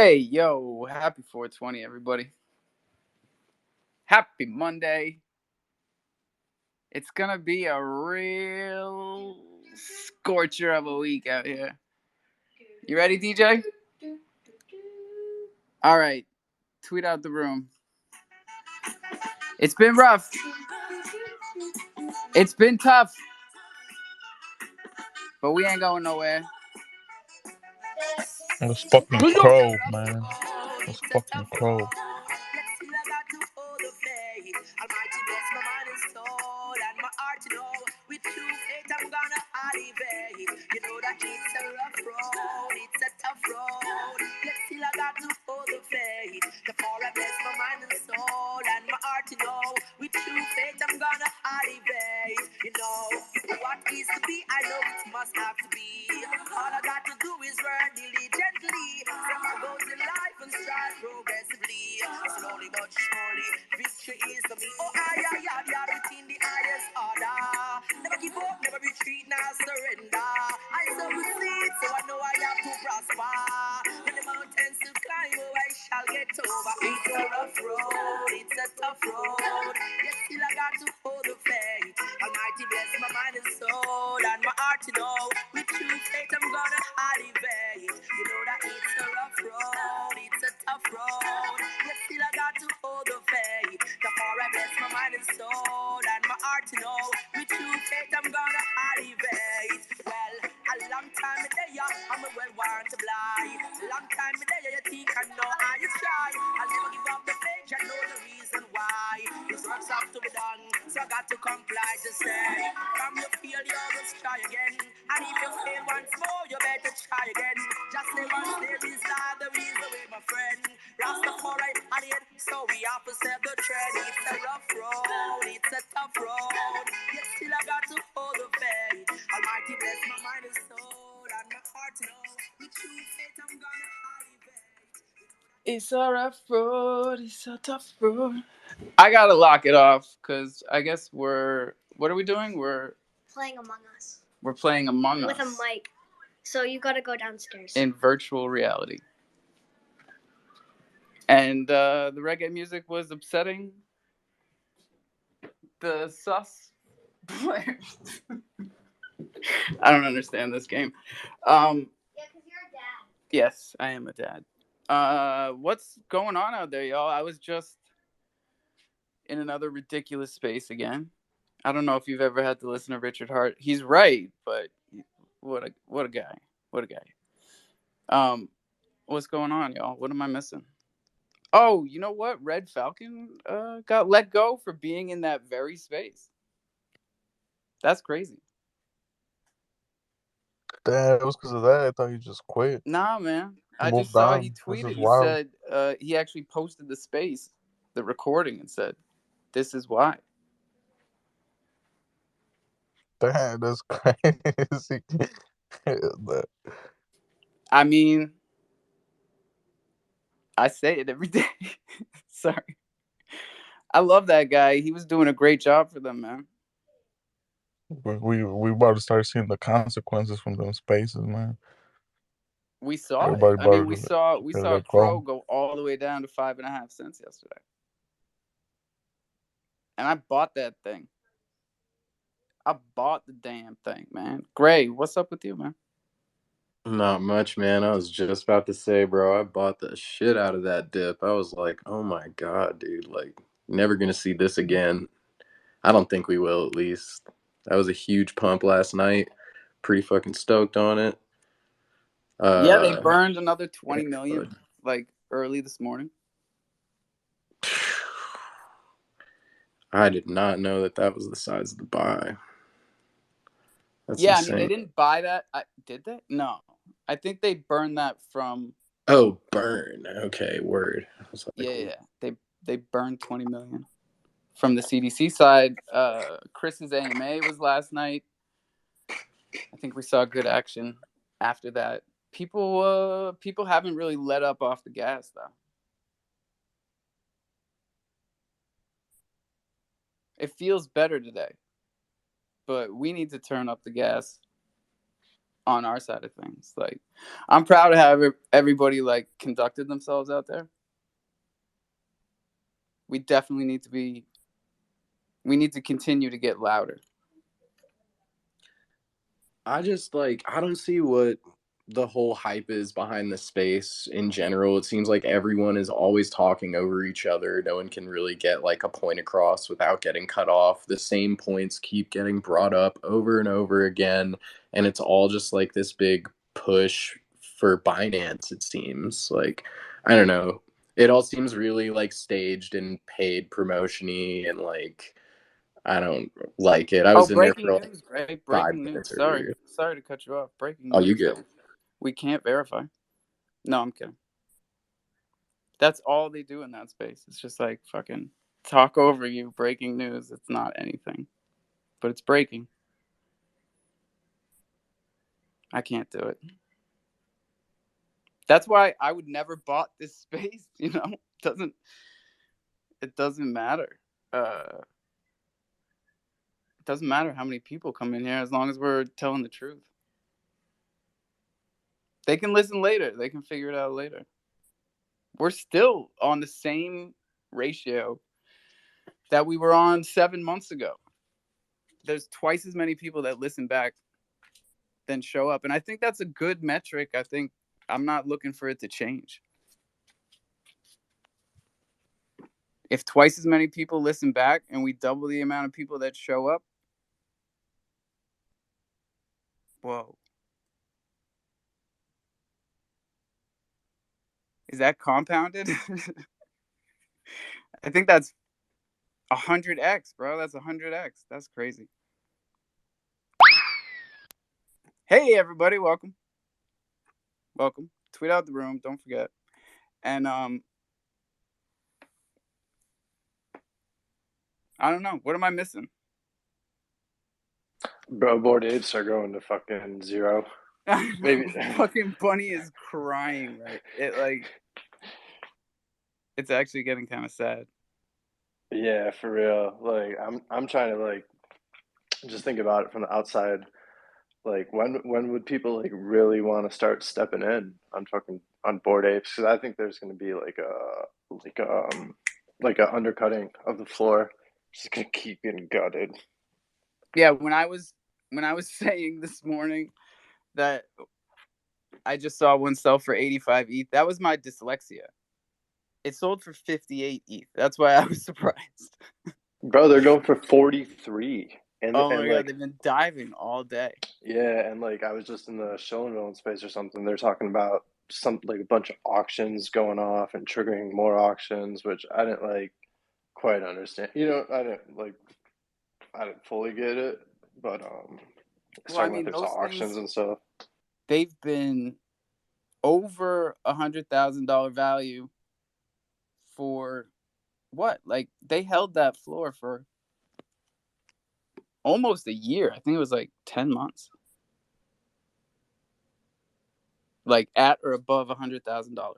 Hey, yo, happy 420, everybody. Happy Monday. It's gonna be a real scorcher of a week out here. You ready, DJ? All right, tweet out the room. It's been rough. It's been tough, but we ain't going nowhere. Let's fucking Let's go. crow, man. Let's fucking crow. Almighty bless my mind and soul and my heart to know. With true faith I'm gonna elevate. You know that it's a rough road, it's a tough road. Yet still I got to hold the faith. Therefore I bless my mind and soul and my heart to know. With true faith I'm gonna elevate. You know what is to be, I know it must have to be. All I got to do is work diligently. Set my goals in life and strive progressively. Slowly but surely, victory is for me. Oh, I got it in the highest order. Never give up, never retreat, now surrender. I sow the seed, so I know I have to prosper. When the mountains to climb, oh, I shall get over. It's a rough road, it's a tough road. Yet still I got to hold the faith. Almighty bless my mind and soul and my heart to know. With true faith I'm gonna elevate. You know that it's a rough road, it's a tough road. Yet still I got to hold the faith. Therefore I bless my mind and soul and my heart to know. With true faith I'm gonna elevate. Well, a long time a day, I'm a well want to blind. Long time a day, you think I know how you try. I'll never give up the faith, I know the reason why. This work's have to be done, so I got to comply to say. From your failure, just try again. And if you fail once more, you better try again. Just never stay this life, there is the way, my friend. Rastafari, and it, so we have to set the trend. It's a rough road, it's a tough road. Yet still I got to hold the faith. Almighty bless my mind and soul and my heart to know. With true faith I'm gonna elevate. It's a rough road. It's a tough road. I gotta lock it off because I guess we're. What are we doing? Playing Among Us. We're playing Among With Us. a mic. So you gotta go downstairs. In virtual reality. And the reggae music was upsetting the sus players. I don't understand this game. Yeah, because you're a dad. Yes, I am a dad. What's going on out there, y'all? I was just in another ridiculous space again. I don't know if you've ever had to listen to Richard Hart. He's right, but what a guy. What a guy. What's going on, y'all? What am I missing? Oh, you know what? Red Falcon got let go for being in that very space. That's crazy. Damn, it was because of that. I thought you just quit. Nah, man. I just Moved saw he on. This tweeted. is He wild. said he actually posted the space, the recording, and said, "This is why." Damn, that's crazy. I mean, I say it every day. Sorry. I love that guy. He was doing a great job for them, man. we about to start seeing the consequences from them spaces, man. We saw it. Everybody I mean, about we to saw let Crow go. go all the way down to 5.5 cents yesterday, and I bought that thing. I bought the damn thing, man. Gray, what's up with you, man? Not much, man. I was just about to say, bro, I bought the shit out of that dip. I was like, oh my God, dude. Like, never going to see this again. I don't think we will, at least. That was a huge pump last night. Pretty fucking stoked on it. Yeah, they Uh, burned another 20 million like early this morning. I did not know that was the size of the buy. That's Yeah, insane. I mean, they didn't buy that. Did they? No. I think they burned that from. Oh, burn. Okay, word. I was like, Yeah. They burned 20 million from the CDC side. Chris's AMA was last night. I think we saw good action after that. People haven't really let up off the gas though. It feels better today, but we need to turn up the gas on our side of things. Like, I'm proud of how everybody like conducted themselves out there. We definitely need to continue to get louder. I just like, I don't see what the whole hype is behind the space in general. It seems like everyone is always talking over each other. No one can really get like a point across without getting cut off. The same points keep getting brought up over and over again, and it's all just like this big push for Binance, it seems. Like, I don't know. It all seems really like staged and paid promotion-y, and like, I don't like it. I Oh, was in there breaking for like news, right? five Breaking news. minutes earlier. Sorry to cut you off. Breaking Oh, you news good? that we can't verify. No, I'm kidding. That's all they do in that space. It's just like fucking talk over you. Breaking news. It's not anything, but it's breaking. I can't do it. That's why I would never bought this space. You know, it doesn't matter. It doesn't matter how many people come in here as long as we're telling the truth. They can listen later. They can figure it out later. We're still on the same ratio that we were on 7 months ago. There's twice as many people that listen back than show up. And I think that's a good metric. I think I'm not looking for it to change. If twice as many people listen back and we double the amount of people that show up, whoa. Is that compounded? I think that's 100x, bro. That's 100x. That's crazy. Hey, everybody. Welcome. Welcome. Tweet out the room. Don't forget. And I don't know. What am I missing? Bro, Bored Apes are going to fucking zero. Maybe. Fucking Bunny is crying, right? It's actually getting kind of sad. Yeah, for real. Like, I'm trying to like just think about it from the outside. Like, when would people like really want to start stepping in on fucking on Bored Apes? Because I think there's going to be like a undercutting of the floor. It's just gonna keep getting gutted. Yeah, when I was saying this morning that I just saw one sell for 85 ETH, that was my dyslexia. It sold for 58 ETH. That's why I was surprised. Bro, they're going for 43. Oh my And god, like, they've been diving all day. yeah, and like I was just in the Schoenville space or something. They're talking about some like a bunch of auctions going off and triggering more auctions, which I didn't like quite understand. You know, I didn't fully get it, but it's Well, I talking about mean, there's those auctions things, and stuff. they've been over $100,000 value for what? Like, they held that floor for almost a year. I think it was like 10 months. Like at or above $100,000.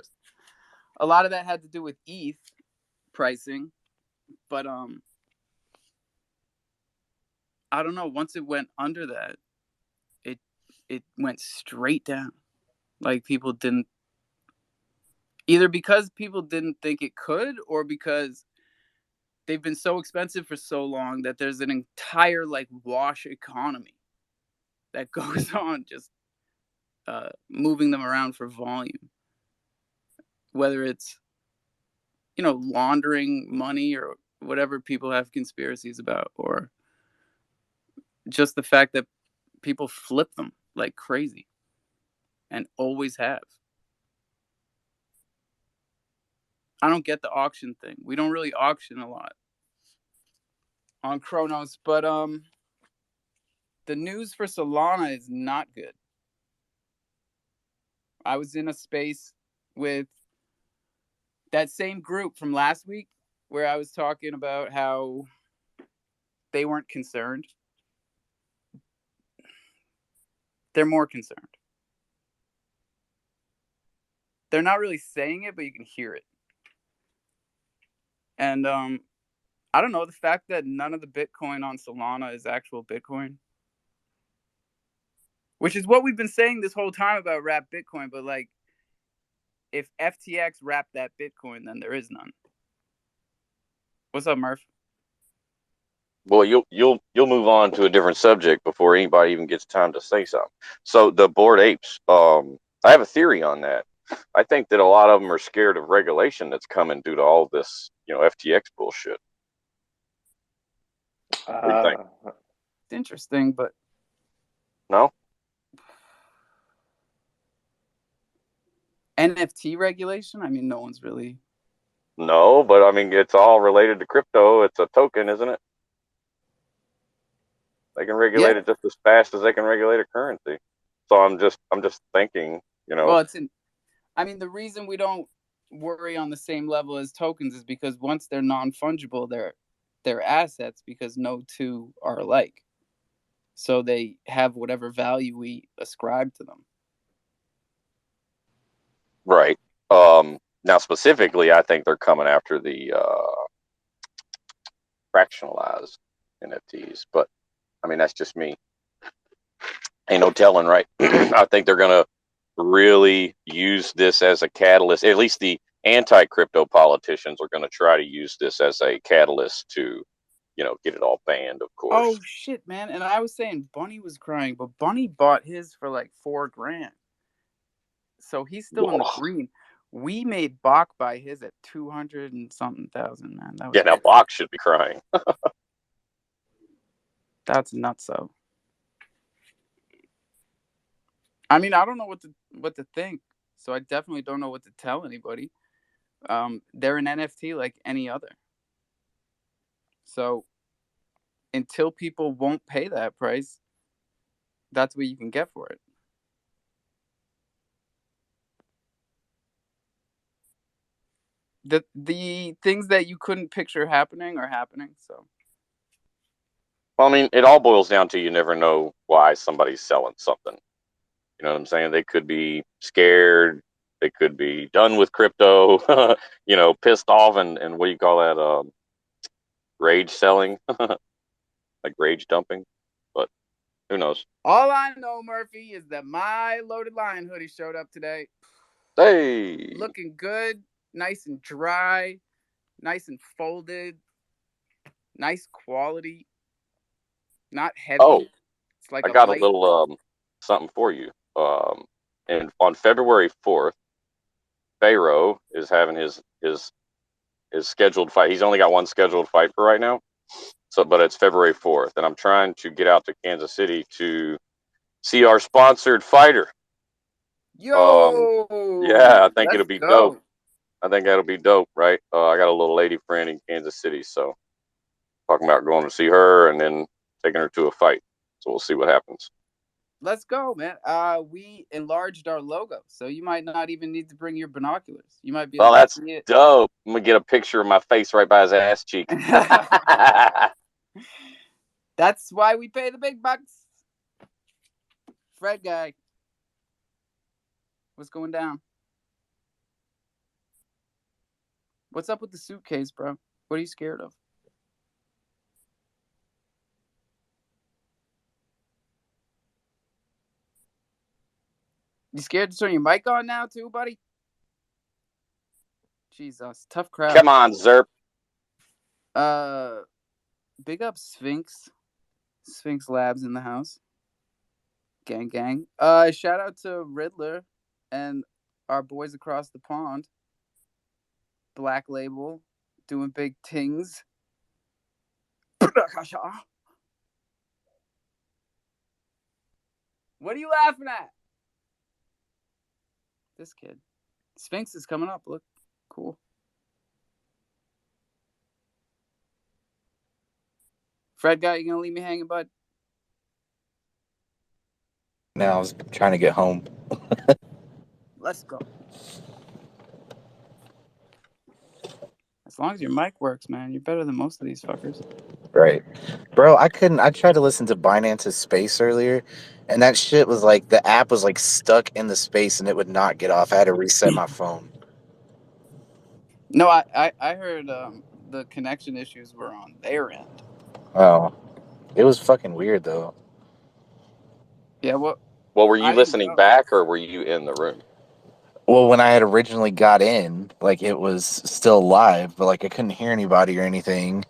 A lot of that had to do with ETH pricing, but I don't know. Once it went under that, it went straight down. Like, people didn't, either because people didn't think it could, or because they've been so expensive for so long that there's an entire like wash economy that goes on, just moving them around for volume, whether it's, you know, laundering money or whatever people have conspiracies about, or just the fact that people flip them like crazy and always have. I don't get the auction thing. We don't really auction a lot on Chronos, but the news for Solana is not good. I was in a space with that same group from last week where I was talking about how they weren't concerned. They're more concerned. They're not really saying it, but you can hear it. And I don't know, the fact that none of the Bitcoin on Solana is actual Bitcoin, Which is what we've been saying this whole time about wrapped Bitcoin. But like, if FTX wrapped that Bitcoin, then there is none. What's up, Murph? Well, you'll move on to a different subject before anybody even gets time to say something. So the Bored Apes, I have a theory on that. I think that a lot of them are scared of regulation that's coming due to all this, FTX bullshit. What do you think? It's interesting, but No? NFT regulation? I mean, no one's really. No, but I mean, it's all related to crypto. It's a token, isn't it? They can regulate it just as fast as they can regulate a currency. So I'm just thinking, Well, I mean, the reason we don't worry on the same level as tokens is because once they're non-fungible, they're assets because no two are alike. So they have whatever value we ascribe to them. Right. Now, specifically, I think they're coming after the fractionalized NFTs. But, I mean, that's just me. Ain't no telling, right? I think they're going to really use this as a catalyst. At least the anti-crypto politicians are going to try to use this as a catalyst to, get it all banned, of course. Oh, shit, man. And I was saying Bunny was crying, but Bunny bought his for like $4,000. So he's still in the green. We made Bach buy his at 200 and something thousand, man. That was now Bach should be crying. That's nuts, though. I mean, I don't know what to think, so I definitely don't know what to tell anybody. They're an NFT like any other. So until people won't pay that price, that's what you can get for it. The things that you couldn't picture happening are happening. So, well, I mean, it all boils down to you never know why somebody's selling something. You know what I'm saying? They could be scared. They could be done with crypto. Pissed off and what do you call that? Rage selling, like rage dumping. But who knows? All I know, Murphy, is that my Loaded Lion hoodie showed up today. Hey, looking good, nice and dry, nice and folded, nice quality, not heavy. Oh, it's like I got a light... little something for you. And on February 4th, Pharaoh is having his scheduled fight. He's only got one scheduled fight for right now. So, but it's February 4th, and I'm trying to get out to Kansas City to see our sponsored fighter. Yo, yeah, I think it'll be go. dope. I think that'll be dope, right? I got a little lady friend in Kansas City, so talking about going to see her and then taking her to a fight. So we'll see what happens. Let's go, man. We enlarged our logo, so you might not even need to bring your binoculars. You might be able that's to see it. Dope. I'm gonna get a picture of my face right by his ass cheek. That's why we pay the big bucks. Fred guy, what's going down? What's up with the suitcase, bro? What are you scared of? You scared to turn your mic on now, too, buddy? Jesus, tough crowd. Come on, Zerp. Big up Sphinx. Sphinx Labs in the house. Gang, gang. Shout out to Riddler and our boys across the pond. Black Label, doing big things. What are you laughing at? This kid. Sphinx is coming up. Look, cool. Fred guy, you gonna leave me hanging, bud? No, I was trying to get home. Let's go. As long as your mic works, man, you're better than most of these fuckers. Right. Bro, I tried to listen to Binance's Space earlier, and that shit was like, the app was like stuck in the space and it would not get off. I had to reset my phone. No, I heard the connection issues were on their end. Oh. It was fucking weird, though. Yeah, Well, were you I didn't listening go. back or were you in the room? Well, when I had originally got in, like it was still live, but like I couldn't hear anybody or anything.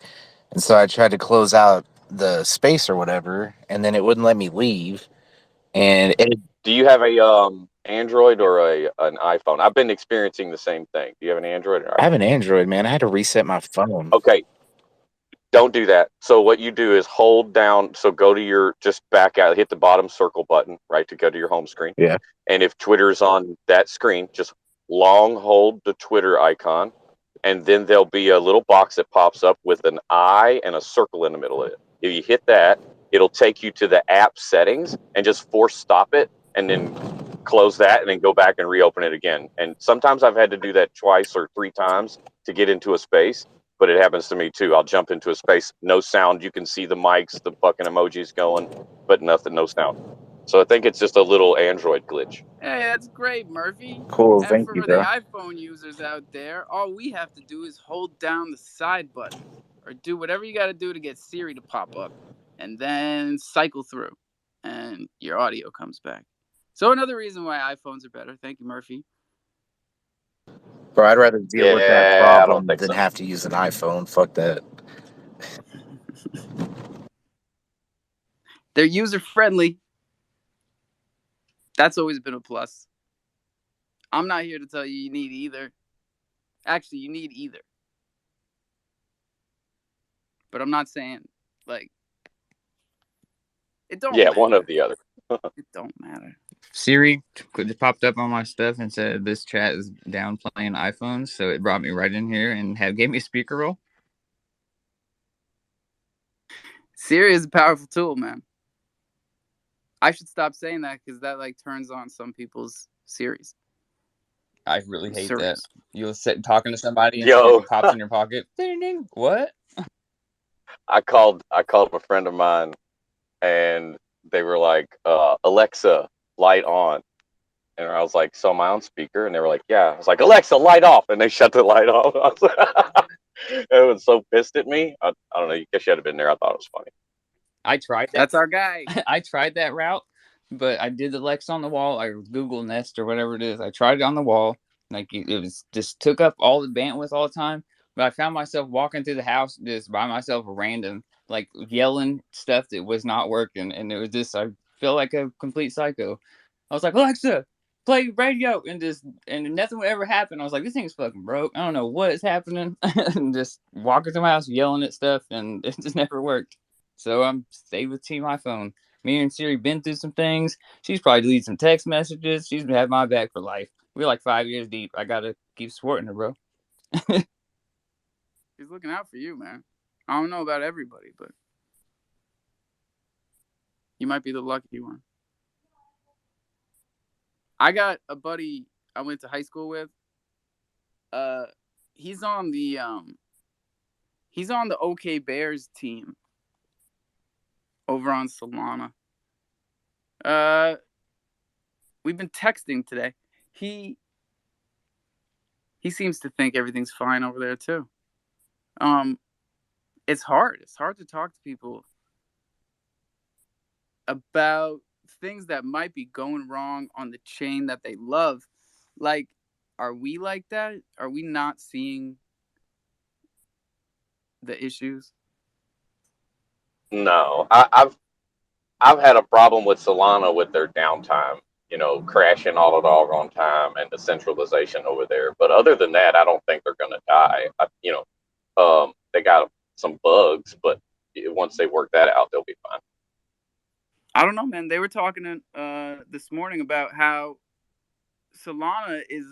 And so I tried to close out the space or whatever, and then it wouldn't let me leave. And it, Do you have a Android or an iPhone? I've been experiencing the same thing. Do you have an Android or I have iPhone? an Android, man. I had to reset my phone. Okay, don't do that. So what you do is hold down. So go to your, just back out, hit the bottom circle button, right, to go to your home screen. Yeah. And if Twitter's on that screen, just long hold the Twitter icon, and then there'll be a little box that pops up with an eye and a circle in the middle of it. If you hit that, it'll take you to the app settings and just force stop it, and then close that, and then go back and reopen it again. And sometimes I've had to do that twice or three times to get into a space, but it happens to me too. I'll jump into a space, no sound. You can see the mics, the fucking emojis going, but nothing, no sound. So I think it's just a little Android glitch. Hey, that's great, Murphy. Cool. And Thank for you, the bro. iPhone users out there, all we have to do is hold down the side button or do whatever you got to do to get Siri to pop up and then cycle through and your audio comes back. So another reason why iPhones are better. Thank you, Murphy. Bro, I'd rather deal with that Yeah, I don't problem think than so. have to use an iPhone. Fuck that. They're user friendly. That's always been a plus. I'm not here to tell you you need either. Actually, you need either. But I'm not saying, like, it don't Yeah, one matter. of the other. It don't matter. Siri just popped up on my stuff and said this chat is down playing iPhones, so it brought me right in here and gave me a speaker roll. Siri is a powerful tool, man. I should stop saying that because that like turns on some people's Siris. I really hate that. Siris. You'll sit talking to somebody and Yo, it pops in your pocket. Ding, ding. What? I called a friend of mine, and they were like, Alexa, light on. And I was like, so am I on speaker? And they were like, yeah. I was like, Alexa, light off. And they shut the light off. I was like, it was so pissed at me. I don't know. You guess you had been there. I thought it was funny. I tried that. That's our guy. I tried that route, but I did the Lex on the wall or Google Nest or whatever it is. I tried it on the wall. Like it was just took up all the bandwidth all the time. But I found myself walking through the house just by myself, random, like yelling stuff that was not working, and it was just I feel like a complete psycho. I was like, Alexa, play radio, and nothing would ever happen. I was like, this thing's fucking broke. I don't know what is happening. And just walking through my house yelling at stuff, and it just never worked. So I'm stayed with Team iPhone. Me and Siri been through some things. She's probably deleted some text messages. She's had my back for life. We're like 5 years deep. I gotta keep supporting her, bro. He's looking out for you, man. I don't know about everybody, but you might be the lucky one. I got a buddy I went to high school with. He's on the OK Bears team over on Solana. We've been texting today. He seems to think everything's fine over there too. It's hard. It's hard to talk to people about things that might be going wrong on the chain that they love. Like, are we like that? Are we not seeing the issues? No, I've had a problem with Solana with their downtime. You know, crashing all the doggone time and the centralization over there. But other than that, I don't think they're going to die. They got some bugs, but once they work that out, they'll be fine. I don't know, man. They were talking this morning about how Solana is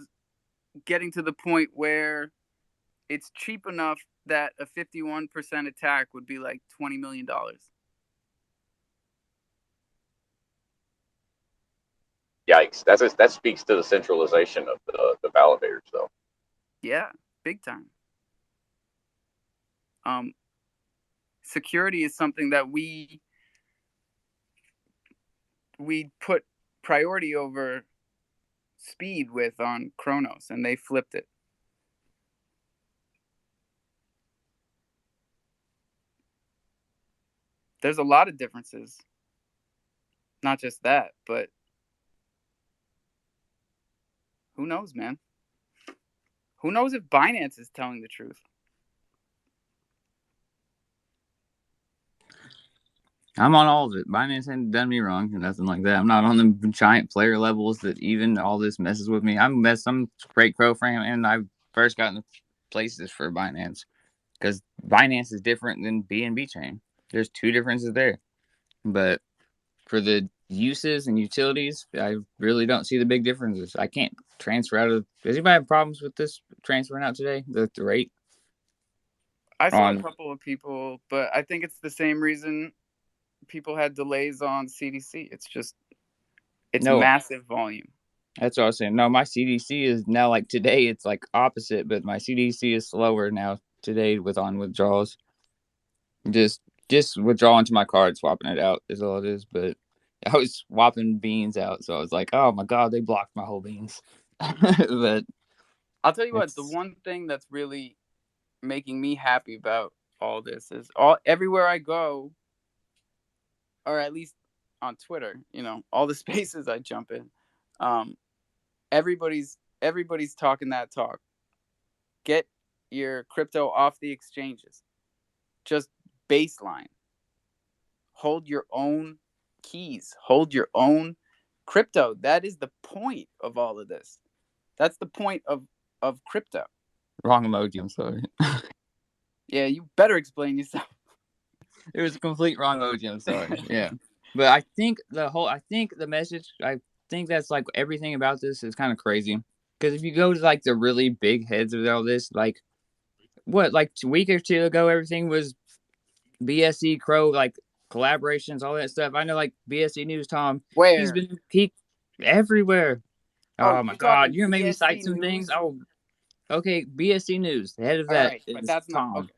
getting to the point where it's cheap enough that a 51% attack would be like $20 million. Yikes! That speaks to the centralization of the validators, though. Yeah, big time. Security is something that we put priority over speed with on Chronos, and they flipped it. There's a lot of differences. Not just that, but Who knows, man? Who knows if Binance is telling the truth? I'm on all of it. Binance ain't done me wrong or nothing like that. I'm not on the giant player levels that even all this messes with me. I'm great crofam, and I first got into places for Binance because Binance is different than BNB chain. There's two differences there, but for the uses and utilities, I really don't see the big differences. I can't transfer out of. Does anybody have problems with this transferring out today? The rate I saw a on couple of people, but I think it's the same reason people had delays on CDC. It's no. massive volume. That's what I was saying. No, my CDC is now like today. It's like opposite, but my CDC is slower now today with on withdrawals. Just withdrawing to my card, swapping it out is all it is. But I was swapping beans out, so I was like, oh my god, they blocked my whole beans. But I'll tell you what. The one thing that's really making me happy about all this is everywhere I go, or at least on Twitter, all the spaces I jump in, everybody's talking that talk. Get your crypto off the exchanges. Just baseline. Hold your own keys. Hold your own crypto. That is the point of all of this. That's the point of crypto. wrong emoji. I'm sorry. Yeah, you better explain yourself. It was a complete wrong emoji. I'm sorry. Yeah, but I think the message. I think that's like everything about this is kind of crazy. Because if you go to like the really big heads of all this, like like a week or two ago, everything was BSE Crow, like collaborations, all that stuff. I know, like BSE News, Tom. He's Where? been everywhere. Oh, Oh my you're God, talking you're gonna make me cite BSC some things. news? Oh, okay, BSE News. The head of All that right, but is that's not Tom. okay.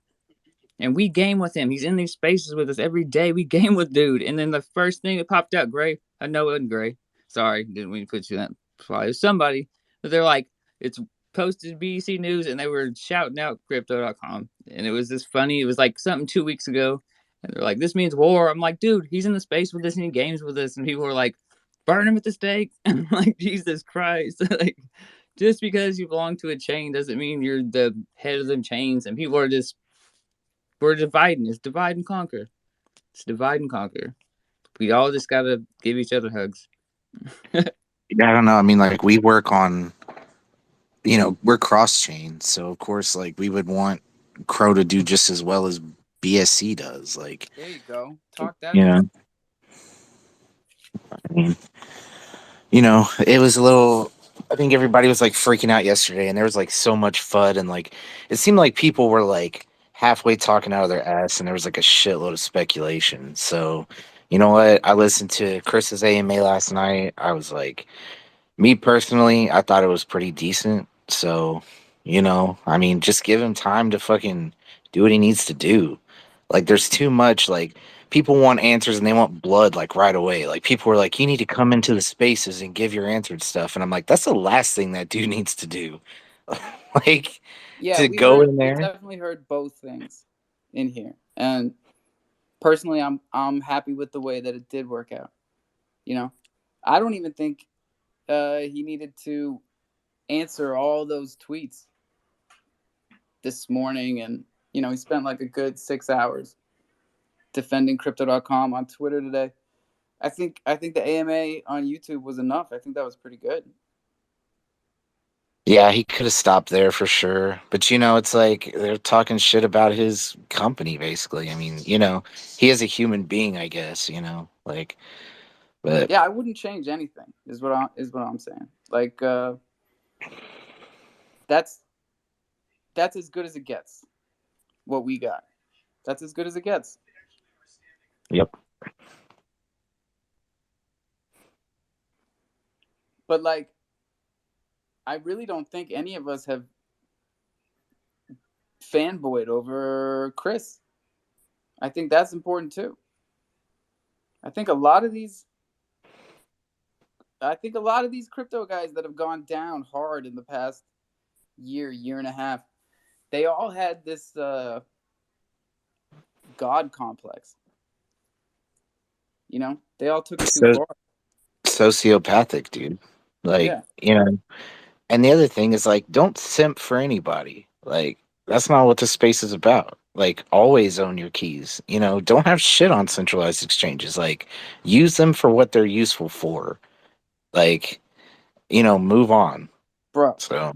And we game with him. He's in these spaces with us every day. We game with dude. And then the first thing that popped out, Gray. I know it wasn't Gray. Sorry, didn't mean to put you in that spot. It was somebody. But they're like, it's posted BBC News, and they were shouting out crypto.com. And it was this funny. It was like something 2 weeks ago. And they're like, this means war. I'm like, dude, he's in the space with us and he games with us. And people were like, burn him at the stake. I'm like, Jesus Christ. Like, just because you belong to a chain doesn't mean you're the head of them chains. And people are just we're dividing. It's divide and conquer. It's divide and conquer. We all just gotta give each other hugs. Yeah, I don't know. I mean, like we work on, we're cross chain, so of course, like we would want Crow to do just as well as BSC does. Like, There you go. Talk that you know, talk. I mean, it was a little. I think everybody was like freaking out yesterday, and there was like so much FUD, and like it seemed like people were like halfway talking out of their ass, and there was like a shitload of speculation. So, you know what? I listened to Chris's AMA last night. I was like, me personally, I thought it was pretty decent. So, I mean, just give him time to fucking do what he needs to do. Like, there's too much, like, people want answers and they want blood, like, right away. Like, people were like, you need to come into the spaces and give your answered stuff. And I'm like, that's the last thing that dude needs to do. Like, Yeah, to go in we there. definitely heard both things in here. And personally, I'm happy with the way that it did work out. I don't even think he needed to answer all those tweets this morning, and he spent like a good 6 hours defending crypto.com on Twitter today. I think the AMA on YouTube was enough. I think that was pretty good. Yeah, he could have stopped there for sure. But it's like they're talking shit about his company basically. I mean, he is a human being, I guess, like but Yeah, I wouldn't change anything. Is what I'm saying. Like that's as good as it gets. What we got. That's as good as it gets. yep. But like I really don't think any of us have fanboyed over Chris. I think that's important too. I think a lot of these crypto guys that have gone down hard in the past year and a half, they all had this God complex. They all took it too So far. sociopathic, dude. Like, Yeah. And the other thing is like, don't simp for anybody. Like, that's not what the space is about. Like, always own your keys. You know, don't have shit on centralized exchanges. Like, use them for what they're useful for. Like, you know, move on. Bro, So,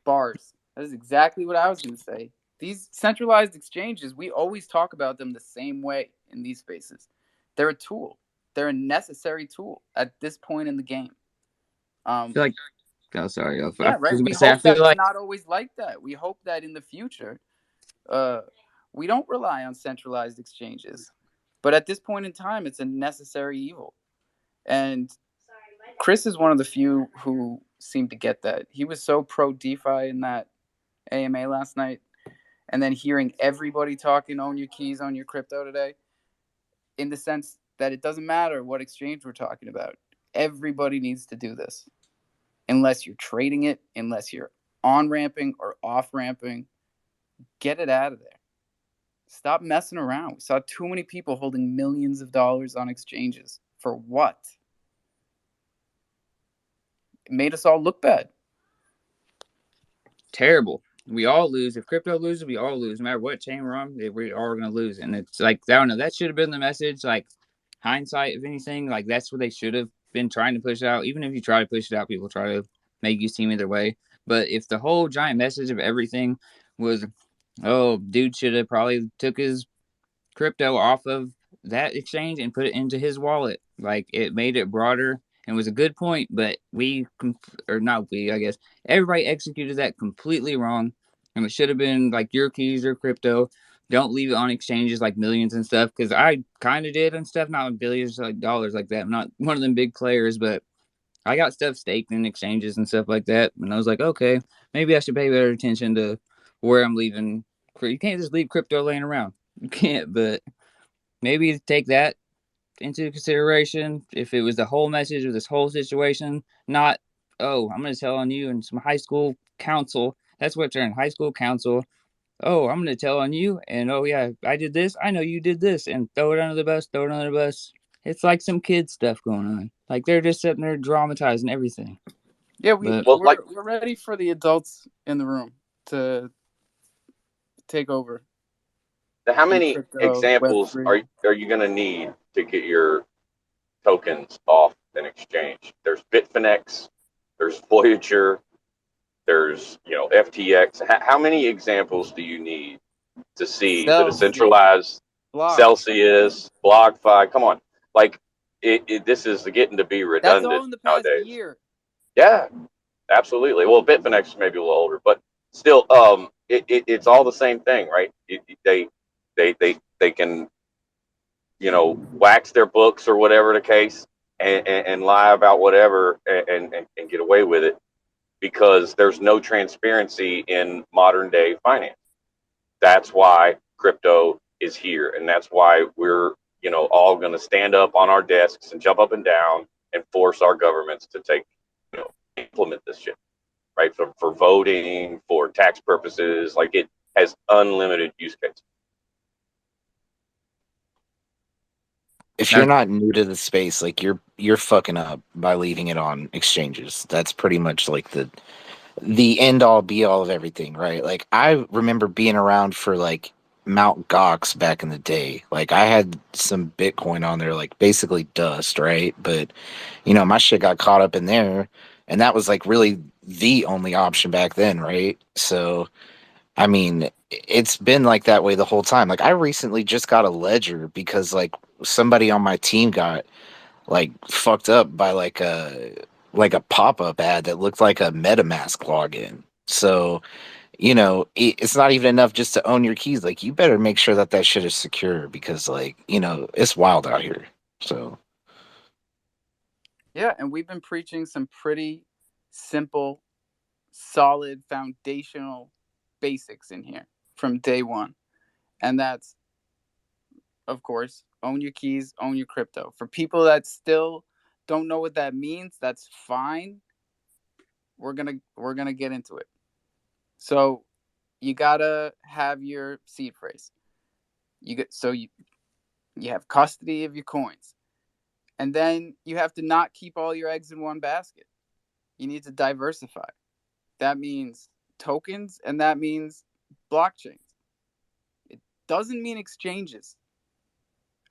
bars. That is exactly what I was going to say. These centralized exchanges, we always talk about them the same way in these spaces. They're a tool. They're a necessary tool at this point in the game. I feel like, oh, sorry. I was Yeah, about right. We to say, I hope that feel it's like not always like that. We hope that in the future, uh, we don't rely on centralized exchanges. But at this point in time, it's a necessary evil. And Chris is one of the few who seem to get that. He was so pro DeFi in that AMA last night. And then hearing everybody talking, own your keys, own your crypto today, in the sense that it doesn't matter what exchange we're talking about. Everybody needs to do this. Unless you're trading it, unless you're on ramping or off ramping, get it out of there. Stop messing around. We saw too many people holding millions of dollars on exchanges. For what? It made us all look bad. terrible. We all lose. If crypto loses, we all lose. No matter what chain we're on, we are going to lose. And it's like, I don't know, that should have been the message. Like, hindsight, if anything, like, that's what they should have been trying to push out. Even if you try to push it out, people try to make you seem either way. But if the whole giant message of everything was, oh, dude should have probably took his crypto off of that exchange and put it into his wallet. Like, it made it broader and was a good point, but or not we, I guess, everybody executed that completely wrong. And it should have been like your keys or crypto. Don't leave it on exchanges like millions and stuff. Because I kind of did and stuff, not billions like dollars like that. I'm not one of them big players, but I got stuff staked in exchanges and stuff like that. And I was like, okay, maybe I should pay better attention to where I'm leaving. You can't just leave crypto laying around. You can't, but maybe take that into consideration if it was the whole message of this whole situation, not, oh, I'm going to tell on you in some high school council. That's what they're in, high school council. Oh, I'm going to tell on you. And oh, yeah, I did this. I know you did this. And throw it under the bus, throw it under the bus. It's like some kid stuff going on. Like they're just sitting there dramatizing everything. Yeah, But Well, like, we're ready for the adults in the room to take over how in many crypto, examples Web3. are you going to need to get your tokens off an exchange? There's Bitfinex, there's Voyager, there's FTX. How many examples do you need to see that a Celsius, centralized Block. Celsius, BlockFi? Come on, like this is getting to be That's all redundant in the past nowadays. year. Yeah, absolutely. Well, Bitfinex may be a little older, but still, it's all the same thing, right? They can wax their books or whatever the case, and lie about whatever, and get away with it because there's no transparency in modern day finance. That's why crypto is here, and that's why we're all going to stand up on our desks and jump up and down and force our governments to implement this shit, right? For voting, for tax purposes, like it has unlimited use cases. if you're not new to the space, like you're fucking up by leaving it on exchanges. That's pretty much like the end all be all of everything, right? Like I remember being around for like Mount Gox back in the day. Like I had some Bitcoin on there, like basically dust, right? But my shit got caught up in there, and that was like really the only option back then, right? So I mean, it's been like that way the whole time. Like I recently just got a ledger because like somebody on my team got like fucked up by like a pop-up ad that looked like a MetaMask login. So, it's not even enough just to own your keys. Like you better make sure that that shit is secure because like, it's wild out here. So, Yeah, and we've been preaching some pretty simple, solid, foundational basics in here from day one. And that's, of course, own your keys, own your crypto. For people that still don't know what that means, that's fine. We're gonna get into it. So you gotta have your seed phrase. You have custody of your coins, and then you have to not keep all your eggs in one basket. You need to diversify. That means tokens, and that means blockchains. It doesn't mean exchanges.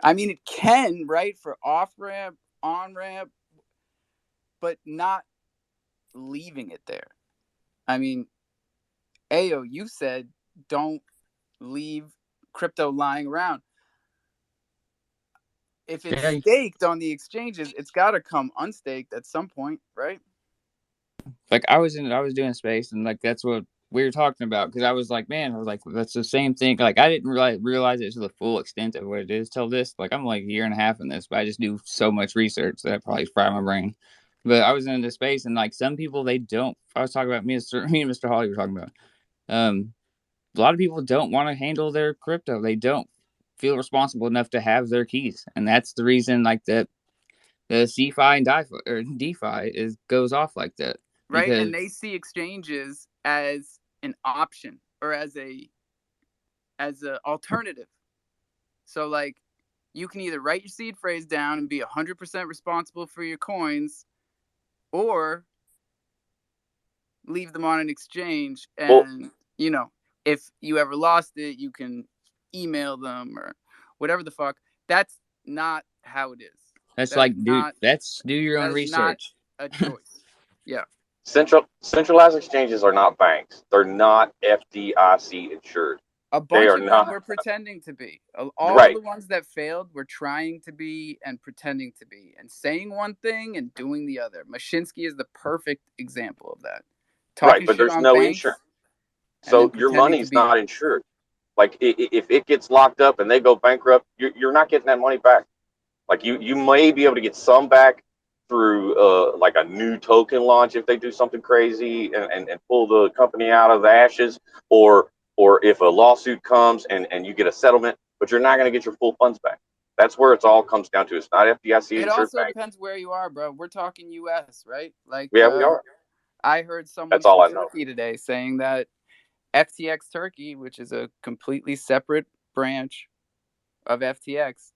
I mean, it can, right, for off ramp, on ramp, but not leaving it there. I mean, Ayo, you said don't leave crypto lying around. If it's Yeah, staked on the exchanges, it's got to come unstaked at some point, right? like I was doing space, and like that's what we were talking about, because I was like, man, I was like, that's the same thing. Like I didn't realize it to the full extent of what it is till this. Like I'm like a year and a half in this, but I just do so much research that I probably fried my brain. But I was in this space, and like some people, they don't. I was talking about me and Mr. Holly were talking about. A lot of people don't want to handle their crypto. They don't feel responsible enough to have their keys, and that's the reason like that the CFI and DeFi is goes off like that, Right, because and they see exchanges as an option or as a alternative. So like you can either write your seed phrase down and be 100% responsible for your coins, or leave them on an exchange, Well, and if you ever lost it, you can email them or whatever the fuck. That's not how it is. that's That is like not do your own that is not research. a choice. Yeah. centralized exchanges are not banks. They're not FDIC insured. A They bunch are of them not. were pretending to be. All Right. the ones that failed were trying to be and pretending to be and saying one thing and doing the other. Mashinsky is the perfect example of that. Right, Talking but shit there's on no insurance. banks and then So your pretending to money's be. not insured. Like if it gets locked up and they go bankrupt, you're not getting that money back. Like you may be able to get some back through like a new token launch if they do something crazy and pull the company out of the ashes, or if a lawsuit comes and you get a settlement, but you're not going to get your full funds back. That's where it all comes down to. It's not FDIC It insured also bank. depends where you are, bro. We're talking US, right? Like Yeah, we are. I heard someone That's all from I know. Turkey today saying that FTX Turkey, which is a completely separate branch of FTX,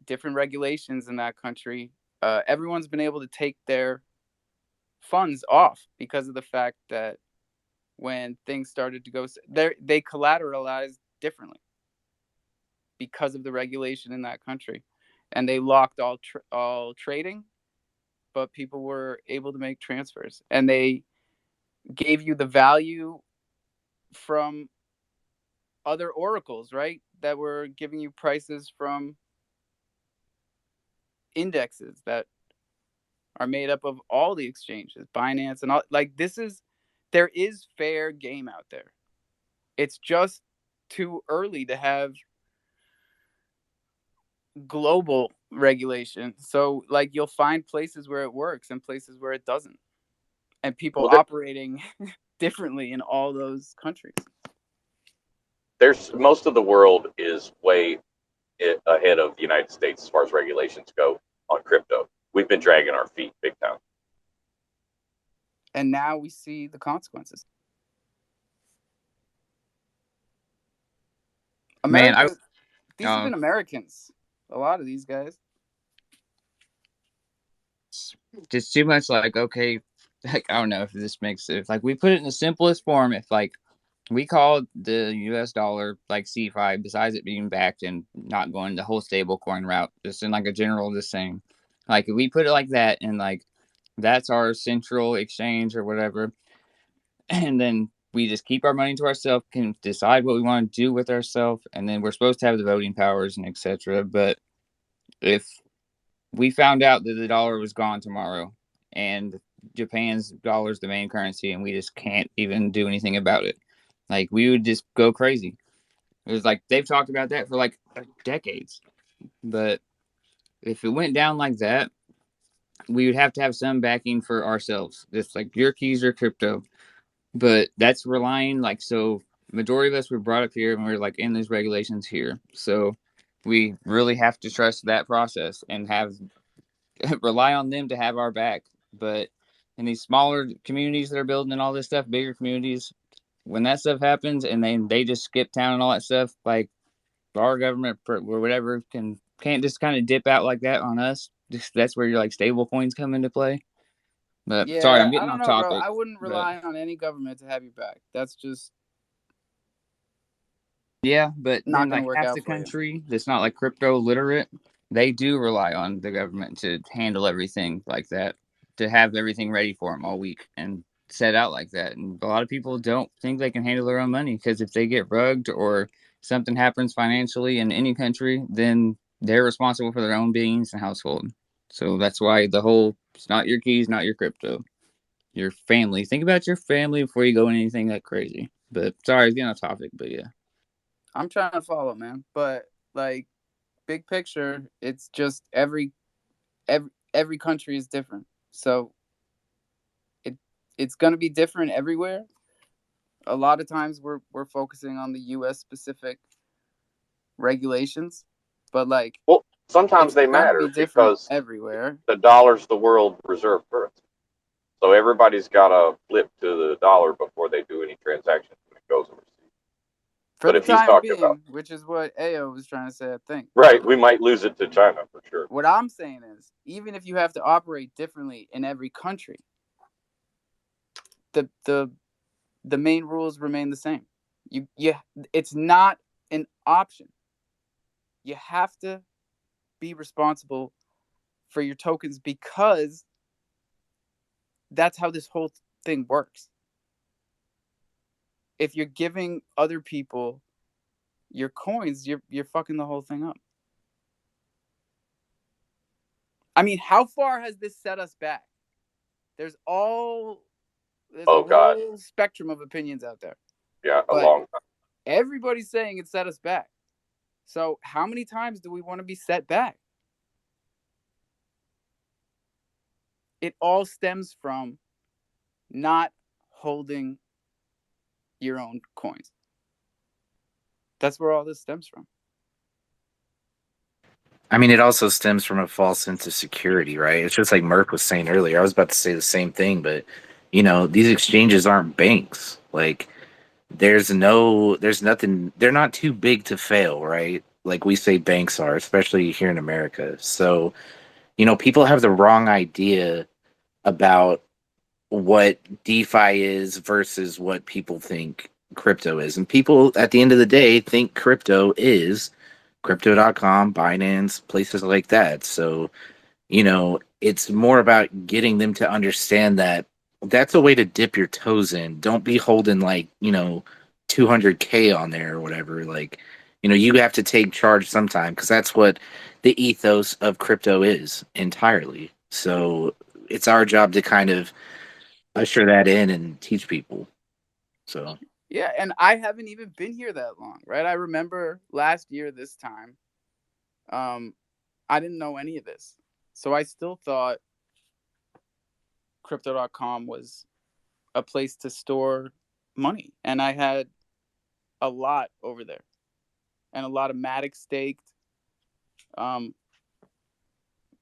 different regulations in that country, everyone's been able to take their funds off because of the fact that when things started to go, they collateralized differently because of the regulation in that country, and they locked all trading, but people were able to make transfers, and they gave you the value from other oracles, right? That were giving you prices from indexes that are made up of all the exchanges, Binance and all. Like there is fair game out there. It's just too early to have global regulation. So like you'll find places where it works and places where it doesn't, and people Well, operating differently in all those countries. there's most of the world is way ahead of the United States as far as regulations go on crypto. We've been dragging our feet big time. And now we see the consequences. Man, America, these have been Americans. A lot of these guys. just too much like, okay, like I don't know if this makes it, if like we put it in the simplest form, if like we called the US dollar like C5, besides it being backed and not going the whole stable coin route, just in like a general just saying, like if we put it like that, and like that's our central exchange or whatever, and then we just keep our money to ourselves, can decide what we want to do with ourselves, and then we're supposed to have the voting powers and etc. But if we found out that the dollar was gone tomorrow and Japan's dollar is the main currency and we just can't even do anything about it, like we would just go crazy. It was like they've talked about that for like decades. But if it went down like that, we would have to have some backing for ourselves. Just like your keys are crypto. But that's relying, like, so majority of us were brought up here and we're like in these regulations here. So we really have to trust that process and have rely on them to have our back. But in these smaller communities that are building and all this stuff, bigger communities, when that stuff happens and then they just skip town and all that stuff, like our government or whatever can't just kind of dip out like that on us. Just, that's where your like stable coins come into play. But sorry, Yeah, I'm I getting don't off know, bro. topic. I wouldn't But rely on any government to have your back. That's just yeah, but not then going to like work half out the for you. country that's not like crypto literate, they do rely on the government to handle everything like that, to have everything ready for them all week and set out like that. And a lot of people don't think they can handle their own money because if they get rugged or something happens financially in any country, then they're responsible for their own beings and household. So that's why the whole it's not your keys, not your crypto, your family. Think about your family before you go into anything that crazy. But sorry, it's getting off topic. But yeah. I'm trying to follow, man. But like big picture, it's just every country is different. So it it's going to be different everywhere. A lot of times we're focusing on the US specific regulations, but like Well, sometimes it's they going to be matter different because everywhere. the dollar's the world reserve currency. So everybody's got to flip to the dollar before they do any transactions when it goes overseas. For But the if he's time talking about, being, which is what AO was trying to say, I think. right, we might lose it to China for sure. What I'm saying is, even if you have to operate differently in every country, the the the main rules remain the same. It's not an option. You have to be responsible for your tokens because that's how this whole thing works. If you're giving other people your coins, you're fucking the whole thing up. I mean, how far has this set us back? There's a Oh God, whole spectrum of opinions out there. yeah, a But long time. everybody's saying it set us back. So how many times do we want to be set back? It all stems from not holding your own coins. That's where all this stems from. I mean, it also stems from a false sense of security, right? It's just like Merck was saying earlier. I was about to say the same thing, but these exchanges aren't banks. Like, there's nothing. They're not too big to fail, right? Like we say banks are, especially here in America. So, people have the wrong idea about what DeFi is versus what people think crypto is. And people at the end of the day think crypto is crypto.com, Binance, places like that. So, it's more about getting them to understand that that's a way to dip your toes in. Don't be holding like, 200K on there or whatever. Like, you have to take charge sometime because that's what the ethos of crypto is entirely. So it's our job to kind of usher that in and teach people. So Yeah, and I haven't even been here that long, right? I remember last year this time, I didn't know any of this. So I still thought crypto.com was a place to store money. And I had a lot over there and a lot of Matic staked. Um,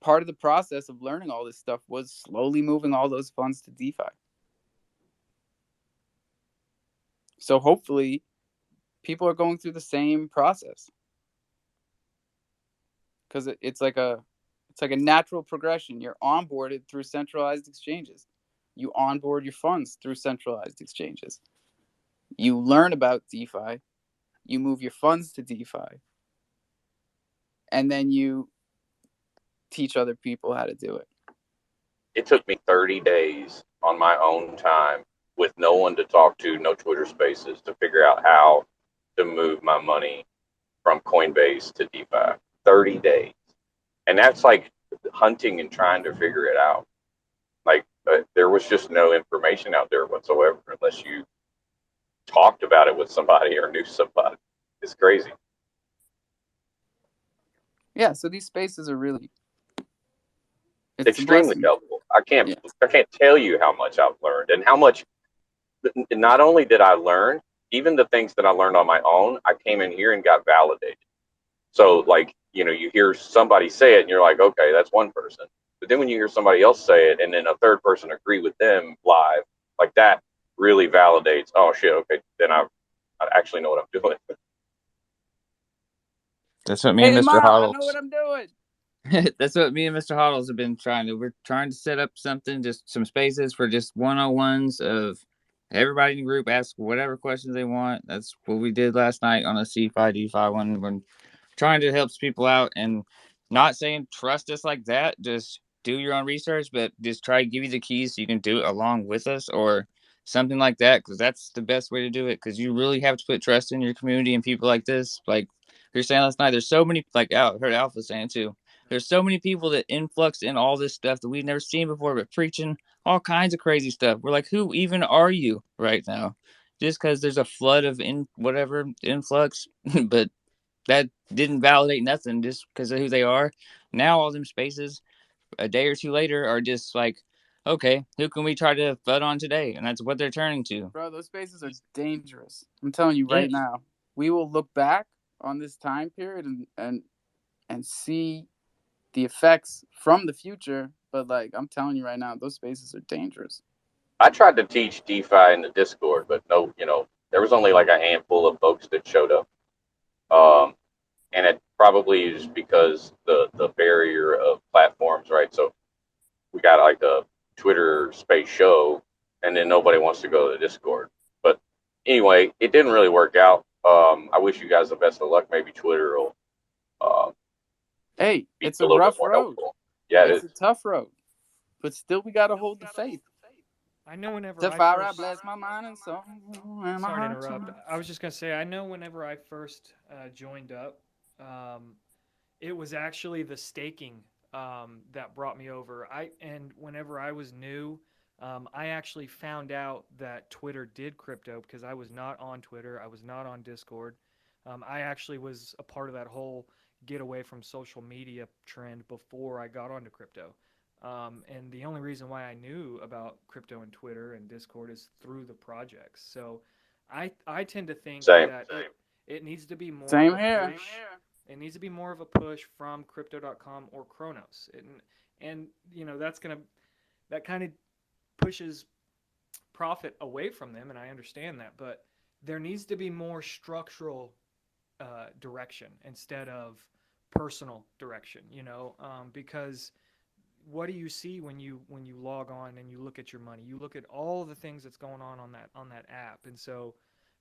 Part of the process of learning all this stuff was slowly moving all those funds to DeFi. So hopefully people are going through the same process because it's like a natural progression. You're onboarded through centralized exchanges. You onboard your funds through centralized exchanges. You learn about DeFi. You move your funds to DeFi. And then you teach other people how to do it. It took me 30 days on my own time with no one to talk to, no Twitter spaces to figure out how to move my money from Coinbase to DeFi. 30 days. And that's like hunting and trying to figure it out. Like there was just no information out there whatsoever unless you talked about it with somebody or knew somebody. It's crazy. Yeah, so these spaces are really it's a Extremely blessing. helpful. I can't Yeah. I can't tell you how much I've learned and how much. Not only did I learn, even the things that I learned on my own, I came in here and got validated. So like, you hear somebody say it and you're like, okay, that's one person. But then when you hear somebody else say it and then a third person agree with them live, like that really validates, oh shit, okay, then I actually know what I'm doing. That's what me and Hey, Mr. Mom, I know Hoddles. what I'm doing. That's what me and Mr. Hoddles have been trying to. We're trying to set up something, just some spaces for just 101s of everybody in the group ask whatever questions they want. That's what we did last night on a C5 D5 one. We're trying to help people out and not saying trust us like that. Just do your own research, but just try to give you the keys so you can do it along with us or something like that, because that's the best way to do it. Because you really have to put trust in your community and people like this. Like you're saying last night, there's so many, like I heard Alpha saying too, there's so many people that influx in all this stuff that we've never seen before, but preaching all kinds of crazy stuff. We're like, who even are you right now? Just because there's a flood of whatever influx, but that didn't validate nothing just because of who they are. Now all them spaces a day or two later are just like, okay, who can we try to flood on today? And that's what they're turning to. Bro, those spaces are dangerous. I'm telling you right Yeah. now. We will look back on this time period and see the effects from the future. But like I'm telling you right now, those spaces are dangerous. I tried to teach DeFi in the Discord, but no, there was only like a handful of folks that showed up. Um, and it probably is because the barrier of platforms, right? So we got like a Twitter space show, and then nobody wants to go to the Discord. But anyway, it didn't really work out. I wish you guys the best of luck. Maybe Twitter will uh, Hey, be it's a a little bit rough more road. helpful. Yeah, it It's is. a tough road. But still we gotta hold the faith. I know whenever To I fire I first. bless my mind and soul and my Sorry to heart interrupt. too. I was just gonna say I know whenever I first joined up, um, it was actually the staking that brought me over. And whenever I was new, I actually found out that Twitter did crypto because I was not on Twitter. I was not on Discord. I actually was a part of that whole get away from social media trend before I got onto crypto. And the only reason why I knew about crypto and Twitter and Discord is through the projects. So I tend to think Same. that it needs to be more of Same a here. push. It needs to be more of a push from crypto.com or Kronos. And that's going to that kind of pushes profit away from them, and I understand that, but there needs to be more structural direction instead of personal direction, because what do you see when you log on and you look at your money? You look at all the things that's going on that app, and so,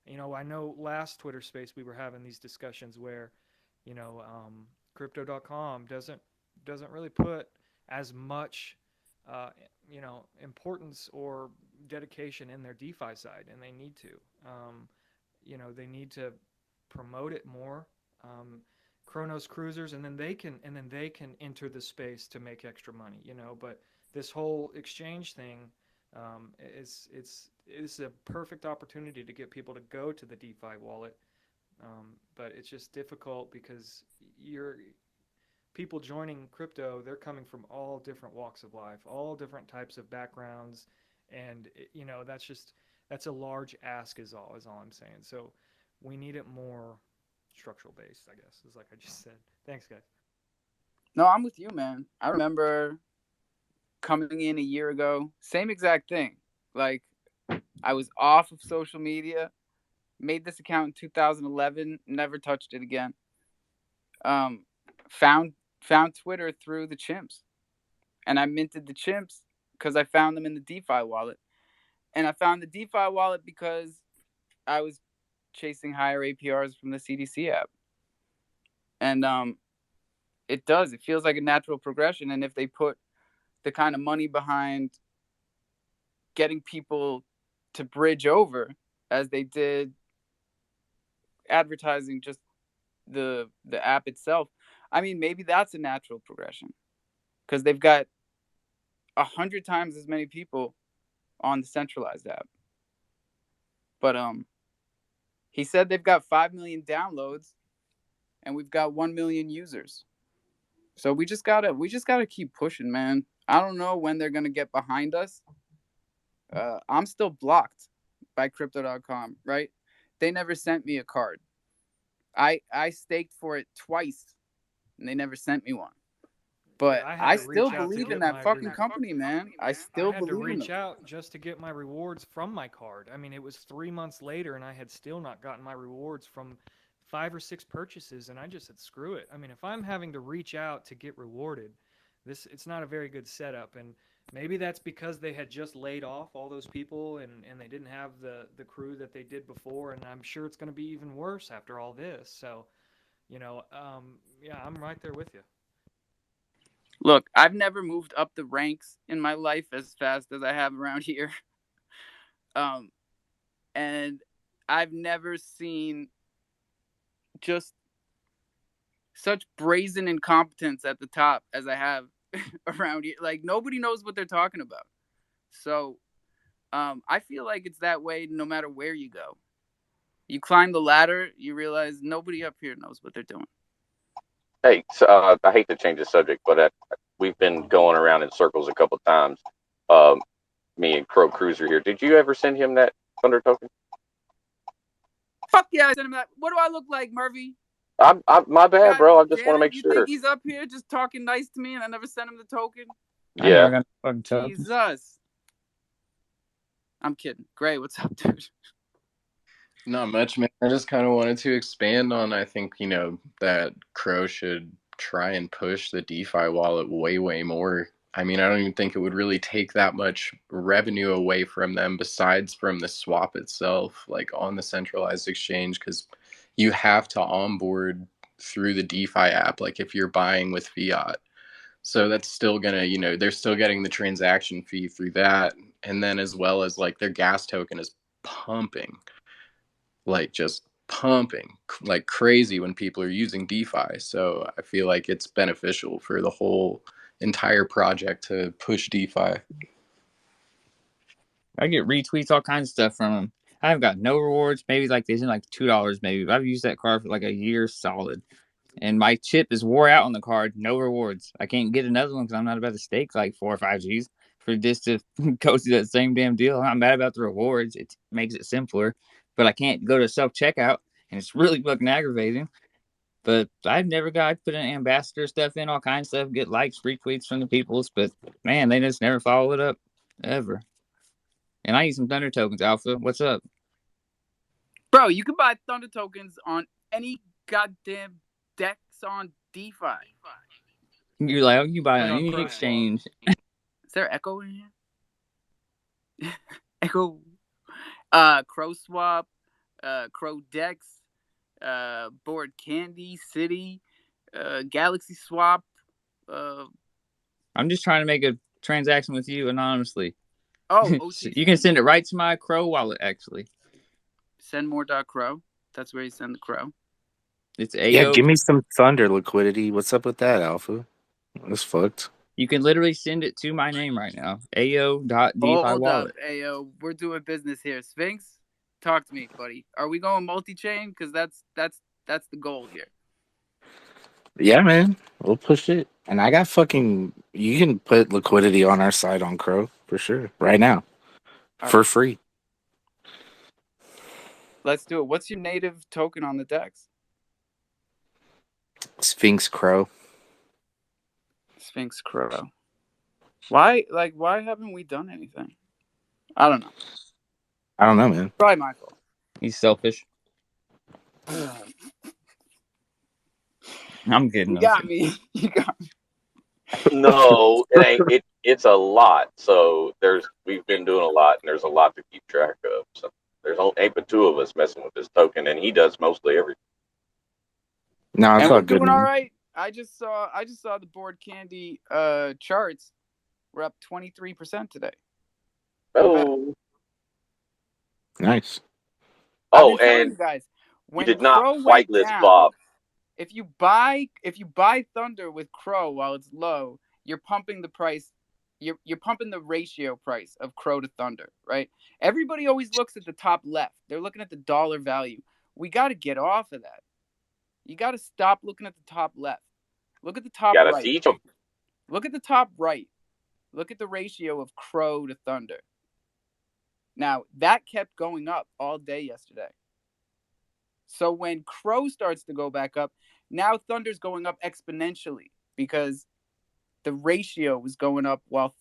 I know last Twitter space we were having these discussions where, you know, crypto.com doesn't really put as much, importance or dedication in their DeFi side, and they need to. They need to promote it more. Chronos cruisers, and then they can enter the space to make extra money. But this whole exchange thing, is a perfect opportunity to get people to go to the DeFi wallet. But it's just difficult because you're people joining crypto. They're coming from all different walks of life, all different types of backgrounds, and that's a large ask. Is all I'm saying. So we need it more structural based, I guess, is like I just said. Thanks, guys. No, I'm with you, man. I remember coming in a year ago, same exact thing. Like I was off of social media, made this account in 2011, never touched it again. Um, found Twitter through the chimps, and I minted the chimps because I found them in the DeFi wallet, and I found the DeFi wallet because I was chasing higher APRs from the CDC app, and it does. It feels like a natural progression, and if they put the kind of money behind getting people to bridge over as they did advertising just the app itself, I mean maybe that's a natural progression because they've got 100 times as many people on the centralized app. But he said they've got 5 million downloads and we've got 1 million users. So we just gotta keep pushing, man. I don't know when they're gonna get behind us. I'm still blocked by crypto.com, right? They never sent me a card. I staked for it twice and they never sent me one. Yeah, But I had I to still reach out to believe in get that my fucking company, man. I I still had to believe in reach them. out just to get my rewards from my card. I mean, it was 3 months later, and I had still not gotten my rewards 5 or 6 purchases, and I just said screw it. I mean, if I'm having to reach out to get rewarded, it's not a very good setup. And maybe that's because they had just laid off all those people, and they didn't have the crew that they did before, and I'm sure it's going to be even worse after all this. So, yeah, I'm right there with you. Look, I've never moved up the ranks in my life as fast as I have around here. And I've never seen just such brazen incompetence at the top as I have around here. Like, nobody knows what they're talking about. So I feel like it's that way no matter where you go. You climb the ladder, you realize nobody up here knows what they're doing. Hey, so, I hate to change the subject, but we've been going around in circles a couple of times. Me and Crow Cruiser here. Did you ever send him that Thunder token? Fuck yeah, I sent him that. What do I look like, Murphy? My bad, God bro. I just damn want to it, make you sure. think he's up here just talking nice to me and I never sent him the token? I never Yeah. got the fucking tokens. Jesus. I'm kidding. Gray, what's up, dude? Not much, man. I just kind of wanted to expand on, I think, that Crow should try and push the DeFi wallet way, way more. I mean, I don't even think it would really take that much revenue away from them besides from the swap itself, like on the centralized exchange, because you have to onboard through the DeFi app, like if you're buying with fiat. So that's still gonna, they're still getting the transaction fee through that. And then as well as like their gas token is pumping, like just pumping like crazy when people are using DeFi. So I feel like it's beneficial for the whole entire project to push DeFi. I get retweets, all kinds of stuff from them. I've got no rewards. Maybe like they send like $2 maybe. But I've used that card for like a year solid. And my chip is wore out on the card. No rewards. I can't get another one because I'm not about to stake like 4 or 5 G's for this to go through that same damn deal. I'm not mad about the rewards. It makes it simpler. But I can't go to self-checkout. And it's really fucking aggravating. But I've never got, I put an ambassador stuff in, all kinds of stuff, get likes, retweets from the peoples. But man, they just never follow it up. Ever. And I use some Thunder tokens, Alpha. What's up? Bro, you can buy Thunder tokens on any goddamn DEX on DeFi. You're like, oh, you buy And on on any CrowSwap. Is exchange. there Echo in here? Echo. CrowSwap, Crow Dex, Board Candy, City, Galaxy Swap. I'm just trying to make a transaction with you anonymously. Oh, OTC. You can send it right to my Crow wallet, actually. Send more.crow. That's where you send the crow. It's Yeah, AO. give me some Thunder liquidity. What's up with that, Alpha? That's fucked. You can literally send it to my name right now. AO.DeFi Hold wallet. up, Ayo. We're doing business here. Sphinx, talk to me, buddy. Are we going multi-chain? Because that's the goal here. Yeah, man. We'll push it. And I got fucking... You can put liquidity on our side on Crow, for sure. Right now. For free. Let's do it. What's your native token on the DEX? Sphinx Crow. Sphinx Crow. Why haven't we done anything? I don't know. I don't know, man. Probably my fault. He's selfish. I'm kidding. You got me. You got me. No, it ain't. It's a lot. So we've been doing a lot, and there's a lot to keep track of. So there's ain't but 2 of us messing with this token, and he does mostly everything. No, it's And all we're good. doing all right. I just saw the Board Candy charts. We're up 23% today. Oh, Nice. oh, I've been telling and you guys, you when did not Crow went whitelist down, Bob. if you buy Thunder with Crow while it's low, you're pumping the price. You're pumping the ratio price of Crow to Thunder, right? Everybody always looks at the top left. They're looking at the dollar value. We got to get off of that. You got to stop looking at the top left. Look at the top Got to right. see each of them. Look at the top right. Look at the ratio of Crow to Thunder. Now, that kept going up all day yesterday. So when Crow starts to go back up, now Thunder's going up exponentially because the ratio was going up while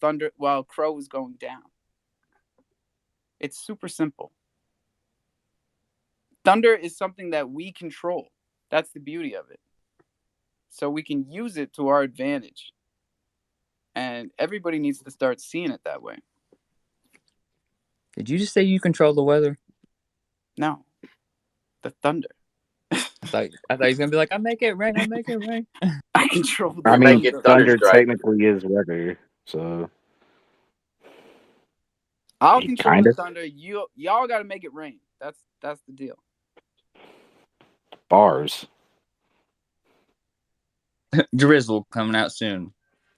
Crow was going down. It's super simple. Thunder is something that we control. That's the beauty of it. So we can use it to our advantage. And everybody needs to start seeing it that way. Did you just say you control the weather? No. The thunder. I thought he was gonna be like, I make it rain, I make it rain. I control the I We make mean, it thunder thunderstrike. technically is weather, so I'll control kind the of thunder. Y'all got to make it rain. That's the deal. bars. Drizzle coming out soon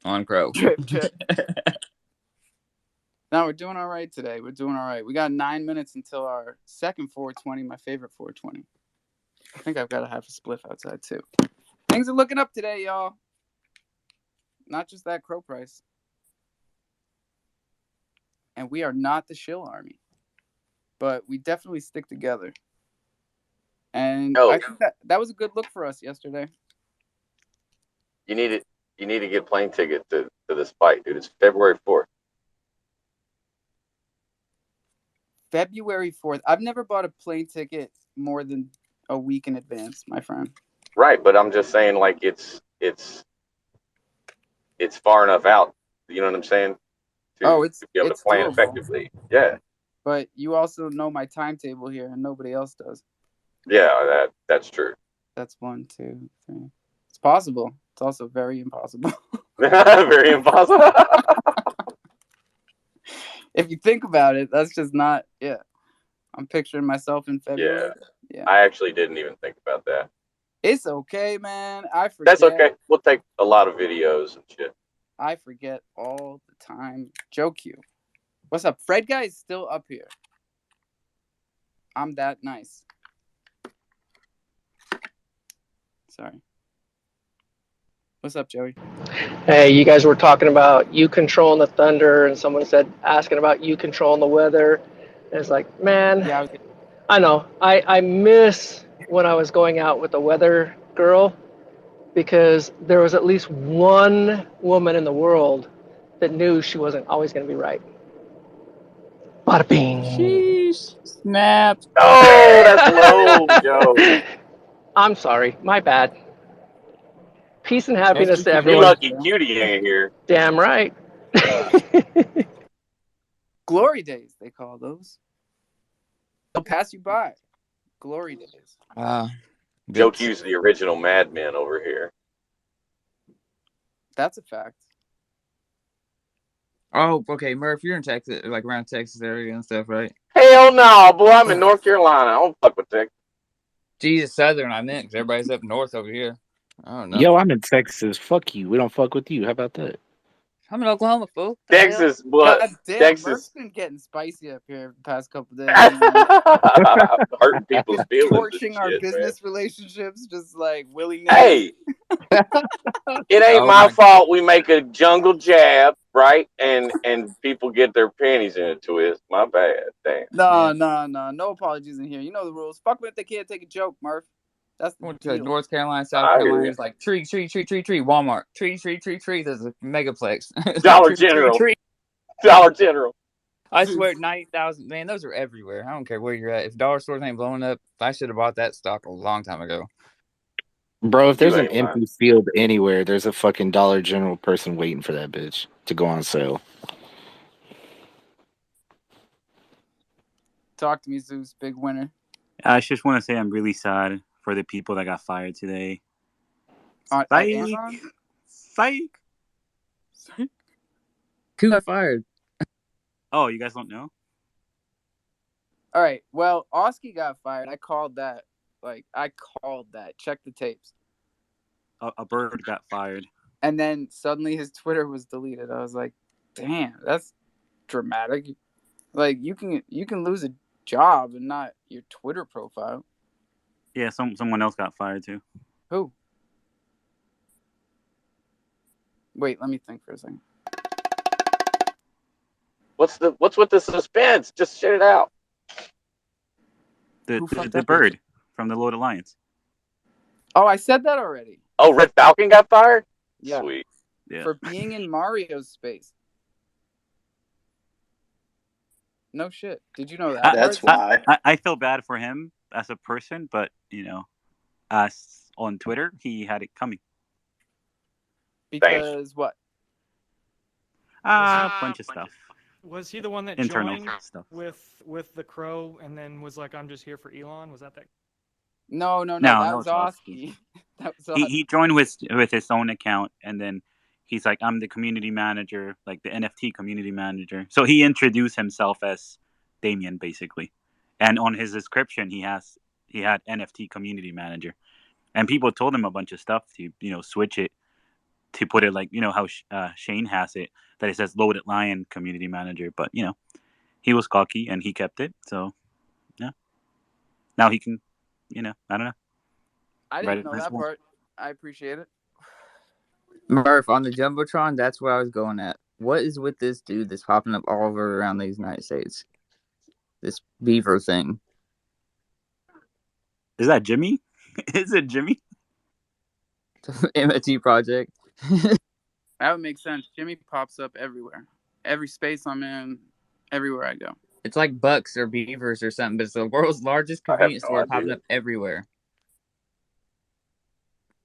on Crow. Drip, drip. No, we're doing all right today. We're doing all right. We got 9 minutes until our second 420, my favorite 420. I think I've got to have a spliff outside too. Things are looking up today, y'all. Not just that crow price. And we are not the shill army. But we definitely stick together. And I think that was a good look for us yesterday. You need to get a plane ticket to this fight, dude. It's February 4th. February 4th. I've never bought a plane ticket more than a week in advance, my friend. Right, but I'm just saying, like, it's far enough out. You know what I'm saying? To be able to plan doable. effectively. Yeah. But you also know my timetable here, and nobody else does. Yeah, that's true. That's 1, 2, 3. It's possible. It's also very impossible. Very impossible. If you think about it, that's just not. Yeah, I'm picturing myself in February. Yeah. I actually didn't even think about that. It's okay, man. I forget. That's okay. We'll take a lot of videos and shit. I forget all the time. Joe Q. What's up? Fred guy is still up here. I'm that nice. Sorry. What's up, Joey? Hey, you guys were talking about you controlling the thunder, and someone said asking about you controlling the weather. And it's like, man, Yeah, I know. I miss when I was going out with the weather girl, because there was at least one woman in the world that knew she wasn't always going to be right. Bada bing. Sheesh. Snap. Oh, that's low, Joe. I'm sorry. My bad. Peace and happiness to You everyone. lucky Cutie ain't here. Damn right. Glory days, they call those. They'll pass you by. Glory days. Joe Q's the original madman over here. That's a fact. Oh, okay, Murph, you're in Texas, like around Texas area and stuff, right? Hell no, boy. I'm in North Carolina. I don't fuck with Texas. Jesus, Southern, I meant, because everybody's up north over here. I don't know. Yo, I'm in Texas. Fuck you. We don't fuck with you. How about that? I'm in Oklahoma, fool. Texas, what? God damn, Texas. Murph's been getting spicy up here the past couple days. Hurting people's Just feelings. torching our shit, business relationships, just like willy-nilly. Hey, it ain't my fault we make a jungle jab, right? And people get their panties in a twist. My bad. Damn. No apologies in here. You know the rules. Fuck them if they can't take a joke, Murph. That's the Went deal. to North Carolina, South Carolina. It's like tree. Walmart. Tree. There's a megaplex. Dollar General. Dollar General. I swear, 90,000. Man, those are everywhere. I don't care where you're at. If dollar stores ain't blowing up, I should have bought that stock a long time ago. Bro, if there's an empty field anywhere, there's a fucking Dollar General person waiting for that bitch to go on sale. Talk to me, Zeus. Big winner. I just want to say I'm really sad for the people that got fired today. At Amazon? Psych. Who got fired? Oh, you guys don't know? All right. Well, Oski got fired. I called that. Check the tapes. A bird got fired. And then suddenly his Twitter was deleted. I was like, damn, that's dramatic. Like, you can lose a job and not your Twitter profile. Yeah, someone else got fired too. Who? Wait, let me think for a second. What's with the suspense? Just shit it out. The bird from the Lord Alliance. Oh, I said that already. Oh, Red Falcon got fired? Yeah. Sweet. Yeah. For being in Mario's space. No shit. Did you know that? That's why. I feel bad for him. as a person, but as on Twitter, he had it coming. Because what? A bunch of stuff. Was he the one that Internal joined stuff. with the crow and then was like, "I'm just here for Elon"? Was that? No. No, That that was was Oski. Oski. That was Oski. He joined with his own account, and then he's like, I'm the community manager, like the NFT community manager. So he introduced himself as Damien, basically. And on his description, he had NFT community manager. And people told him a bunch of stuff to, switch it to put it like, how Shane has it, that it says Loaded Lion community manager. But, he was cocky and he kept it. So, yeah. Now he can, I don't know. I didn't know that part. I appreciate it. Murph, on the Jumbotron, that's where I was going at. What is with this dude that's popping up all over around the United States? This beaver thing. Is that Jimmy? Is it Jimmy? MFT project. That would make sense. Jimmy pops up everywhere. Every space I'm in, everywhere I go. It's like Bucks or Beavers or something, but it's the world's largest convenience store popping up everywhere.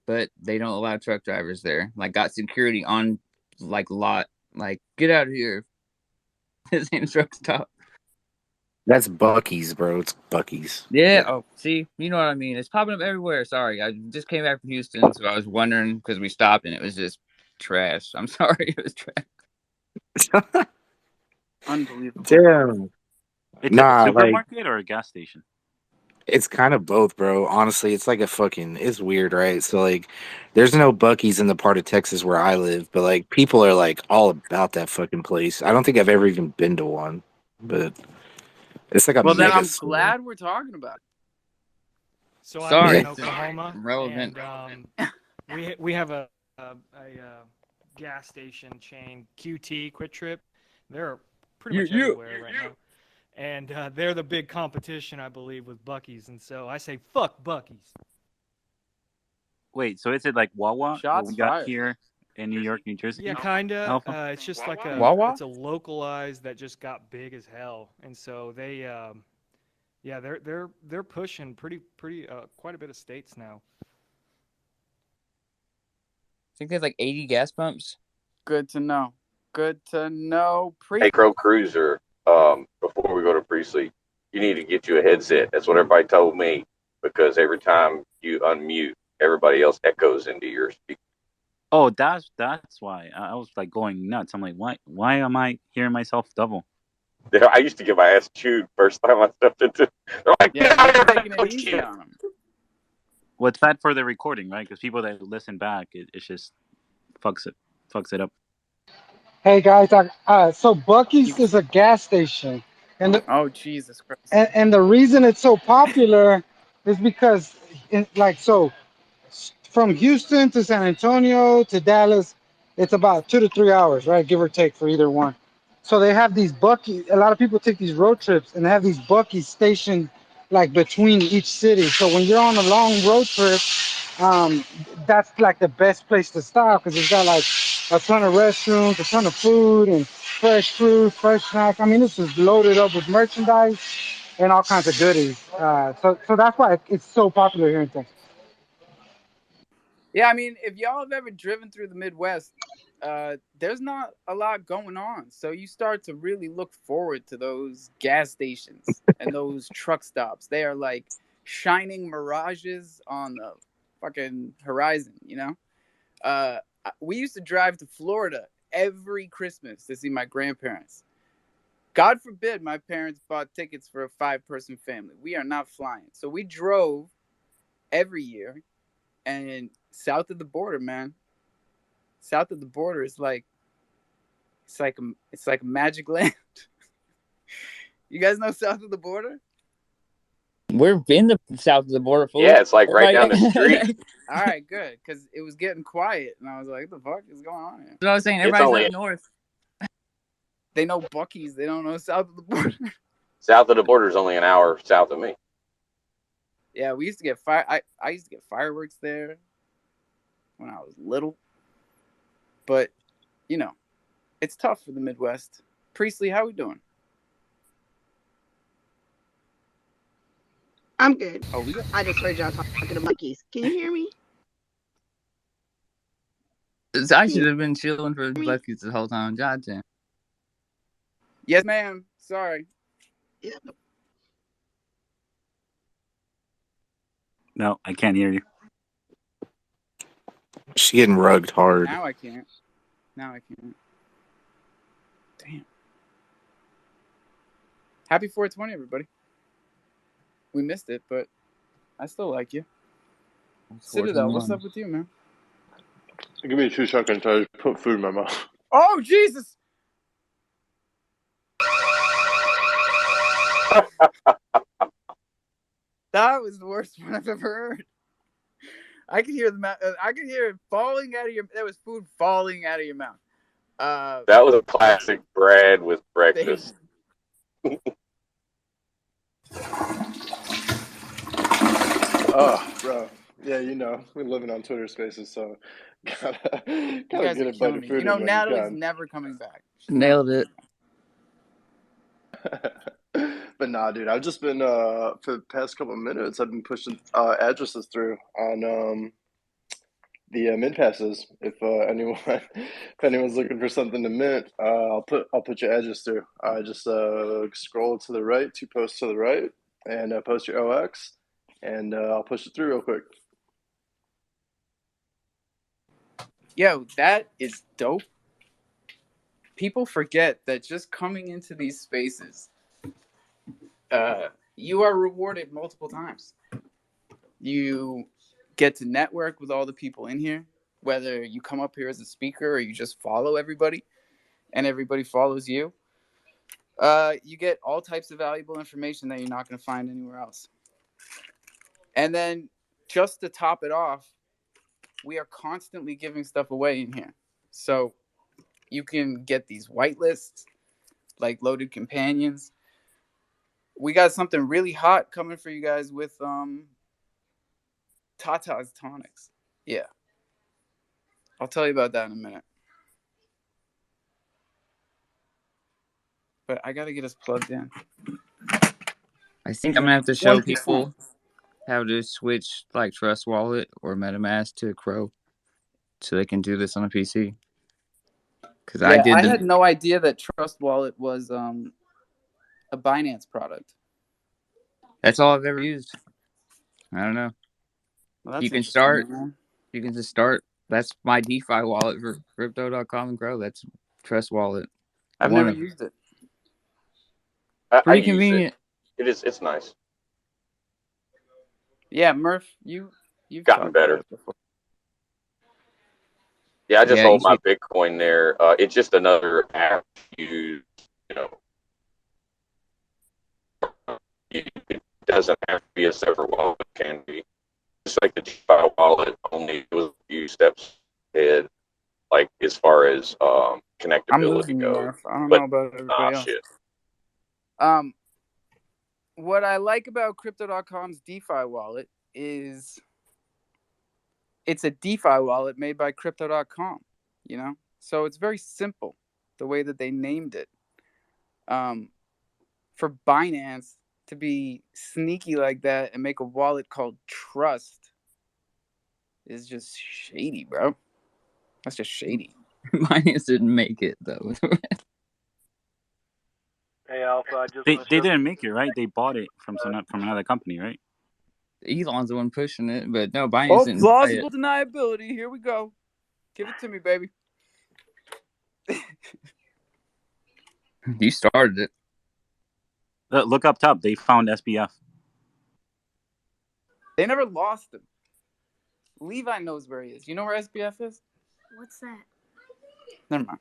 But they don't allow truck drivers there. Like, got security on, like, lot. Like, get out of here. This ain't truck stop. That's Buc-ee's, bro. It's Buc-ee's. Yeah. Oh, see, you know what I mean. It's popping up everywhere. Sorry, I just came back from Houston, so I was wondering because we stopped and it was just trash. I'm sorry, it was trash. Unbelievable. Damn. It's a supermarket or a gas station? It's kind of both, bro. Honestly, it's like it's weird, right? So, like, there's no Buc-ee's in the part of Texas where I live, but, like, people are, like, all about that fucking place. I don't think I've ever even been to one, but it's like a well, then mega I'm store. glad we're talking about it. So Sorry, I'm in Oklahoma, relevant. And we have a gas station chain, QT, Quick Trip. They're pretty much everywhere right now. And they're the big competition, I believe, with Buc-ee's. And so I say, fuck Buc-ee's. Wait, so is it like Wawa? Shots we got fired. Here in New York, New Jersey? Yeah, kinda. Alpha? It's just like it's a localized that just got big as hell. And so they, they're pushing pretty quite a bit of states now. I think they have like 80 gas pumps. Good to know. Good to know. Hey, Crow Cruiser, before we go to pre-sleep, you need to get you a headset. That's what everybody told me, because every time you unmute, everybody else echoes into your speaker. Oh, that's why. I was like going nuts. I'm like, why am I hearing myself double? I used to get my ass chewed first time I stepped into. They're like, yeah, you're taking it easy on them. Well, it's bad for the recording, right? Because people that listen back, it just fucks it up. Hey guys, so Buc-ee's is a gas station, and oh Jesus Christ! And the reason it's so popular is because, from Houston to San Antonio to Dallas, it's about 2 to 3 hours, right, give or take for either one. So they have these Buc-ee's. A lot of people take these road trips and they have these Buc-ee's stationed like between each city. So when you're on a long road trip, that's like the best place to stop because it's got like a ton of restrooms, a ton of food, and fresh fruit, fresh snacks. I mean, this is loaded up with merchandise and all kinds of goodies. So that's why it's so popular here in Texas. Yeah, I mean, if y'all have ever driven through the Midwest, there's not a lot going on. So you start to really look forward to those gas stations and those truck stops. They are like shining mirages on the fucking horizon, you know? We used to drive to Florida every Christmas to see my grandparents. God forbid my parents bought tickets for a 5-person family. We are not flying. So we drove every year, and south of the border, man. South of the border is like it's like a magic land. You guys know south of the border? We're in the south of the border. Yeah, it's like right down the street. All right, good, because it was getting quiet, and I was like, "What the fuck is going on here?" So I was saying, everybody's up north. They know Buc-ee's. They don't know south of the border. South of the border is only an hour south of me. Yeah, we used to get I used to get fireworks there when I was little. But, you know, it's tough for the Midwest. Priestley, how we doing? I'm good. Oh, we got. I just heard y'all talking about monkeys. Can you hear me? I Can you should have been chilling for hear me? buckets the whole time. God damn. Yes, ma'am. Sorry. Yeah. No, I can't hear you. She getting rugged hard. Now I can't. Now I can't. Damn. Happy 420, everybody. We missed it, but I still like you. Citadel, what's up with you, man? Give me 2 seconds. I just put food in my mouth. Oh, Jesus! That was the worst one I've ever heard. I could hear I could hear it falling out of your. There was food falling out of your mouth. That was a classic Brad with breakfast. Oh, bro. Yeah, we're living on Twitter Spaces, so gotta You get guys a are bite killing of me. food You know, in when you Natalie's can. never coming back. Nailed it. But nah, dude, I've just been for the past couple of minutes, I've been pushing addresses through on the mint passes. If anyone's looking for something to mint, I'll put your address through. Just scroll to the right, 2 posts to the right, and post your OX, and I'll push it through real quick. Yo, that is dope. People forget that just coming into these spaces, you are rewarded multiple times. You get to network with all the people in here, whether you come up here as a speaker or you just follow everybody and everybody follows you. You get all types of valuable information that you're not going to find anywhere else. And then just to top it off, we are constantly giving stuff away in here. So you can get these whitelists, like Loaded Companions. We got something really hot coming for you guys with Tata's Tonics. Yeah. I'll tell you about that in a minute. But I got to get us plugged in. I think I'm going to have to show 1%. people how to switch like Trust Wallet or MetaMask to Crow so they can do this on a PC. Because I had no idea that Trust Wallet was a Binance product. That's all I've ever used. I don't know. Well, You can start. You can just start. That's my DeFi wallet for Crypto.com and Grow. That's Trust Wallet. I've never used it. I Pretty use convenient. It's nice. Yeah, Murph, you've gotten talked better about it before. Yeah, I just hold my Bitcoin there. It's just another app you know. It doesn't have to be a separate wallet. It can be just like the DeFi wallet. Only it was a few steps ahead, like as far as connectability I'm losing goes. Murph. I don't know about everybody else. Shit. What I like about Crypto.com's DeFi wallet is it's a DeFi wallet made by Crypto.com, So it's very simple, the way that they named it. For Binance to be sneaky like that and make a wallet called Trust is just shady, bro. That's just shady. Binance didn't make it, though. Hey, Alpha, I just They didn't make it, right? They bought it from another company, right? Elon's the one pushing it, but no, Binance didn't buy it. Plausible deniability. Here we go. Give it to me, baby. You started it. Look up top. They found SBF. They never lost him. Levi knows where he is. You know where SBF is? What's that? Never mind.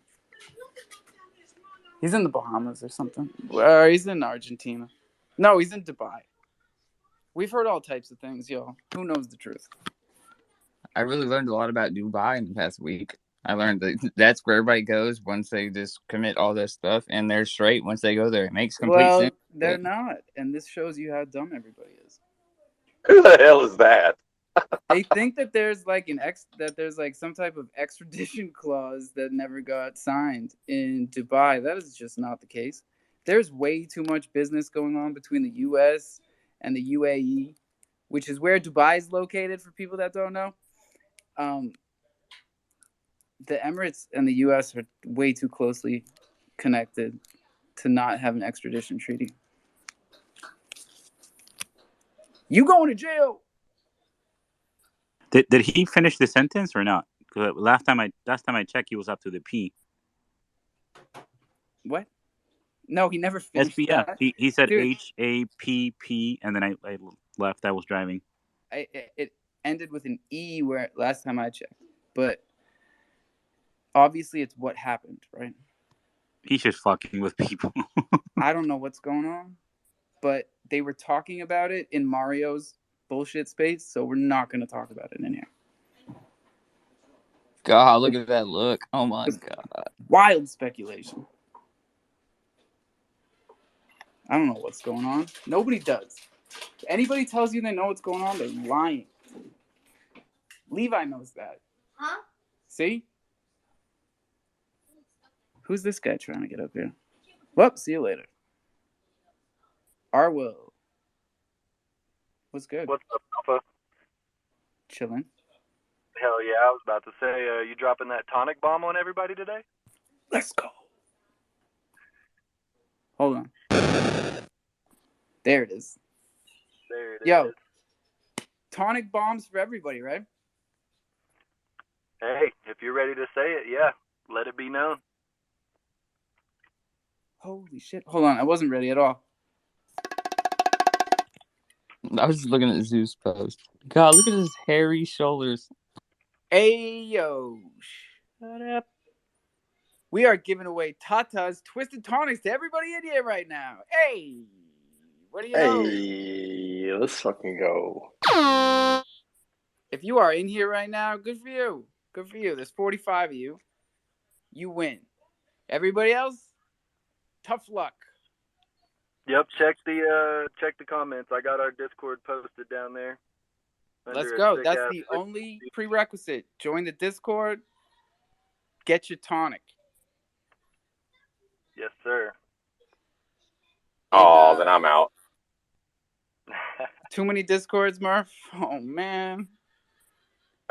He's in the Bahamas or something. Or he's in Argentina. No, he's in Dubai. We've heard all types of things, y'all. Who knows the truth? I really learned a lot about Dubai in the past week. I learned that that's where everybody goes once they just commit all this stuff, and they're straight once they go there. It makes complete sense. They're not, and this shows you how dumb everybody is. Who the hell is that? They think that there's like some type of extradition clause that never got signed in Dubai. That is just not the case. There's way too much business going on between the U.S. and the UAE, which is where Dubai is located for people that don't know. The Emirates and the U.S. are way too closely connected to not have an extradition treaty. You going to jail? Did he finish the sentence or not? 'Cause last time I checked, he was up to the P. What? No, he never finished SPF. that. He said Dude, HAPP, and then I left. I was driving. It ended with an E where last time I checked. But obviously it's what happened, right? He's just fucking with people. I don't know what's going on, but they were talking about it in Mario's bullshit space, so we're not going to talk about it in here. God, look at that look. Oh my God. Wild speculation. I don't know what's going on. Nobody does. If anybody tells you they know what's going on, they're lying. Levi knows that. Huh? See? Who's this guy trying to get up here? Well, see you later. Arwell. What's good? What's up, Alpha? Chilling. Hell yeah, I was about to say, you dropping that tonic bomb on everybody today? Let's go. Hold on. There it is. There it Yo, is. tonic bombs for everybody, right? Hey, if you're ready to say it, yeah, let it be known. Holy shit. Hold on, I wasn't ready at all. I was just looking at Zeus' post. God, look at his hairy shoulders. Hey, yo. Shut up. We are giving away Tata's Twisted Tonics to everybody in here right now. Hey, what do you know? Hey, let's fucking go. If you are in here right now, good for you. Good for you. There's 45 of you. You win. Everybody else, tough luck. Yep, check the comments. I got our Discord posted down there. Let's go. That's the only prerequisite. Join the Discord. Get your tonic. Yes, sir. Oh, then I'm out. Too many Discords, Murph? Oh, man.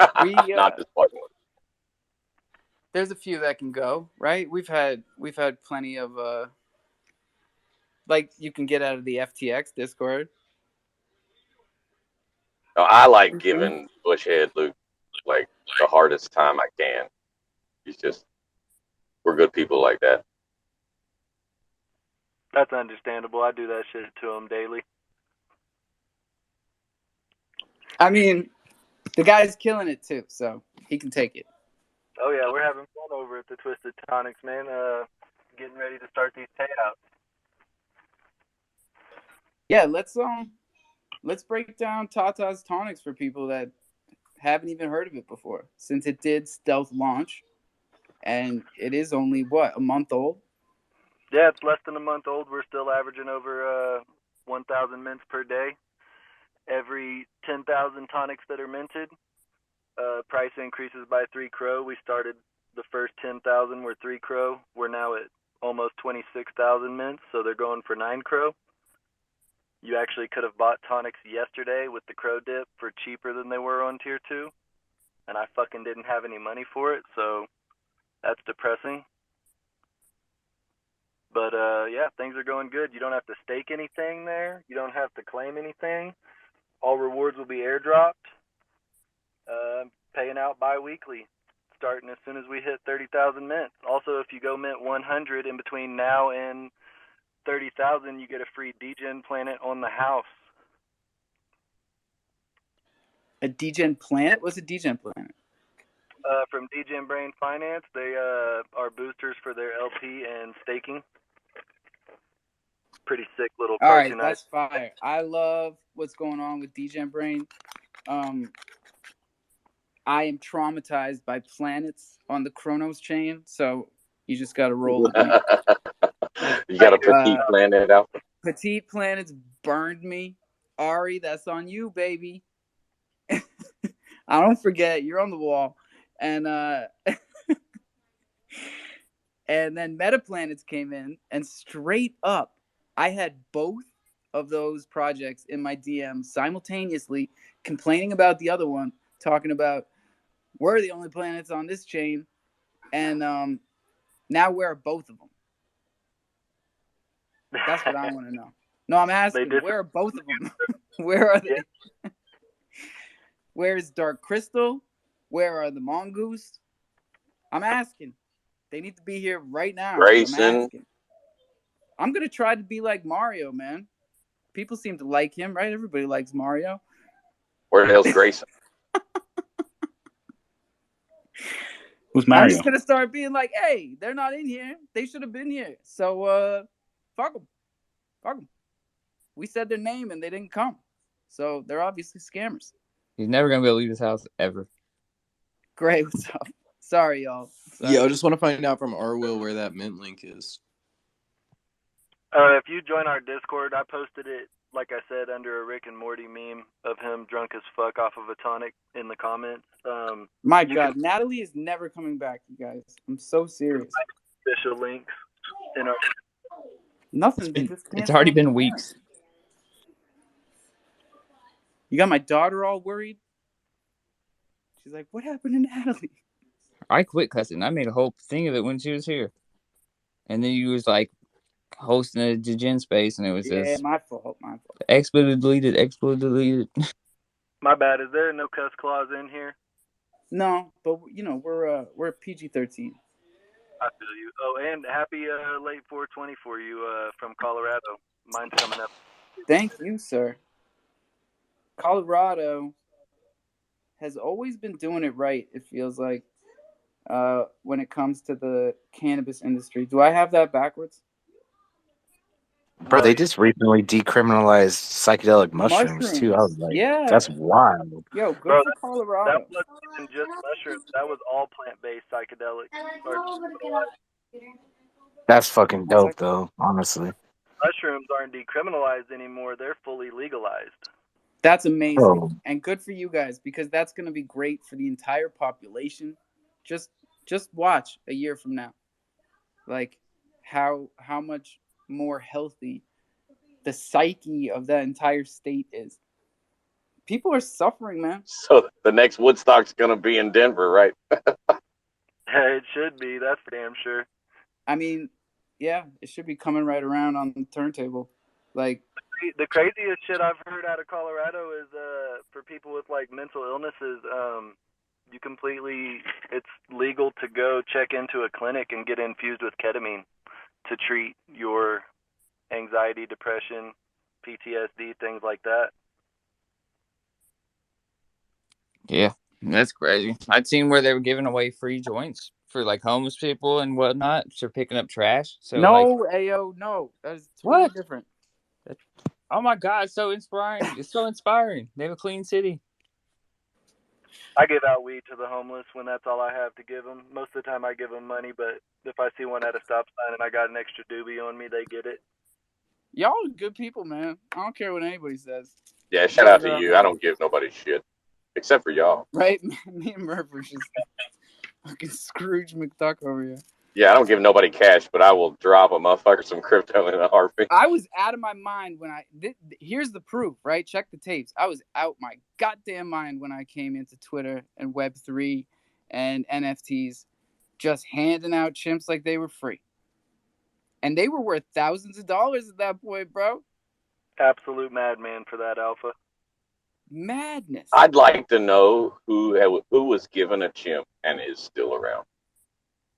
Not this one. There's a few that can go, right? We've had plenty of like you can get out of the FTX Discord. No, I like giving Bushhead Luke like the hardest time I can. We're good people like that. That's understandable. I do that shit to him daily. I mean, the guy's killing it too, so he can take it. Oh yeah, we're having fun over at the Twisted Tonics, man. Getting ready to start these payouts. Yeah, let's break down Tata's Tonics for people that haven't even heard of it before, since it did stealth launch, and it is only a month old. Yeah, it's less than a month old. We're still averaging over 1,000 mints per day. Every 10,000 tonics that are minted, price increases by 3 crow. We started the first 10,000 were 3 crow. We're now at almost 26,000 mints, so they're going for 9 crow. You actually could have bought tonics yesterday with the crow dip for cheaper than they were on tier 2, and I fucking didn't have any money for it, so that's depressing. But yeah, things are going good. You don't have to stake anything there. You don't have to claim anything. All rewards will be airdropped. Paying out bi-weekly, starting as soon as we hit 30,000 mints. Also, if you go mint 100 in between now and 30,000, you get a free degen planet on the house. A degen planet? What's a degen planet? From Degen Brain Finance, they are boosters for their LP and staking. Pretty sick little All right, cartoon. that's fire. I love what's going on with Degen Brain. I am traumatized by planets on the Chronos chain, so you just got to roll with me. You got a Petite Planet out. Petite Planets burned me. Ari, that's on you, baby. I don't forget. You're on the wall. And and then Meta Planets came in, and straight up, I had both of those projects in my DM simultaneously, complaining about the other one, talking about we're the only planets on this chain, and now where are both of them? That's what I want to know. No, I'm asking, where are both of them? Where are they? Yeah. Where is Dark Crystal? Where are the Mongoose? I'm asking. They need to be here right now. Grayson. I'm asking. I'm going to try to be like Mario, man. People seem to like him, right? Everybody likes Mario. Where the hell's Grayson? Who's Mario? I'm just going to start being like, hey, they're not in here. They should have been here. So, fuck them. Fuck them. We said their name and they didn't come. So they're obviously scammers. He's never going to be able to leave his house ever. Great. What's up? Sorry, y'all. Sorry. Yeah, I just want to find out from Arwill where that mint link is. If you join our Discord, I posted it, like I said, under a Rick and Morty meme of him drunk as fuck off of a tonic in the comments. My God, Natalie is never coming back, you guys. I'm so serious. Official links in our... Nothing. It's already been weeks. You got my daughter all worried? She's like, what happened to Natalie? I quit cussing. I made a whole thing of it when she was here. And then you was like hosting a Degen space, and it was just... my fault. Expletive deleted. My bad. Is there no cuss clause in here? No, but, you know, we're PG-13. I feel you. Oh, and happy late 420 for you from Colorado. Mine's coming up. Thank you, sir. Colorado has always been doing it right, it feels like, when it comes to the cannabis industry. Do I have that backwards? Bro, they just recently decriminalized psychedelic mushrooms too. I was like, yeah, that's wild. Yo, good for Colorado. That wasn't just mushrooms. That was all plant-based psychedelics. That's fucking dope, though, honestly. Mushrooms aren't decriminalized anymore. They're fully legalized. That's amazing. Oh. And good for you guys, because that's going to be great for the entire population. Just watch a year from now. Like, how much more healthy the psyche of that entire state is. People are suffering, man. So the next Woodstock's going to be in Denver, right? It should be. That's for damn sure. I mean, yeah, it should be coming right around on the turntable. Like, the craziest shit I've heard out of Colorado is for people with like mental illnesses, it's legal to go check into a clinic and get infused with ketamine to treat your anxiety, depression, PTSD, things like that. Yeah, that's crazy. I'd seen where they were giving away free joints for like homeless people and whatnot for picking up trash. So no, Ayo, no, that's totally different. Oh my God, it's so inspiring! It's so inspiring. They have a clean city. I give out weed to the homeless when that's all I have to give them. Most of the time I give them money, but if I see one at a stop sign and I got an extra doobie on me, they get it. Y'all are good people, man. I don't care what anybody says. Yeah, shout out to you. I don't give nobody shit. Except for y'all. Right? Me and Murph are just fucking Scrooge McDuck over here. Yeah, I don't give nobody cash, but I will drop a motherfucker some crypto in a heartbeat. I was out of my mind when here's the proof, right? Check the tapes. I was out my goddamn mind when I came into Twitter and Web3 and NFTs, just handing out chimps like they were free. And they were worth thousands of dollars at that point, bro. Absolute madman for that, Alpha. Madness. I'd like to know who was given a chimp and is still around.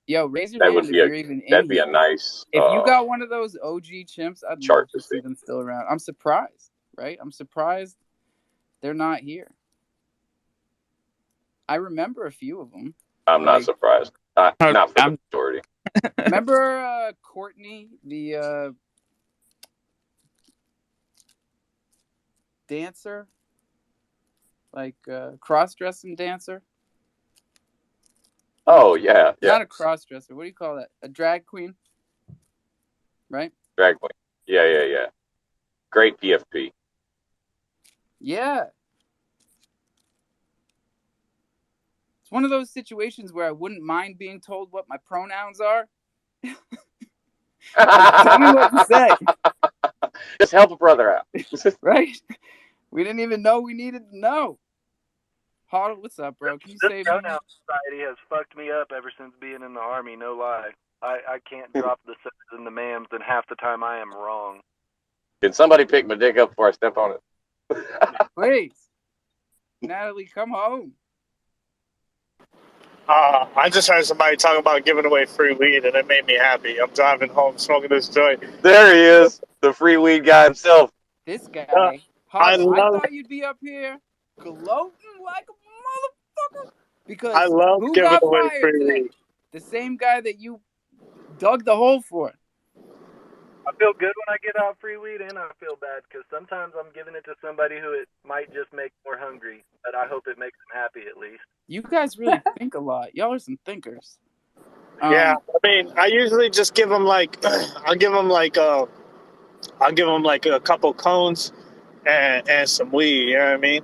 Yo, raise your hand if you're even in. That'd be a nice. If you got one of those OG chimps, I'd love to see them still around. I'm surprised, right? I'm surprised they're not here. I remember a few of them. I'm not surprised. Not for the majority. Remember Courtney, the dancer? Like cross-dressing dancer? Oh, yeah. Not a cross-dresser. What do you call that? A drag queen? Right? Drag queen. Yeah. Great PFP. Yeah. It's one of those situations where I wouldn't mind being told what my pronouns are. Tell me what to say. Just help a brother out. Right? We didn't even know we needed to know. Hoddle, what's up, bro? Can you This save me? pronoun society has fucked me up ever since being in the army. No lie. I can't drop the sirs and the ma'ams, and half the time I am wrong. Can somebody pick my dick up before I step on it? Please. Natalie, come home. I just heard somebody talking about giving away free weed, and it made me happy. I'm driving home smoking this joint. There he is, the free weed guy himself. This guy. I Hoddle, I love thought you'd be up here gloating like a motherfucker. I Because love who giving got away fired free today? weed. The same guy that you dug the hole for. I feel good when I get out free weed, and I feel bad because sometimes I'm giving it to somebody who it might just make more hungry, but I hope it makes them happy at least. You guys really think a lot. Y'all are some thinkers. Yeah, I mean, I usually just give them like, I'll give them like a couple cones and some weed. You know what I mean?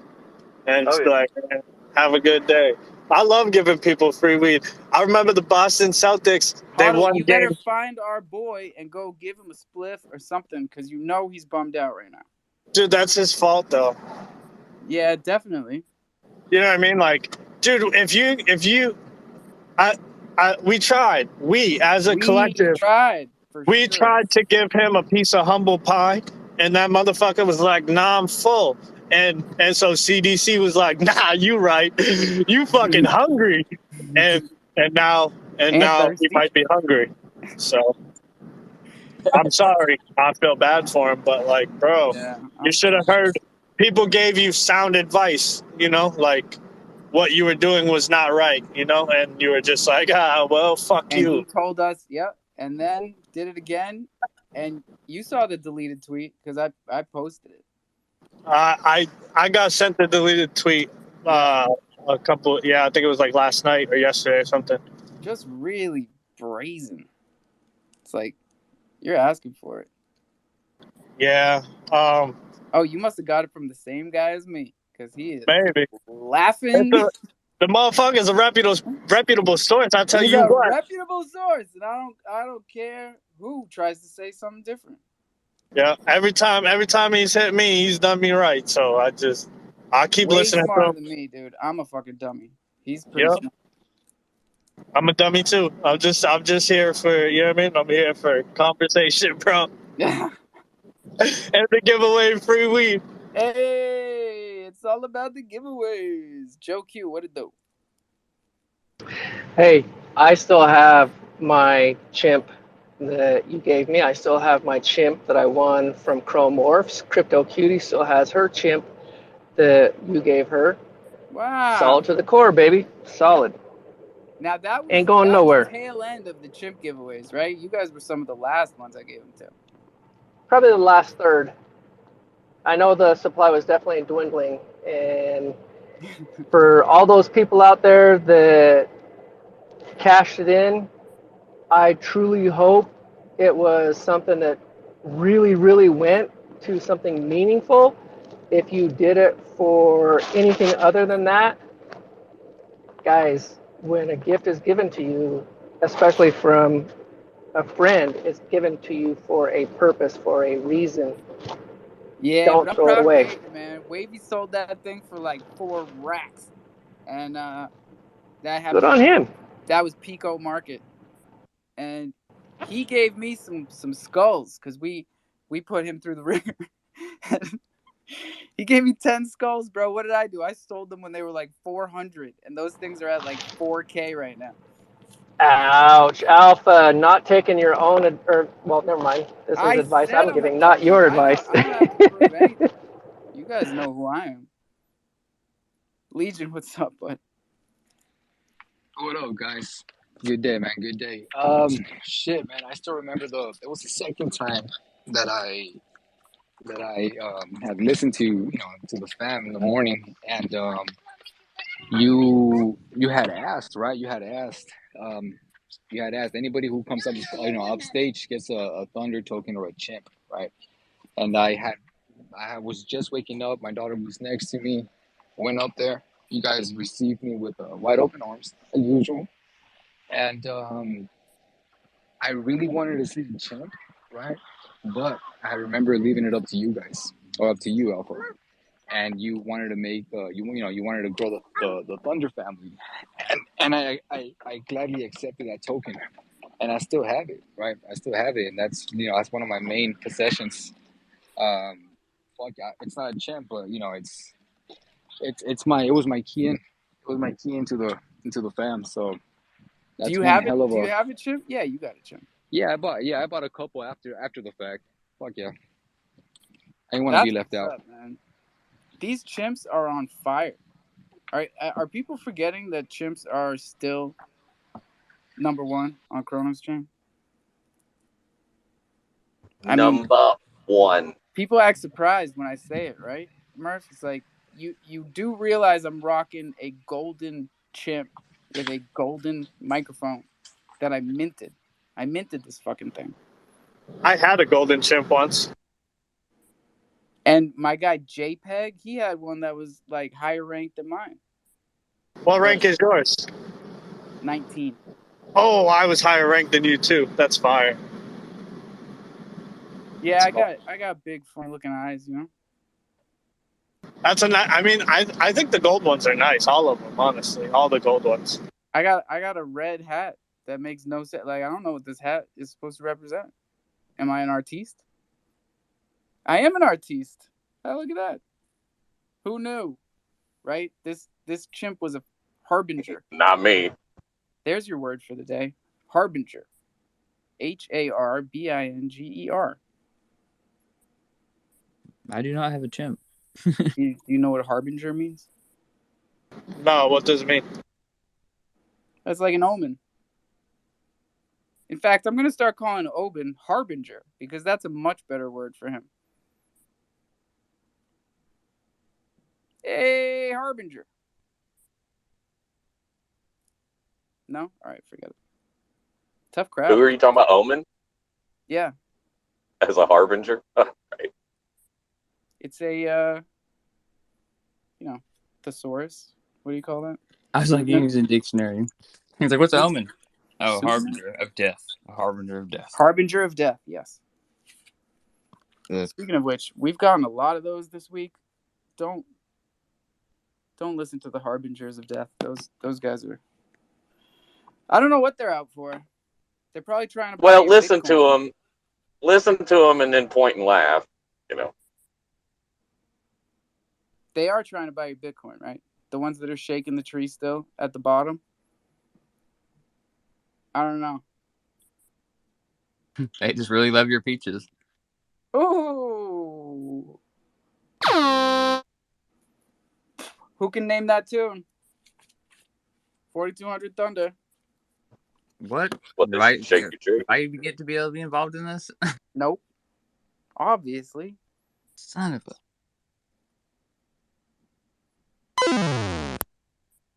And it's like, man, have a good day. I love giving people free weed. I remember the Boston Celtics. They Hoddle, won you game. better find our boy and go give him a spliff or something because you know he's bummed out right now. Dude, that's his fault though. Yeah, definitely. You know what I mean? Like, dude, we tried. We, as a collective, tried. We tried to give him a piece of humble pie, and that motherfucker was like, "Nah, I'm full." And so CDC was like, "Nah, you right. You fucking hungry." And now he thirsty. might be hungry. So I'm sorry. I feel bad for him, but like, bro, you should have heard. People gave you sound advice. You know, like what you were doing was not right. You know, and you were just like, well, fuck and you. he told us, yep, and then did it again. And you saw the deleted tweet because I posted it. I got sent the deleted tweet a couple. Yeah, I think it was like last night or yesterday or something. Just really brazen. It's like you're asking for it. Yeah. Oh, you must have got it from the same guy as me because he is maybe laughing. The motherfucker's a reputable source. I tell He's you a what. reputable source, and I don't care who tries to say something different. Yeah. Every time he's hit me, he's done me right. So I keep Way listening to smarter him. than me, dude. I'm a fucking dummy. He's pretty smart. I'm a dummy too. I'm just here for, you know what I mean? I'm here for conversation, bro. Yeah. And to give away free weed. Hey, it's all about the giveaways. Joe Q, what it do? Hey, I still have my chimp that you gave me. I still have my chimp that I won from Chromorphs. Crypto Cutie still has her chimp that you gave her. Wow. Solid to the core, baby. Solid. Now that was ain't going nowhere. The tail end of the chimp giveaways, right? You guys were some of the last ones I gave them to. Probably the last third. I know the supply was definitely dwindling, and for all those people out there that cashed it in, I truly hope it was something that really, really went to something meaningful. If you did it for anything other than that, guys, when a gift is given to you, especially from a friend, it's given to you for a purpose, for a reason. Yeah, Don't but I'm throw it proud away. of Wavy, man. Wavy sold that thing for like 4 racks. And that happened. Good on him. That was Pico Market. And he gave me some skulls because we put him through the ringer. He gave me 10 skulls, bro. What did I do? I sold them when they were like 400, and those things are at like 4K right now. Ouch, Alpha, not taking your own, well, never mind. This is advice I'm giving, not your advice. I don't have to prove anything. You guys know who I am. Legion, what's up, bud? What up, guys? Good day, man. Good day. Shit, man. I still remember it was the second time that I had listened to to the fam in the morning, and you had asked, right? You had asked anybody who comes up upstage gets a thunder token or a chimp, right? And I was just waking up. My daughter was next to me. Went up there. You guys received me with wide open arms as usual. And I really wanted to see the chimp, right? But I remember leaving it up to you guys, or up to you, Alpha, and you wanted to make you wanted to grow the Thunder family, and I gladly accepted that token, and I still have it, right? I still have it, and that's one of my main possessions. It's not a chimp, but it was my key into the fam. So Do that's you one have it? hell of Do you a have a chimp? Yeah, you got a chimp. I bought a couple after the fact. Fuck yeah, I didn't want to be That's left what's out. up, man. These chimps are on fire. Are people forgetting that chimps are still number one on Chronos chain? I mean, Number one. people act surprised when I say it, right, Murph? It's like you do realize I'm rocking a golden chimp with a golden microphone that I minted. I minted this fucking thing. I had a golden chimp once. And my guy JPEG, he had one that was like higher ranked than mine. What rank is yours? 19. Oh, I was higher ranked than you too. That's fire. Yeah, I got big funny looking eyes, you know. I think the gold ones are nice. All of them, honestly, all the gold ones. I got a red hat that makes no sense. Like, I don't know what this hat is supposed to represent. Am I an artiste? I am an artiste. Oh, look at that. Who knew? Right? This chimp was a harbinger. Not me. There's your word for the day. Harbinger. HARBINGER. I do not have a chimp. You know what a harbinger means? No, what does it mean? That's like an omen. In fact, I'm going to start calling Oben harbinger because that's a much better word for him. Hey, harbinger. No? All right, forget it. Tough crowd. Who are you talking about? Omen? Yeah. As a harbinger? Right. It's a, thesaurus. What do you call that? I was like using a dictionary. He's like, what's an omen? Oh, Super. harbinger of death. A harbinger of death. Harbinger of death, yes. Speaking of which, we've gotten a lot of those this week. Don't listen to the harbingers of death. Those guys are. I don't know what they're out for. They're probably trying to. Well, listen to them. Listen to them and then point and laugh. You know. They are trying to buy your Bitcoin, right? The ones that are shaking the tree still at the bottom. I don't know. They just really love your peaches. Ooh. Who can name that tune? 4200 Thunder. What? What Do I shake your tree? do I get to be able to be involved in this? Nope. Obviously. Son of a.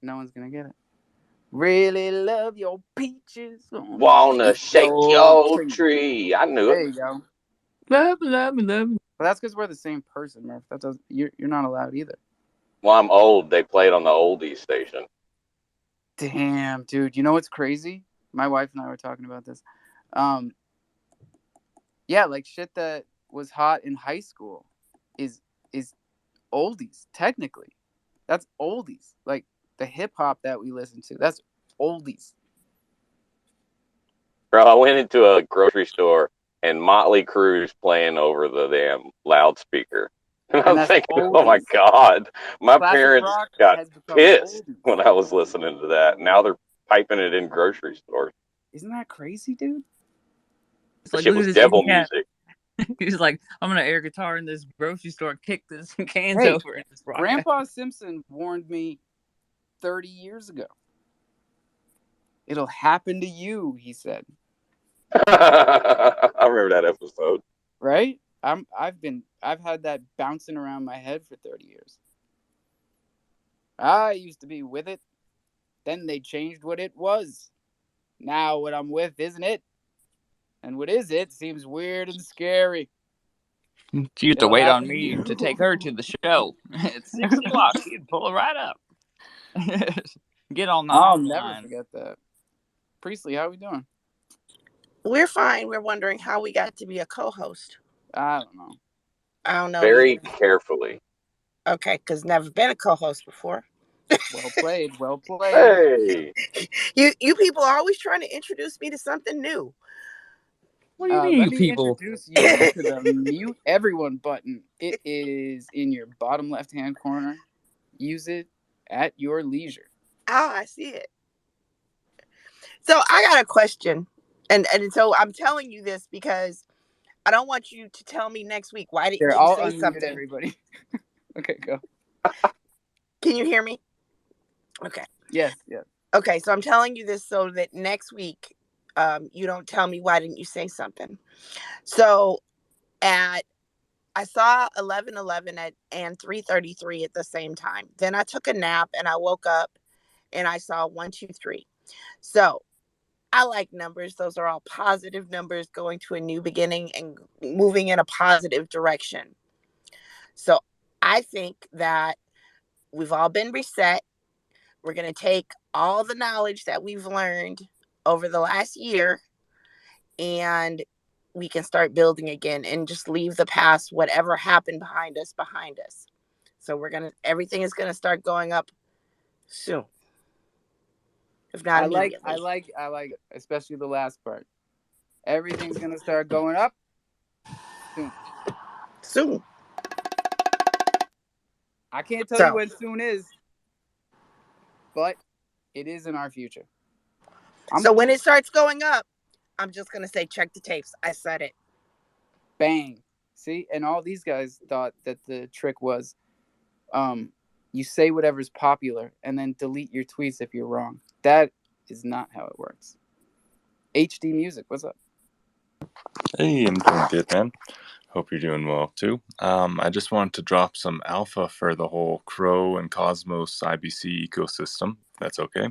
No one's gonna get it. Really love your peaches. Wanna shake your tree. I knew There it. you go. Love me. But that's because we're the same person, Murph. That doesn't. You're not allowed either. Well, I'm old. They played on the oldies station. Damn, dude. You know what's crazy? My wife and I were talking about this. Yeah, like shit that was hot in high school is oldies, technically. That's oldies. Like the hip hop that we listen to. That's oldies. Bro, I went into a grocery store and Motley Crue's playing over the damn loudspeaker. And I'm thinking, oh my God, my Classic parents rock got has become pissed oldies. when I was listening to that. Now they're piping it in grocery stores. Isn't that crazy, dude? It's That like, shit look was at this devil cat. music. He's like, I'm gonna air guitar in this grocery store, kick this cans Hey, over, and just rock Grandpa Simpson warned me 30 years ago. It'll happen to you, he said. I remember that episode. Right? I've had that bouncing around my head for 30 years. I used to be with it. Then they changed what it was. Now what I'm with isn't it. And what is it seems weird and scary. She used to wait on me to take her to the show at 6 o'clock. She'd pull her right up. Get on the I'll online. never forget that. Priestley, how we doing? We're fine. We're wondering how we got to be a co-host. I don't know. I don't know Very either. carefully. Okay, because never been a co-host before. Well played. Well played. Hey, You people are always trying to introduce me to something new. What do you mean, Let you me people? introduce you to the mute everyone button. It is in your bottom left hand corner. Use it at your leisure. I see it. So I got a question, and so I'm telling you this because I don't want you to tell me next week why didn't Here, you I'll say unmute something. everybody. Okay, go. Can you hear me? Okay. Yes, yes. Okay, so I'm telling you this so that next week, you don't tell me why didn't you say something. So at I saw 11:11 and 3:33 at the same time. Then I took a nap and I woke up and I saw 123. So I like numbers. Those are all positive numbers going to a new beginning and moving in a positive direction. So I think that we've all been reset. We're going to take all the knowledge that we've learned over the last year and we can start building again and just leave the past, whatever happened behind us. So everything is going to start going up soon, if not immediately. I like, especially the last part. Everything's gonna start going up soon. Soon. I can't tell you So, when soon is, but it is in our future. so when it starts going up, I'm just going to say, check the tapes. I said it. Bang. See, and all these guys thought that the trick was, you say whatever's popular and then delete your tweets if you're wrong. That is not how it works. HD Music, what's up? Hey, I'm doing good, man. Hope you're doing well too. I just wanted to drop some alpha for the whole Crow and Cosmos IBC ecosystem. If that's okay.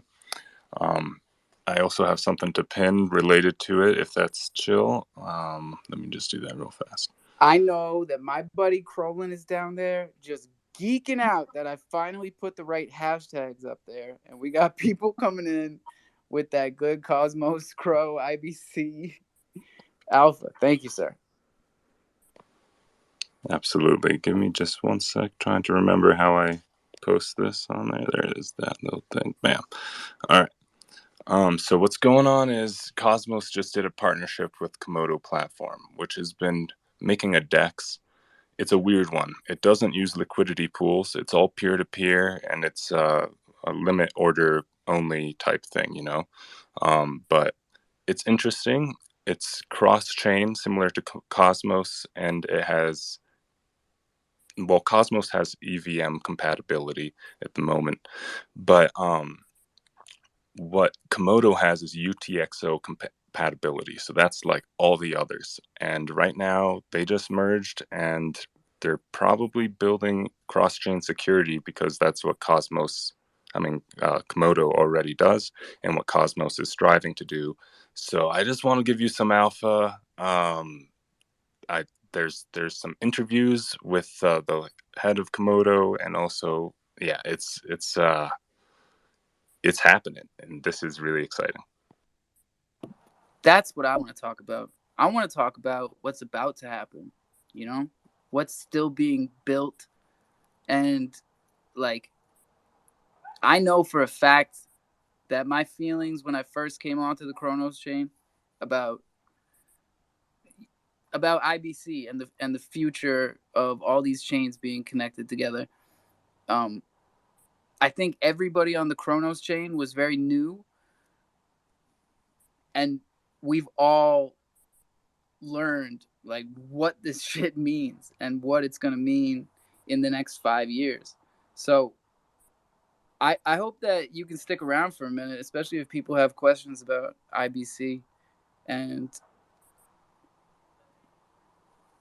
I also have something to pin related to it, if that's chill. Let me just do that real fast. I know that my buddy Crowlin is down there just geeking out that I finally put the right hashtags up there, and we got people coming in with that good Cosmos Crow IBC alpha. Thank you, sir. Absolutely. Give me just one sec. Trying to remember how I post this on there. There it is, that little thing. Bam. All right. So what's going on is Cosmos just did a partnership with Komodo platform, which has been making a DEX. It's a weird one. It doesn't use liquidity pools. It's all peer-to-peer, and it's a limit order only type thing, you know. But it's interesting. It's cross-chain, similar to Cosmos, and it has, well, Cosmos has EVM compatibility at the moment, but what Komodo has is UTXO compatibility. So that's like all the others. And right now they just merged and they're probably building cross-chain security because that's what Komodo already does and what Cosmos is striving to do. So I just want to give you some alpha. There's some interviews with the head of Komodo, and also, yeah, it's happening, and this is really exciting. That's what I want to talk about. I want to talk about what's about to happen, you know, what's still being built. And like, I know for a fact that my feelings when I first came onto the Kronos chain about IBC and the future of all these chains being connected together. I think everybody on the Kronos chain was very new, and we've all learned like what this shit means and what it's gonna mean in the next 5 years. So I hope that you can stick around for a minute, especially if people have questions about IBC and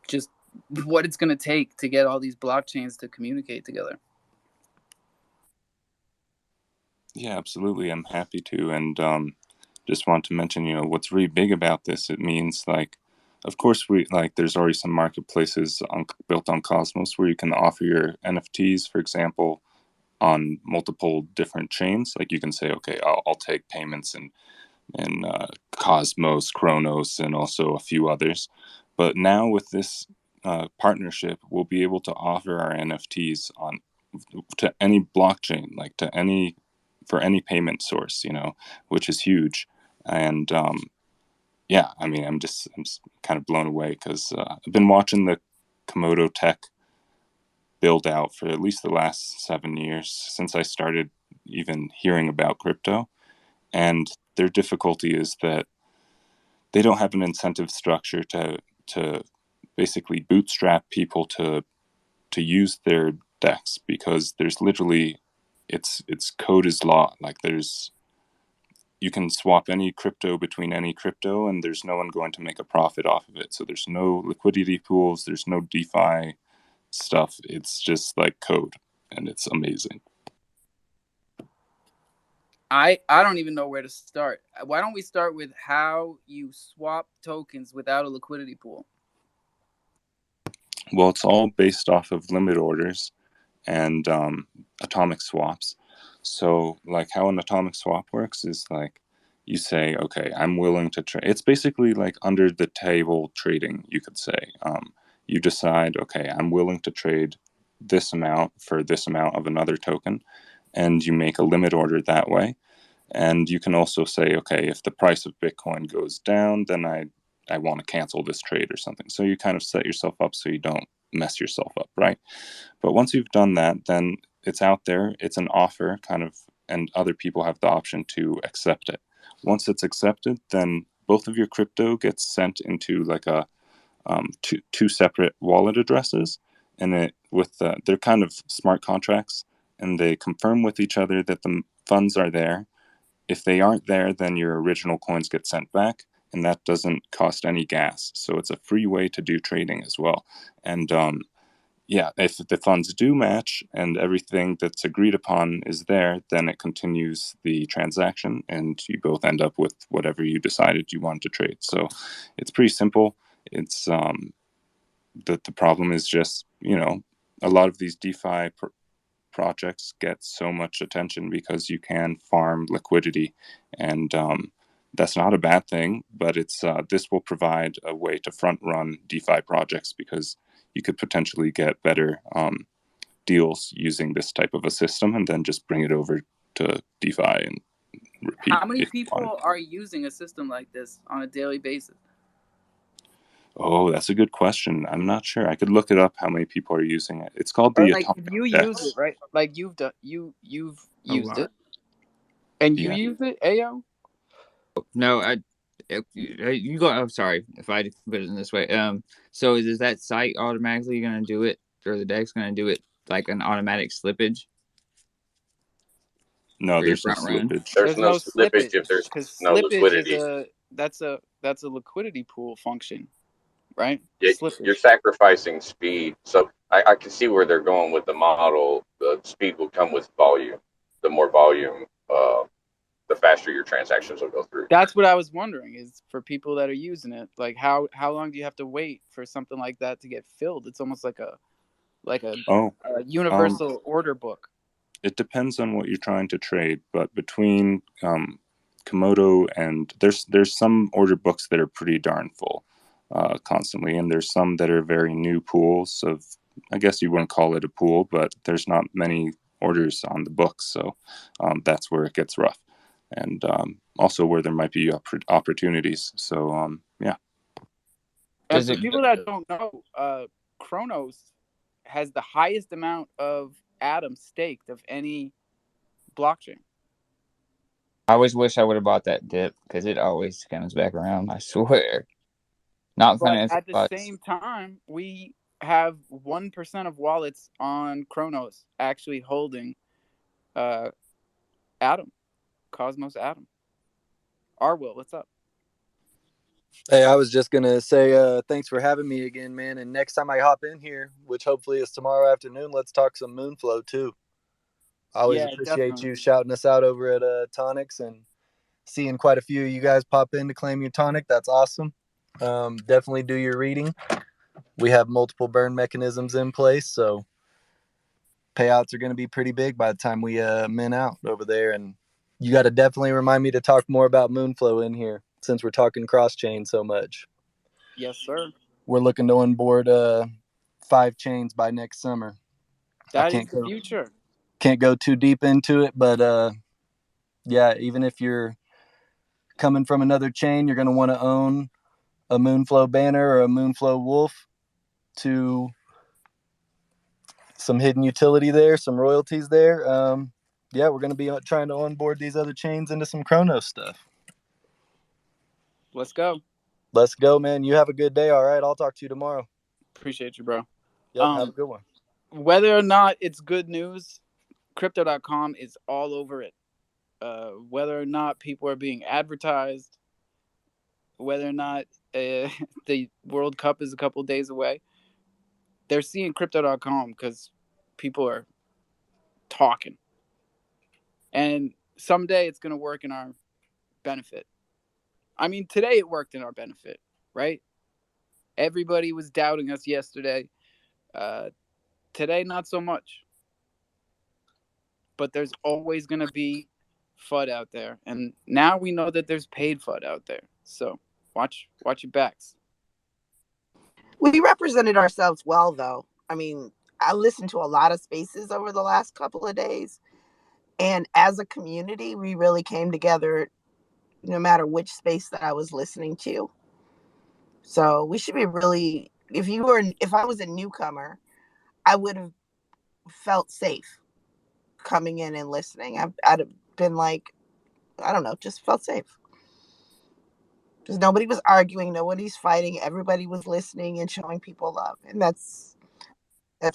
just what it's going to take to get all these blockchains to communicate together. Yeah, absolutely. I'm happy to. And just want to mention, you know, what's really big about this, it means like, of course, there's already some marketplaces built on Cosmos where you can offer your NFTs, for example, on multiple different chains. Like you can say, okay, I'll take payments in and Cosmos, Kronos, and also a few others. But now with this partnership, we'll be able to offer our NFTs on to any blockchain, like to any for any payment source, which is huge. And yeah, I mean, I'm kind of blown away because I've been watching the Komodo tech build out for at least the last 7 years since I started even hearing about crypto. And their difficulty is that they don't have an incentive structure to basically bootstrap people to use their decks, because there's literally it's code is law. Like you can swap any crypto between any crypto and there's no one going to make a profit off of it. So there's no liquidity pools, there's no DeFi stuff. It's just like code, and it's amazing. I don't even know where to start. Why don't we start with how you swap tokens without a liquidity pool? Well, it's all based off of limit orders and atomic swaps. So like how an atomic swap works is like you say, okay, I'm willing to trade. It's basically like under the table trading, you could say. You decide, okay, I'm willing to trade this amount for this amount of another token, and you make a limit order that way. And you can also say, okay, if the price of Bitcoin goes down, then I want to cancel this trade or something. So you kind of set yourself up so you don't mess yourself up, right? But once you've done that, then it's out there, it's an offer kind of, and other people have the option to accept it. Once it's accepted, then both of your crypto gets sent into like a two separate wallet addresses, and they're kind of smart contracts, and they confirm with each other that the funds are there. If they aren't there, then your original coins get sent back, and that doesn't cost any gas. So it's a free way to do trading as well. And yeah, if the funds do match and everything that's agreed upon is there, then it continues the transaction and you both end up with whatever you decided you wanted to trade. So it's pretty simple. It's the problem is just, a lot of these DeFi projects get so much attention because you can farm liquidity, and that's not a bad thing, but it's this will provide a way to front run DeFi projects because you could potentially get better deals using this type of a system and then just bring it over to DeFi and repeat. How many people are using a system like this on a daily basis? Oh, that's a good question. I'm not sure. I could look it up how many people are using it. It's called the Like Atomic you Dex. use it, right? Like you've used lot. it. And you Yeah. use it, Ayo? No, you go. I'm sorry if I put it in this way. So is that site automatically going to do it, or the deck's going to do it like an automatic slippage? No, Or your there's no front run? slippage. There's no slippage if there's because no slippage is liquidity. that's a liquidity pool function, right? You're Slippage. sacrificing speed. So I can see where they're going with the model. The speed will come with volume. The more volume, the faster your transactions will go through. That's what I was wondering, is for people that are using it, like how long do you have to wait for something like that to get filled? It's almost like a universal order book. It depends on what you're trying to trade, but between Komodo and there's some order books that are pretty darn full constantly, and there's some that are very new pools of, I guess you wouldn't call it a pool, but there's not many orders on the books, so that's where it gets rough, and also where there might be opportunities. So yeah. And for people that don't know, Kronos has the highest amount of atoms staked of any blockchain. I always wish I would have bought that dip because it always comes back around. I swear. Not But financial at the advice. same time, we have 1% of wallets on Kronos actually holding Atom, Cosmos Atom. Will, what's up? Hey, I was just gonna say thanks for having me again, man. And next time I hop in here, which hopefully is tomorrow afternoon, let's talk some Moonflow too. I always appreciate definitely. you shouting us out over at Tonics and seeing quite a few of you guys pop in to claim your tonic. That's awesome. Definitely do your reading. We have multiple burn mechanisms in place, so payouts are going to be pretty big by the time we min out over there. And You got to definitely remind me to talk more about Moonflow in here since we're talking cross chain so much. Yes, sir. We're looking to onboard 5 chains by next summer. That is the future. Can't go too deep into it, but yeah, even if you're coming from another chain, you're going to want to own a Moonflow banner or a Moonflow wolf to some hidden utility there, some royalties there. Yeah, we're going to be trying to onboard these other chains into some Chronos stuff. Let's go. Let's go, man. You have a good day. All right, I'll talk to you tomorrow. Appreciate you, bro. Yep, have a good one. Whether or not it's good news, crypto.com is all over it. Whether or not people are being advertised, whether or not the World Cup is a couple days away, they're seeing crypto.com because people are talking. And someday it's going to work in our benefit. I mean, today it worked in our benefit, right? Everybody was doubting us yesterday. Today, not so much. But there's always going to be FUD out there. And now we know that there's paid FUD out there. So watch your backs. We represented ourselves well, though. I mean, I listened to a lot of spaces over the last couple of days. And as a community, we really came together no matter which space that I was listening to. So we should be really, if I was a newcomer, I would have felt safe coming in and listening. I'd have been like, I don't know, just felt safe. Because nobody was arguing, nobody's fighting, everybody was listening and showing people love. And that's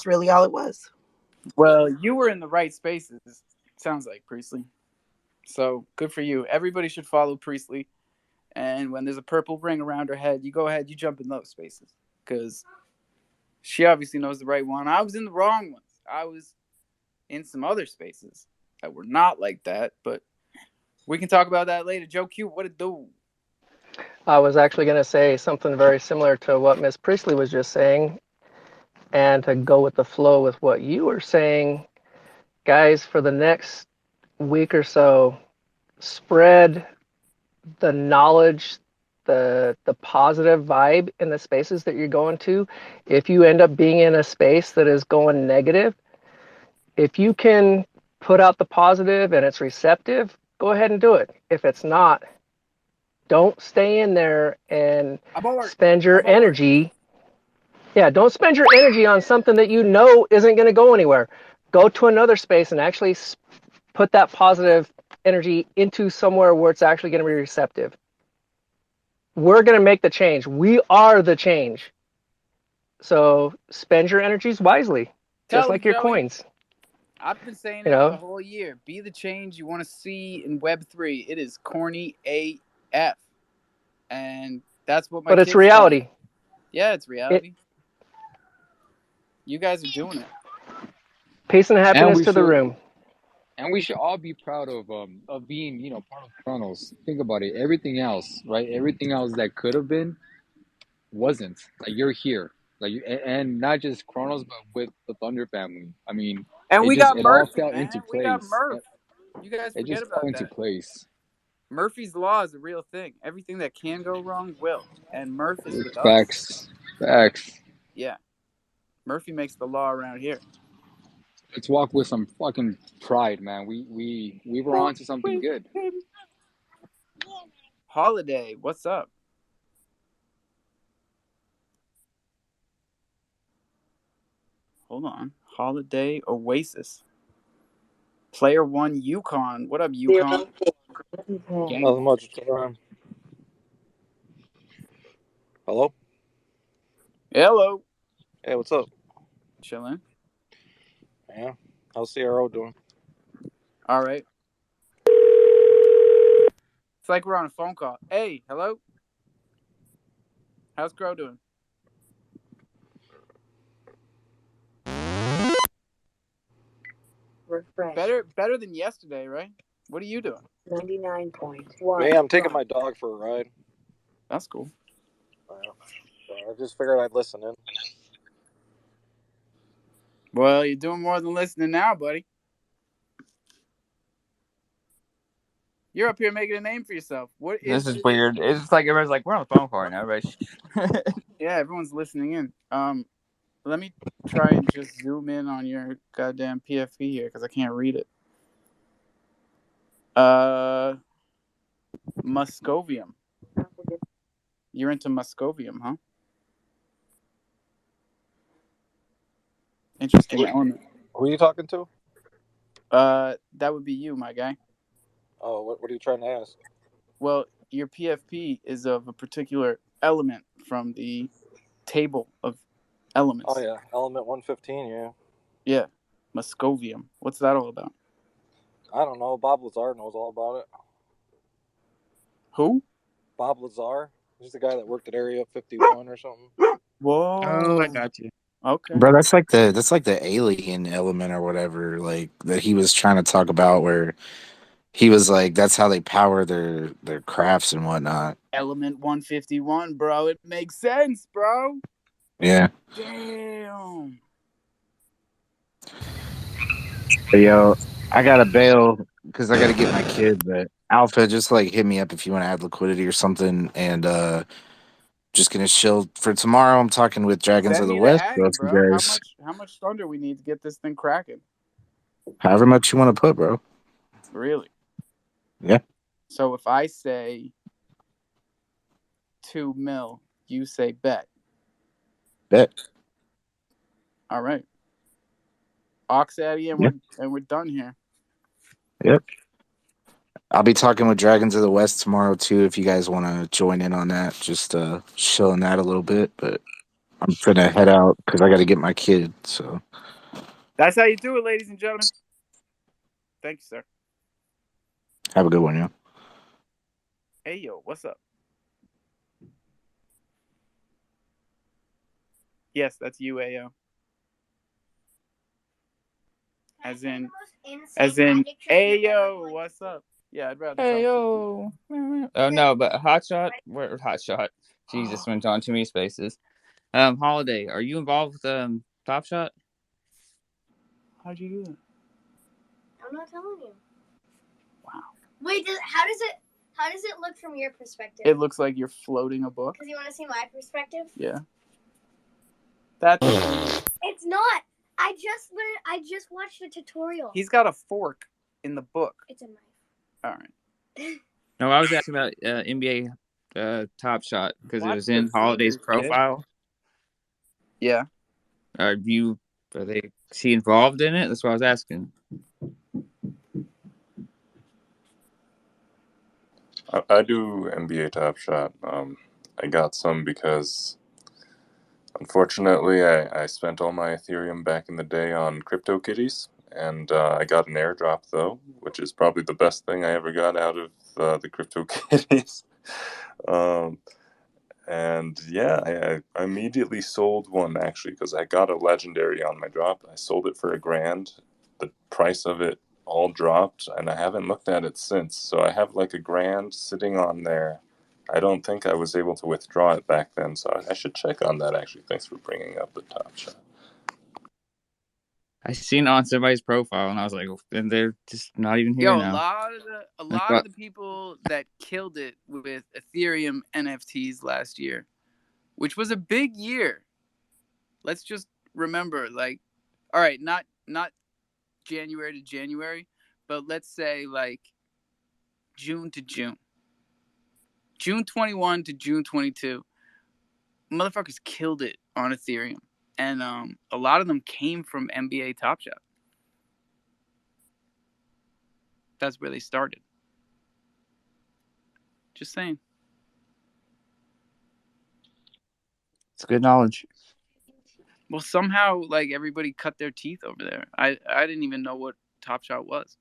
really all it was. Well, you were in the right spaces, sounds like, Priestley. So good for you. Everybody should follow Priestley. And when there's a purple ring around her head, you go ahead, you jump in those spaces. Because she obviously knows the right one. I was in the wrong ones. I was in some other spaces that were not like that. But we can talk about that later. Joe Q, what it do? I was actually going to say something very similar to what Miss Priestley was just saying. And to go with the flow with what you were saying, guys, for the next week or so, spread the knowledge, the positive vibe in the spaces that you're going to. If you end up being in a space that is going negative, if you can put out the positive and it's receptive, go ahead and do it. If it's not, don't stay in there and spend your energy. Yeah, don't spend your energy on something that you know isn't going to go anywhere. Go to another space and actually put that positive energy into somewhere where it's actually going to be receptive. We're going to make the change. We are the change. So spend your energies wisely, just like your coins. I've been saying it the whole year. Be the change you want to see in Web3. It is corny AF. And that's what my But it's reality. Yeah, it's reality. You guys are doing it. Peace and happiness to the room. And we should all be proud of being, part of Chronos. Think about it. Everything else, right? Everything else that could have been wasn't. Like, you're here. Like, and not just Chronos, but with the Thunder family. I mean, and we got Murphy, all fell man. into place. We got Murph. You guys forget it just about fell into that. place. Murphy's law is a real thing. Everything that can go wrong will. And Murph is with us. Facts. Yeah. Murphy makes the law around here. Let's walk with some fucking pride, man. We were on to something good. Holiday, what's up? Hold on. Holiday Oasis. Player 1 Yukon. What up, Yukon? Nothing much. Hello? Hello. Hey, what's up? Chilling. Yeah. How's CRO doing? All right. It's like we're on a phone call. Hey, hello? How's Crow doing? Refresh. Better than yesterday, right? What are you doing? 99.1. Hey, I'm taking my dog for a ride. That's cool. I just figured I'd listen in. Well, you're doing more than listening now, buddy. You're up here making a name for yourself. What is This is weird. It's just like everybody's like, we're on the phone call right now, right? Yeah, everyone's listening in. Let me try and just zoom in on your goddamn PFP here because I can't read it. Muscovium. You're into Muscovium, huh? Interesting element. Who are you talking to? That would be you, my guy. Oh, what are you trying to ask? Well, your PFP is of a particular element from the table of elements. Oh yeah, element 115. Yeah. Yeah, Muscovium. What's that all about? I don't know. Bob Lazar knows all about it. Who? Bob Lazar. He's the guy that worked at Area 51 or something. Whoa. Oh, I got you. Okay. Bro, that's like the alien element or whatever, like that he was trying to talk about, where he was like, that's how they power their crafts and whatnot. Element 151, bro. It makes sense, bro. Yeah. Damn. But yo, I gotta bail because I gotta get my kid. But Alpha, just like hit me up if you want to add liquidity or something, and just gonna chill for tomorrow. I'm talking with Dragons Send of the me the West. So ag, if you bro. guys, How much thunder we need to get this thing cracking? however much you want to put, bro. Really? Yeah. So if I say 2 mil, you say bet. Bet. All right. Ox Addy, and Yeah. we're done here. Yep. I'll be talking with Dragons of the West tomorrow too. If you guys want to join in on that, just chilling that a little bit. But I'm finna head out because I got to get my kid. So That's how you do it, ladies and gentlemen. Thank you, sir. have a good one, yo. Hey, yo, what's up? Yes, that's you, Ayo. As in, Ayo, what's up? Yeah, I'd rather Hey talk. yo. Oh no, but Hotshot, where Hotshot? Jesus, went on too many spaces. Holiday, are you involved with Top Shot? How'd you do that? I'm not telling you. Wow. Wait, how does it look from your perspective? It looks like you're floating a book. Because you want to see my perspective? Yeah. That's. It's not. I just watched a tutorial. He's got a fork in the book. It's a knife. All right. No, I was asking about NBA Top Shot because it was in Holiday's profile. Yeah. Are they she involved in it? That's what I was asking. I do NBA Top Shot. I got some because, unfortunately, I spent all my Ethereum back in the day on CryptoKitties, and I got an airdrop though, which is probably the best thing I ever got out of the CryptoKitties. And yeah, I immediately sold one actually because I got a legendary on my drop. I sold it for $1,000. The price of it all dropped, and I haven't looked at it since. So I have like $1,000 sitting on there. I don't think I was able to withdraw it back then, so I should check on that actually. Thanks for bringing up the Top Shot. I seen it on somebody's profile, and I was like, and they're just not even here Yo, now. a lot of the people that killed it with Ethereum NFTs last year, which was a big year. Let's just remember, like, all right, not January to January, but let's say like June to June. June 21 to June 22. Motherfuckers killed it on Ethereum. And a lot of them came from NBA Top Shot. That's where they started. Just saying. It's good knowledge. Well, somehow, like, everybody cut their teeth over there. I didn't even know what Top Shot was.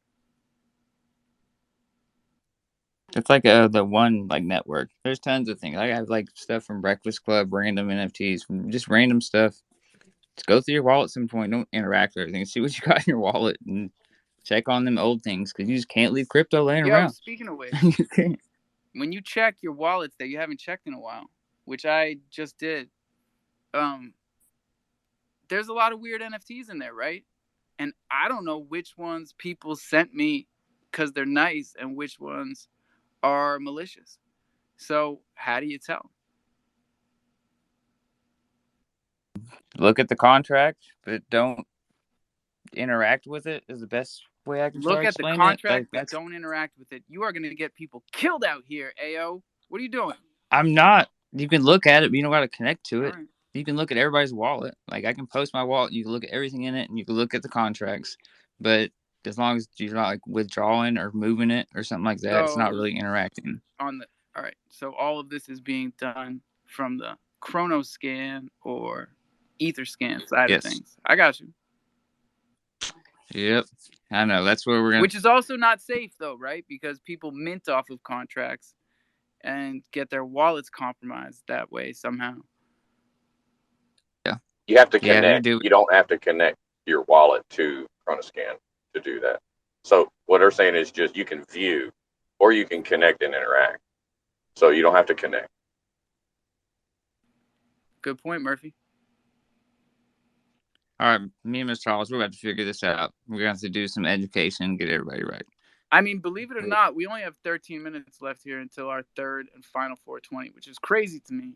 It's like the one like network. There's tons of things. I have like stuff from Breakfast Club, random NFTs, from just random stuff. Just go through your wallet at some point. Don't interact with everything. See what you got in your wallet and check on them old things because you just can't leave crypto laying around. Speaking of which, when you check your wallets that you haven't checked in a while, which I just did, there's a lot of weird NFTs in there, right? And I don't know which ones people sent me because they're nice and which ones are malicious. So how do you tell? Look at the contract, but don't interact with it is the best way I can try Look to at the explain it. contract, but That's don't interact with it. You are going to get people killed out here, AO. What are you doing? I'm not. You can look at it, but you don't got to connect to All it. right. You can look at everybody's wallet. Like I can post my wallet, and you can look at everything in it, and you can look at the contracts. But as long as you're not like withdrawing or moving it or something like that, it's not So really interacting. all right. So all of this is being done from the Chronoscan or Etherscan side of Yes. things. I got you. Yep. I know. That's where we're gonna. Which is also not safe though, right? Because people mint off of contracts and get their wallets compromised that way somehow. Yeah. You have to Yeah, you connect. do. You don't have to connect your wallet to Chronoscan to do that. So what they're saying is just you can view, or you can connect and interact. So you don't have to connect. Good point, Murphy. All right, me and Mr. Charles, we're about to figure this out. We're going to have to do some education, get everybody right. I mean, believe it or not, we only have 13 minutes left here until our third and final 420, which is crazy to me.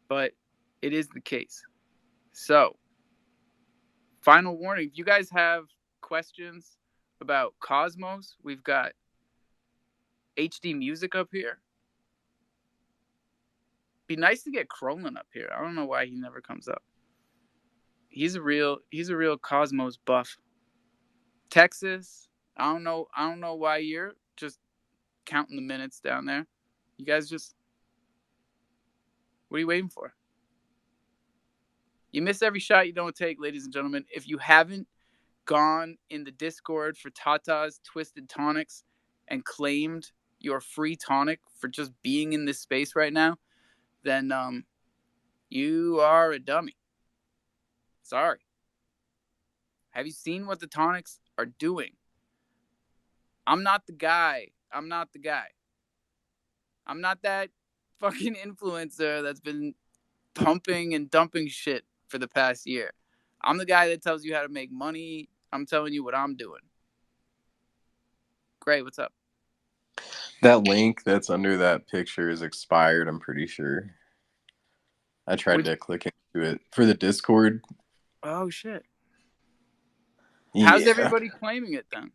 But it is the case. So, final warning. If you guys have questions about Cosmos, we've got HD Music up here. Be nice to get Crolin up here. I don't know why he never comes up. He's a real Cosmos buff. Texas, I don't know why you're just counting the minutes down there. You guys just, what are you waiting for? You miss every shot you don't take, ladies and gentlemen. If you haven't gone in the Discord for Tata's Twisted Tonics and claimed your free tonic for just being in this space right now, then you are a dummy. Sorry. Have you seen what the tonics are doing? I'm not the guy. I'm not that fucking influencer that's been pumping and dumping shit for the past year. I'm the guy that tells you how to make money. I'm telling you what I'm doing. Great, what's up? That link that's under that picture is expired, I'm pretty sure. I tried to click into it for the Discord. Oh, shit. Yeah. How's everybody claiming it then?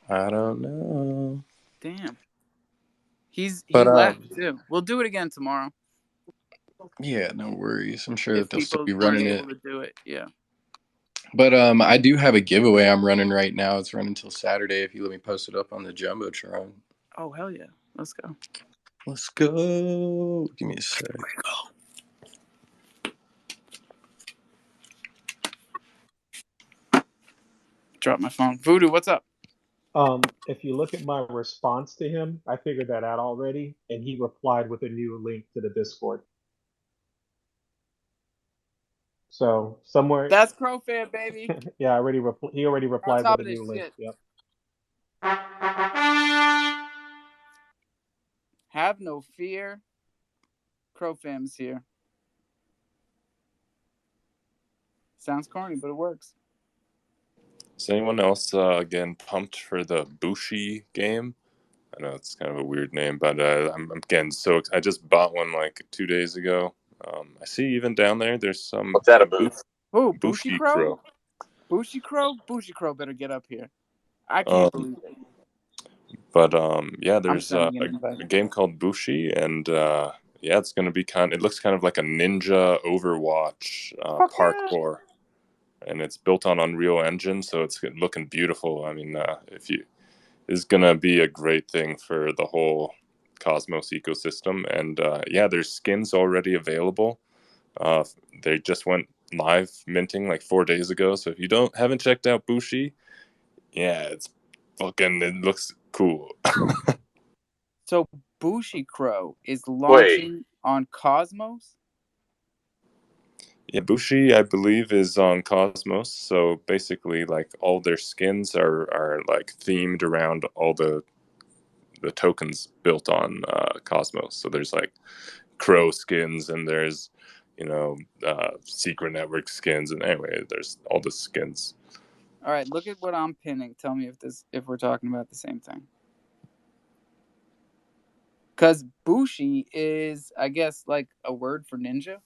I don't know. Damn. He But, left too. We'll do it again tomorrow. Yeah, no worries. I'm sure If that they'll still people be weren't running able it. to do it, yeah. But I do have a giveaway I'm running right now. It's running until Saturday if you let me post it up on the Jumbotron. Oh, hell yeah. Let's go. Let's go. Give me a sec. Drop my phone. Voodoo, what's up? If you look at my response to him, I figured that out already, and he replied with a new link to the Discord. So somewhere, That's crofam, baby. yeah, he already On replied top with a of this new link. shit. Yep. Have no fear. Crofam's here. Sounds corny, but it works. Is anyone else again pumped for the Bushi game? I know it's kind of a weird name, but I'm again I just bought one like 2 days ago. I see even down there. There's some. What's that about? Who? Bushi Crow? Bushi Crow better get up here. I can't believe it. But yeah, I'm there's sending an invite. a game called Bushi, and yeah, it's gonna be it looks kind of like a ninja Overwatch parkour, and it's built on Unreal Engine, so it's looking beautiful. I mean, is gonna be a great thing for the whole Cosmos ecosystem, and yeah, there's skins already available. They just went live minting like 4 days ago, so if you haven't checked out Bushi, yeah, it looks cool. So Bushi Crow is launching on Cosmos? Yeah, Bushi, I believe, is on Cosmos. So basically, like all their skins are like themed around all the tokens built on Cosmos. So there's like Crow skins, and there's Secret Network skins, and anyway, there's all the skins. All right, look at what I'm pinning. Tell me if we're talking about the same thing. Because Bushi is, I guess, like a word for ninja.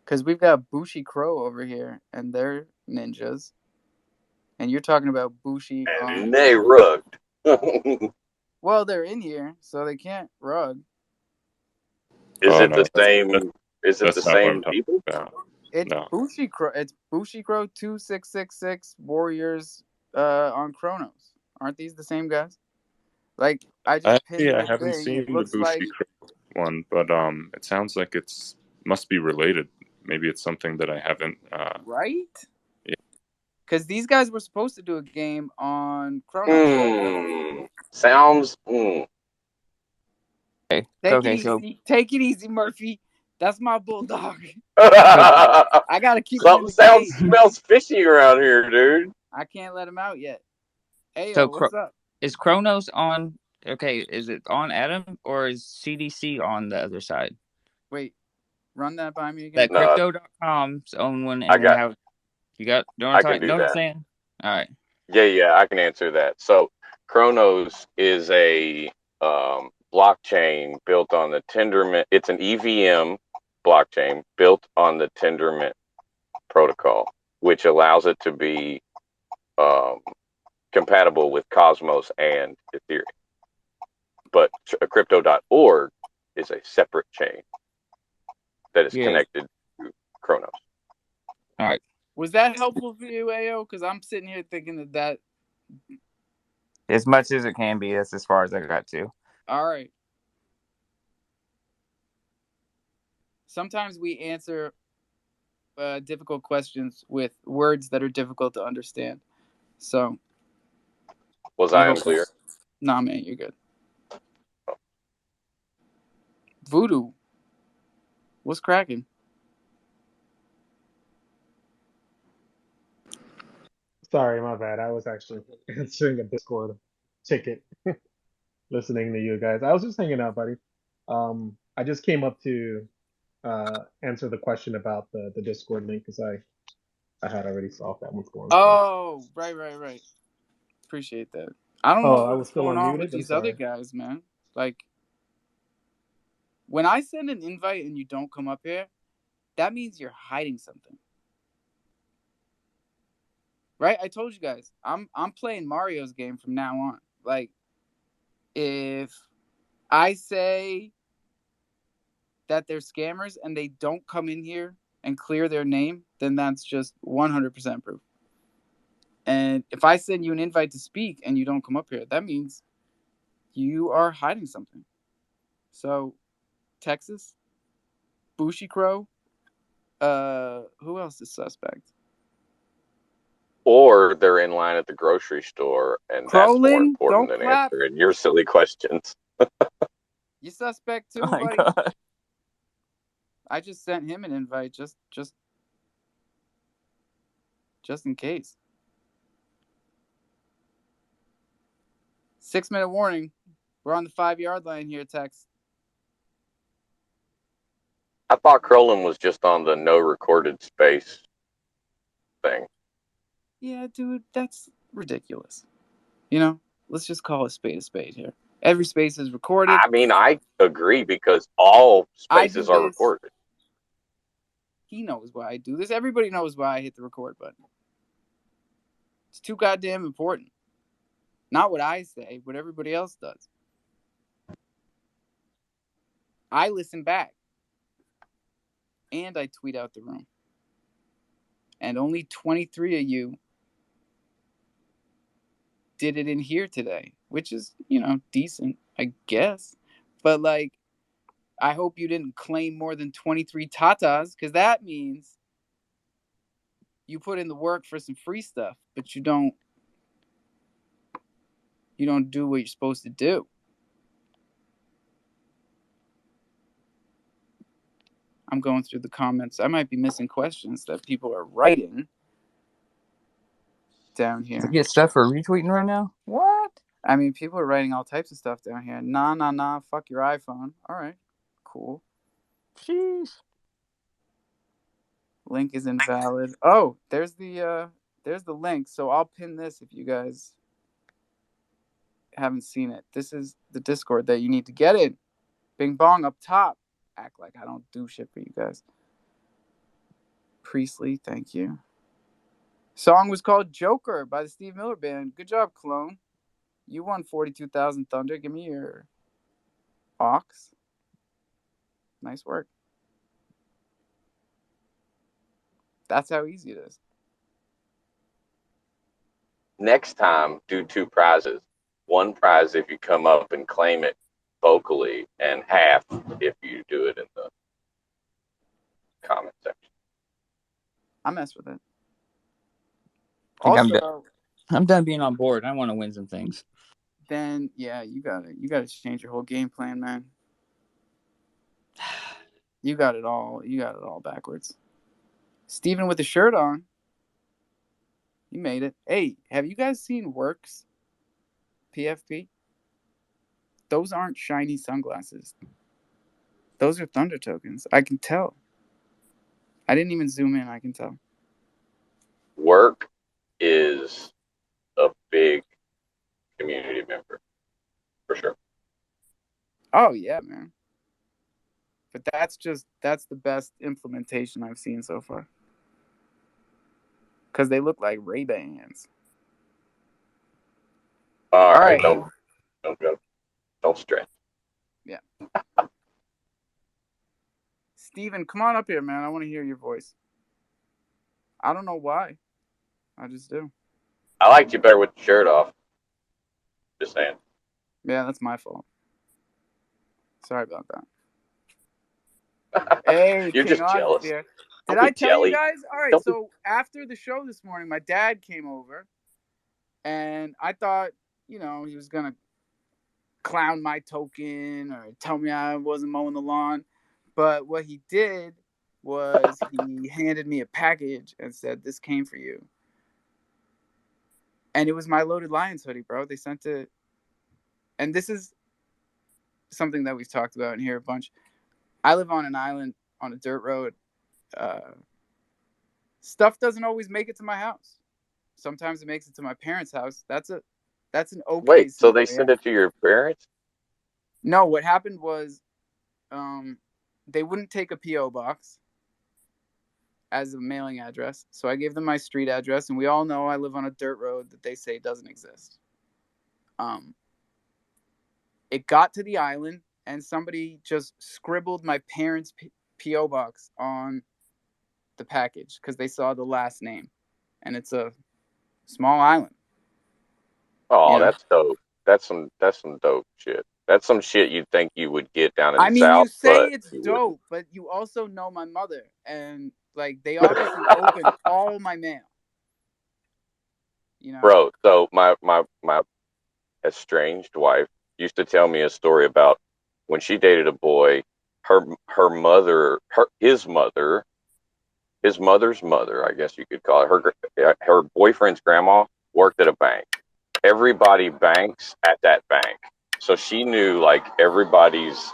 Because we've got Bushi Crow over here, and they're ninjas. And you're talking about Bushi on... And they rugged. Well, they're in here, so they can't rug. Is Oh it no, the same? Is it the that's not what I'm same talking people? about. It's No. Bushi Crow. It's Bushi Crow 2666 Warriors on Chronos. Aren't these the same guys? Like, I just pinned Actually, I the haven't thing. It seen the looks like... Bushi Crow one, but it sounds like must be related. Maybe it's something that I haven't. Right? Yeah. Because these guys were supposed to do a game on Chronos, right? Sounds. Take it Okay, so easy. Take it easy, Murphy. That's my bulldog. I gotta keep him in Something the sounds cage, man. smells fishy around here, dude. I can't let him out yet. so Ayo, what's up? is Kronos on? Okay, is it on Adam or is CDC on the other side? Wait, run that by me again. That crypto.com's own one, I and then got. have you got? I can do Know what I'm that. saying? All right. Yeah, I can answer that. So, Chronos is a blockchain built on the Tendermint. It's an EVM blockchain built on the Tendermint protocol, which allows it to be compatible with Cosmos and Ethereum. But crypto.org is a separate chain that is connected to Chronos. All right. Was that helpful for you, Ayo? Because I'm sitting here thinking that. As much as it can be, that's as far as I got to. All right. Sometimes we answer difficult questions with words that are difficult to understand. So. Was I unclear? Nah, man, you're good. Voodoo. What's cracking? Sorry, my bad. I was actually answering a Discord ticket, listening to you guys. I was just hanging out, buddy. I just came up to answer the question about the Discord link because I had already solved that one for him. Oh, right. Appreciate that. I don't know Oh, I was what's still going on with unmuted. I'm these other sorry. guys, man. Like, when I send an invite and you don't come up here, that means you're hiding something. Right? I told you guys, I'm playing Mario's game from now on. Like, if I say that they're scammers and they don't come in here and clear their name, then that's just 100% proof. And if I send you an invite to speak and you don't come up here, that means you are hiding something. So, Texas, Bushi Crow, who else is suspect? Or they're in line at the grocery store, and that's more Crowlin, important don't than clap. answering your silly questions. You suspect too, Oh my buddy. God. I just sent him an invite just in case. 6-minute warning. We're on the 5-yard line here, Tex. I thought Crowlin was just on the no recorded space thing. Yeah, dude, that's ridiculous. You know, let's just call a spade here. Every space is recorded. I mean, I agree because all I do spaces are this. recorded. He knows why I do this. Everybody knows why I hit the record button. It's too goddamn important. Not what I say, what everybody else does. I listen back. And I tweet out the room. And only 23 of you did it in here today, which is, decent, I guess. But, like, I hope you didn't claim more than 23 tatas, because that means you put in the work for some free stuff, but you don't do what you're supposed to do. I'm going through the comments. I might be missing questions that people are writing down here. You get stuff for retweeting right now? What? I mean, people are writing all types of stuff down here. Nah, fuck your iPhone. All right, cool. Jeez. Link is invalid. Oh, there's the link. So I'll pin this if you guys haven't seen it. This is the Discord that you need to get in. Bing bong up top. Act like I don't do shit for you guys. Priestley, thank you. Song was called Joker by the Steve Miller Band. Good job, Clone. You won 42,000 Thunder. Give me your Ox. Nice work. That's how easy it is. Next time, do 2 prizes. 1 prize if you come up and claim it vocally, and half if you do it in the comment section. I mess with it. I'm done being on board. I want to win some things. Then yeah, you gotta change your whole game plan, man. You got it all backwards. Steven with the shirt on. You made it. Hey, have you guys seen Works? PFP? Those aren't shiny sunglasses. Those are Thunder tokens. I can tell. I didn't even zoom in. I can tell. Work is a big community member, for sure. Oh, yeah, man. But that's the best implementation I've seen so far. Because they look like Ray-Bans. All right. Don't stress. Yeah. Steven, come on up here, man. I want to hear your voice. I don't know why. I just do. I liked you better with the shirt off. Just saying. Yeah, that's my fault. Sorry about that. Hey, you're King just Oz jealous. Here. Don't Did I be tell jelly. you guys? All right, Don't so after the show this morning, my dad came over, and I thought, he was going to clown my token or tell me I wasn't mowing the lawn. But what he did was he handed me a package and said, "This came for you." And it was my Loaded Lions hoodie, bro. They sent it. And this is something that we've talked about in here a bunch. I live on an island on a dirt road. Stuff doesn't always make it to my house. Sometimes it makes it to my parents' house. That's an okay Wait, so they scenario. sent it to your parents? No, what happened was they wouldn't take a P.O. box as a mailing address. So I gave them my street address, and we all know I live on a dirt road that they say doesn't exist. It got to the island, and somebody just scribbled my parents' P.O. box on the package because they saw the last name, and it's a small island. Oh, that's dope. That's some dope shit. That's some shit you'd think you would get down in the South. You say but it's dope, but you also know my mother, and they obviously opened all my mail. Bro, so my estranged wife used to tell me a story about when she dated a boy. His mother's mother, I guess you could call it. Her boyfriend's grandma worked at a bank. Everybody banks at that bank, so she knew everybody's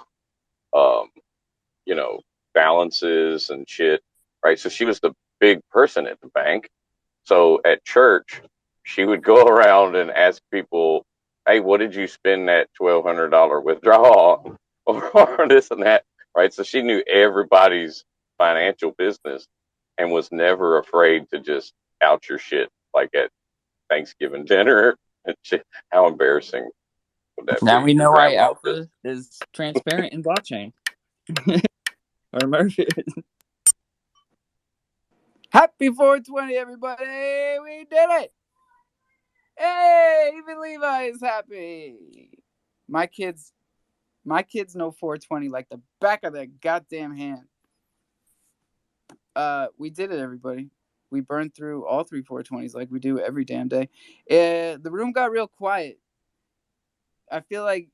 balances and shit, right? So she was the big person at the bank. So at church, she would go around and ask people, "Hey, what did you spend that $1,200 withdrawal or this and that?" Right? So she knew everybody's financial business and was never afraid to just out your shit at Thanksgiving dinner. How embarrassing would that Now be? we know Your why grandma Alpha is transparent in blockchain. Or Murphy. Happy 420, everybody! We did it! Hey, even Levi is happy. My kids know 420 like the back of their goddamn hand. We did it, everybody. We burned through all 3 420s like we do every damn day. The room got real quiet. I feel like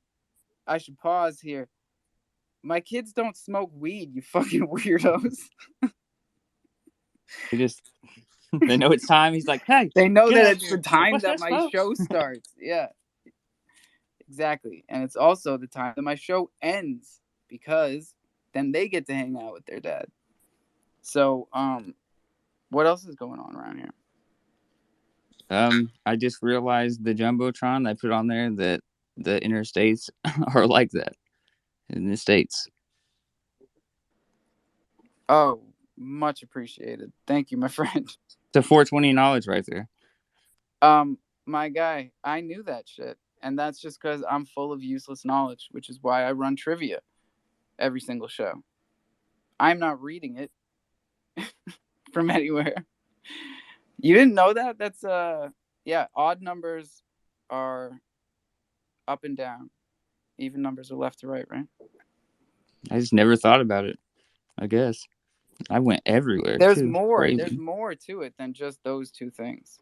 I should pause here. My kids don't smoke weed, you fucking weirdos. They know it's time. He's like, hey. They know that it's here. the time What's that this, my folks? show starts. Yeah. Exactly. And it's also the time that my show ends because then they get to hang out with their dad. So, What else is going on around here? I just realized the jumbotron I put on there that the interstates are like that in the states. Oh, much appreciated. Thank you, my friend. It's a 420 knowledge right there. My guy, I knew that shit, and that's just because I'm full of useless knowledge, which is why I run trivia every single show. I'm not reading it from anywhere. You didn't know that? That's yeah, odd numbers are up and down. Even numbers are left to right, right? I just never thought about it. I guess I went everywhere There's too. more. Crazy. There's more to it than just those two things.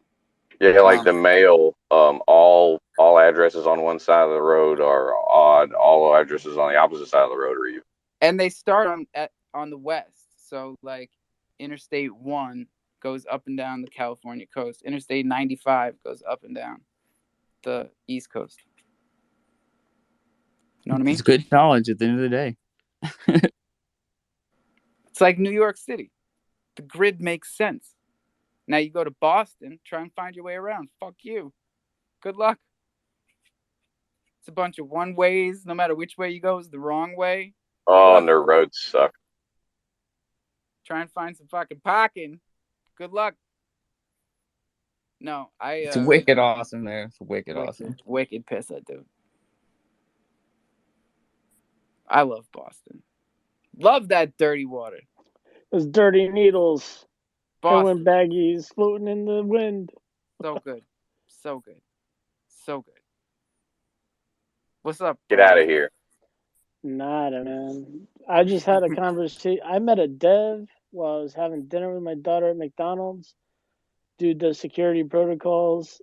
Yeah, like the mail, all addresses on one side of the road are odd. All addresses on the opposite side of the road are even. And they start on the west. So like Interstate 1 goes up and down the California coast. Interstate 95 goes up and down the East Coast. You know what I mean? It's good knowledge at the end of the day. It's like New York City. The grid makes sense. Now you go to Boston, try and find your way around. Fuck you. Good luck. It's a bunch of one ways. No matter which way you go is the wrong way. Oh, and their roads suck. Try and find some fucking parking. Good luck. No, It's wicked awesome there. It's wicked awesome. Wicked pisser, dude. I love Boston. Love that dirty water. Those dirty needles. Boston. Heroin baggies floating in the wind. So good. So good. So good. What's up? Get out of here. Nada, man. I just had a conversation. I met a dev while I was having dinner with my daughter at McDonald's. Dude does security protocols.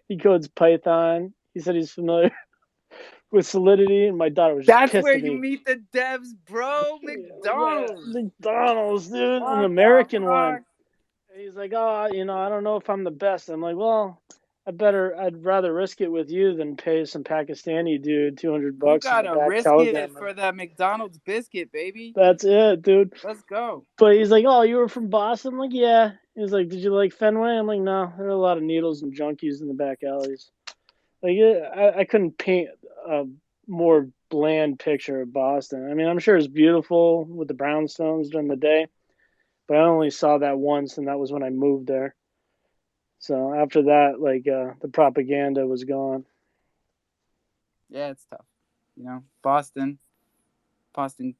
He codes Python. He said he's familiar with Solidity, and my daughter was just That's pissed where at me. you meet the devs, bro. McDonald's. McDonald's, dude. What An the American fuck? one. He's like, oh, I don't know if I'm the best. I'm like, well, I'd rather risk it with you than pay some Pakistani dude $200 You in the gotta back risk telegram. it for that McDonald's biscuit, baby. That's it, dude. Let's go. But he's like, oh, you were from Boston? I'm like, yeah. He's like, did you like Fenway? I'm like, no. There are a lot of needles and junkies in the back alleys. Like, I couldn't paint a more bland picture of Boston. I mean, I'm sure it's beautiful with the brownstones during the day, but I only saw that once, and that was when I moved there. So after that, like, the propaganda was gone. Yeah, it's tough. You know, Boston's all right.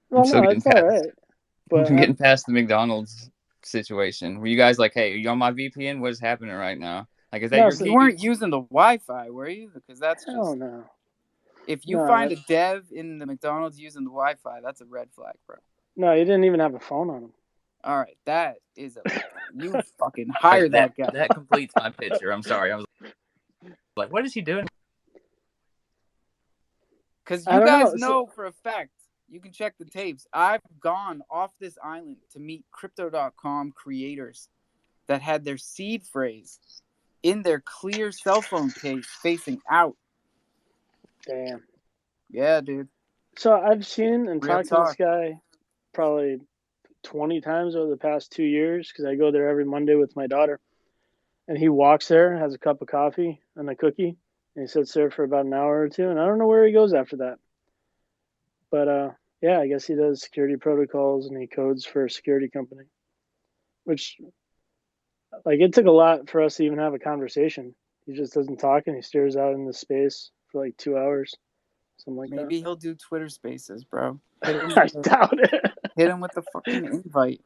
Well, no, it's all right. But I'm getting past the McDonald's situation. Were you guys like, hey, are you on my VPN? What is happening right now? Like, is that your You weren't using the Wi-Fi, were you? Because that's just... Hell no. If you find a dev in the McDonald's using the Wi-Fi, that's a red flag, bro. No, he didn't even have a phone on him. All right, that is a... You fucking hire that guy. That completes my picture. I'm sorry. I was like, what is he doing? Because you guys know for a fact, you can check the tapes. I've gone off this island to meet Crypto.com creators that had their seed phrase in their clear cell phone case facing out. Damn. Yeah, dude. So I've seen and Real talked to this guy probably 20 times over the past 2 years because I go there every Monday with my daughter. And he walks there, has a cup of coffee and a cookie, and he sits there for about an hour or two, and I don't know where he goes after that. But yeah, I guess he does security protocols and he codes for a security company. Which, like, it took a lot for us to even have a conversation. He just doesn't talk and he stares out into space for like 2 hours. Something like that. Maybe he'll do Twitter Spaces, bro. I doubt it. Hit him with the fucking invite.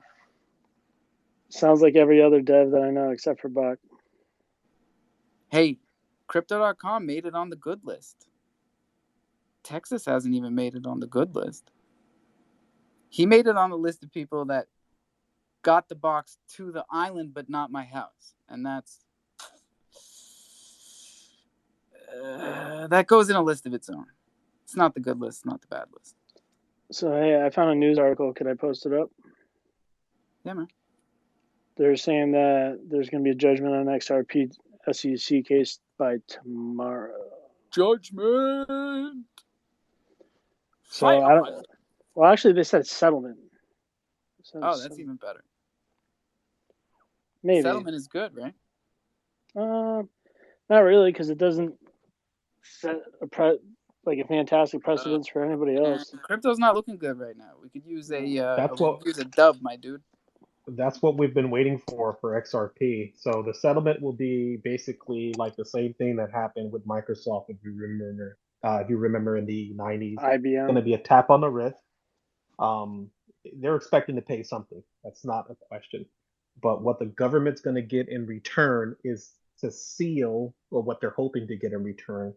Sounds like every other dev that I know except for Buck. Hey, Crypto.com made it on the good list. Texas hasn't even made it on the good list. He made it on the list of people that got the box to the island, but not my house. And that's... that goes in a list of its own. It's not the good list, not the bad list. So, hey, I found a news article. Could I post it up? Yeah, man. They're saying that there's going to be a judgment on XRP SEC case by tomorrow. Judgment! So, I don't... Well, actually, they said settlement. Oh, that's even better. Maybe. Settlement is good, right? Not really, because it doesn't set a fantastic precedence for anybody else. Crypto's not looking good right now. We could use That's what use a dub, my dude. that's what we've been waiting for XRP. So the settlement will be basically like the same thing that happened with Microsoft, if you remember. If you remember in the 90s, it's going to IBM. be a tap on the wrist. Um, they're expecting to pay something. That's not a question. But what the government's going to get in return is to seal, or what they're hoping to get in return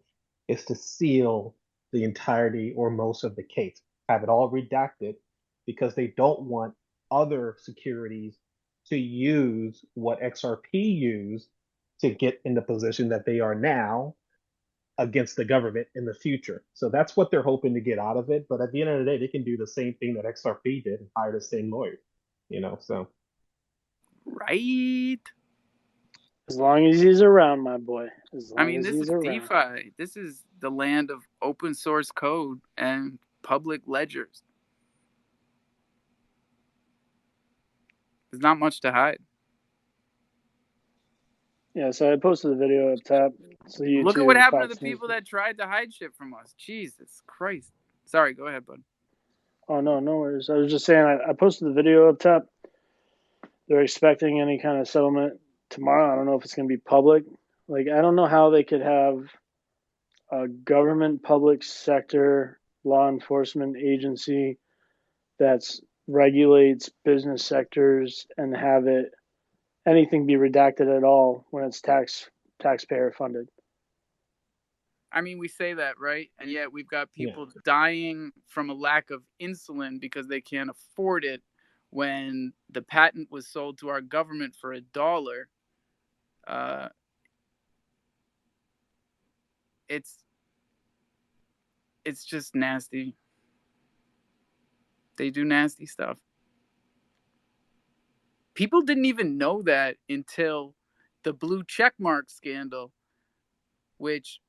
is to seal the entirety or most of the case, have it all redacted, because they don't want other securities to use what XRP used to get in the position that they are now against the government in the future. So that's what they're hoping to get out of it. But at the end of the day, they can do the same thing that XRP did and hire the same lawyer, so. Right. As long as he's around, my boy. As long I mean, as this he's is around. DeFi. This is the land of open source code and public ledgers. There's not much to hide. Yeah, so I posted the video up top. So YouTube, Look at what happened Fox to the News. people that tried to hide shit from us. Jesus Christ. Sorry, go ahead, bud. Oh, no worries. I was just saying, I posted the video up top. They're expecting any kind of settlement tomorrow. I don't know if it's going to be public. Like, I don't know how they could have a government public sector law enforcement agency that regulates business sectors and have anything be redacted at all when it's taxpayer funded. I mean, we say that, right? And yet we've got people dying from a lack of insulin because they can't afford it when the patent was sold to our government for $1. It's just nasty. They do nasty stuff. People didn't even know that until the blue checkmark scandal, which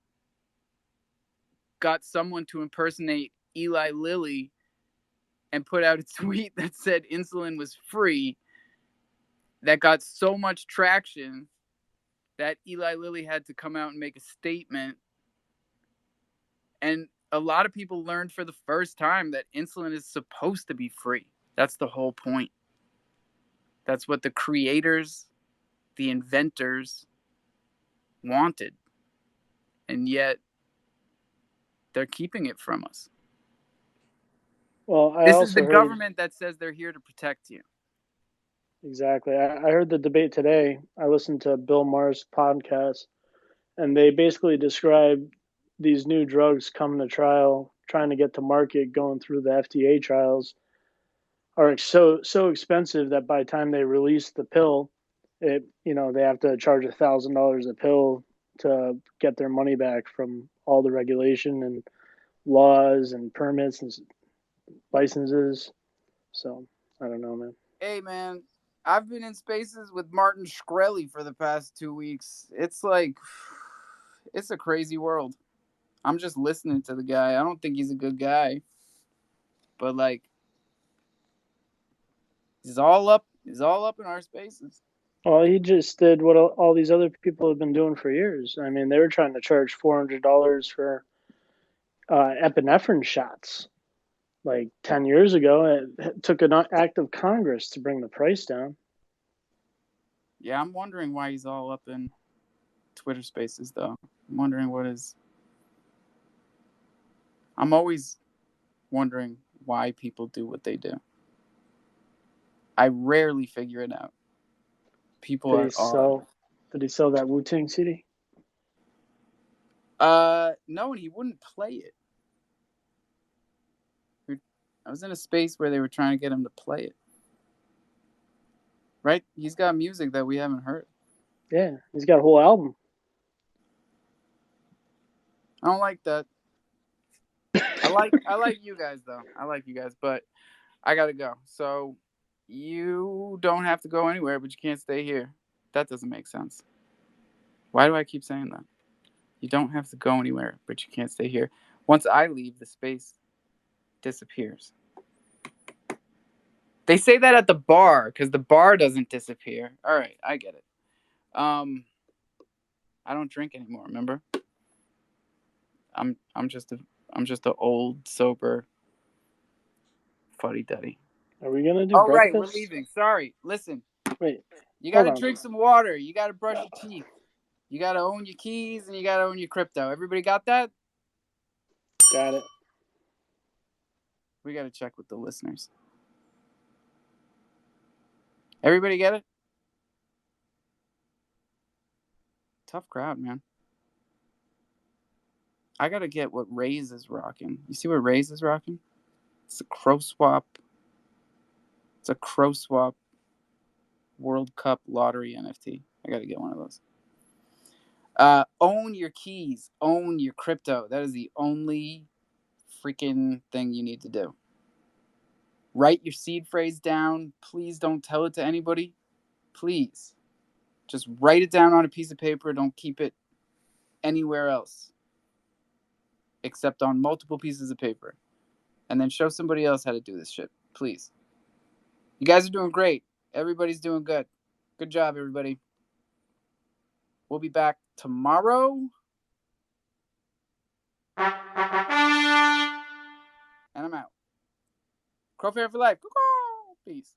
got someone to impersonate Eli Lilly and put out a tweet that said insulin was free, that got so much traction that Eli Lilly had to come out and make a statement. And a lot of people learned for the first time that insulin is supposed to be free. That's the whole point. That's what the creators, the inventors wanted. And yet they're keeping it from us. Well, this is the government that says they're here to protect you. Exactly. I heard the debate today. I listened to Bill Maher's podcast, and they basically described these new drugs coming to trial, trying to get to market, going through the FDA trials, are so expensive that by the time they release the pill, they have to charge $1,000 a pill to get their money back from all the regulation and laws and permits and licenses. So I don't know, man. Hey, man, I've been in spaces with Martin Shkreli for the past 2 weeks. It's like, it's a crazy world. I'm just listening to the guy. I don't think he's a good guy, but like, he's all up in our spaces. Well, he just did what all these other people have been doing for years. I mean, they were trying to charge $400 for epinephrine shots like 10 years ago. It took an act of Congress to bring the price down. Yeah, I'm wondering why he's all up in Twitter spaces, though. I'm wondering I'm always wondering why people do what they do. I rarely figure it out. People Did he sell that Wu-Tang CD? No, and he wouldn't play it. I was in a space where they were trying to get him to play it. Right? He's got music that we haven't heard. Yeah, he's got a whole album. I don't like that. I like you guys, though. I like you guys, but I gotta go. So you don't have to go anywhere, but you can't stay here. That doesn't make sense. Why do I keep saying that? You don't have to go anywhere, but you can't stay here. Once I leave, the space disappears. They say that at the bar because the bar doesn't disappear. All right, I get it. I don't drink anymore. Remember, I'm just a old sober fuddy duddy. Are we gonna do All right, breakfast? we're leaving. Sorry. Listen, Wait, you hold gotta on. drink some water. You gotta brush your teeth. You gotta own your keys and you gotta own your crypto. Everybody got that? Got it. We gotta check with the listeners. Everybody get it? Tough crowd, man. I gotta get what Raze is rocking. You see what Raze is rocking? It's a Crow Swap. It's a Crow Swap World Cup lottery NFT. I gotta get one of those. Own your keys. Own your crypto. That is the only freaking thing you need to do. Write your seed phrase down. Please don't tell it to anybody. Please. Just write it down on a piece of paper. Don't keep it anywhere else except on multiple pieces of paper. And then show somebody else how to do this shit. Please. You guys are doing great. Everybody's doing good. Good job, everybody. We'll be back tomorrow. And I'm out. Crofam for life. Peace.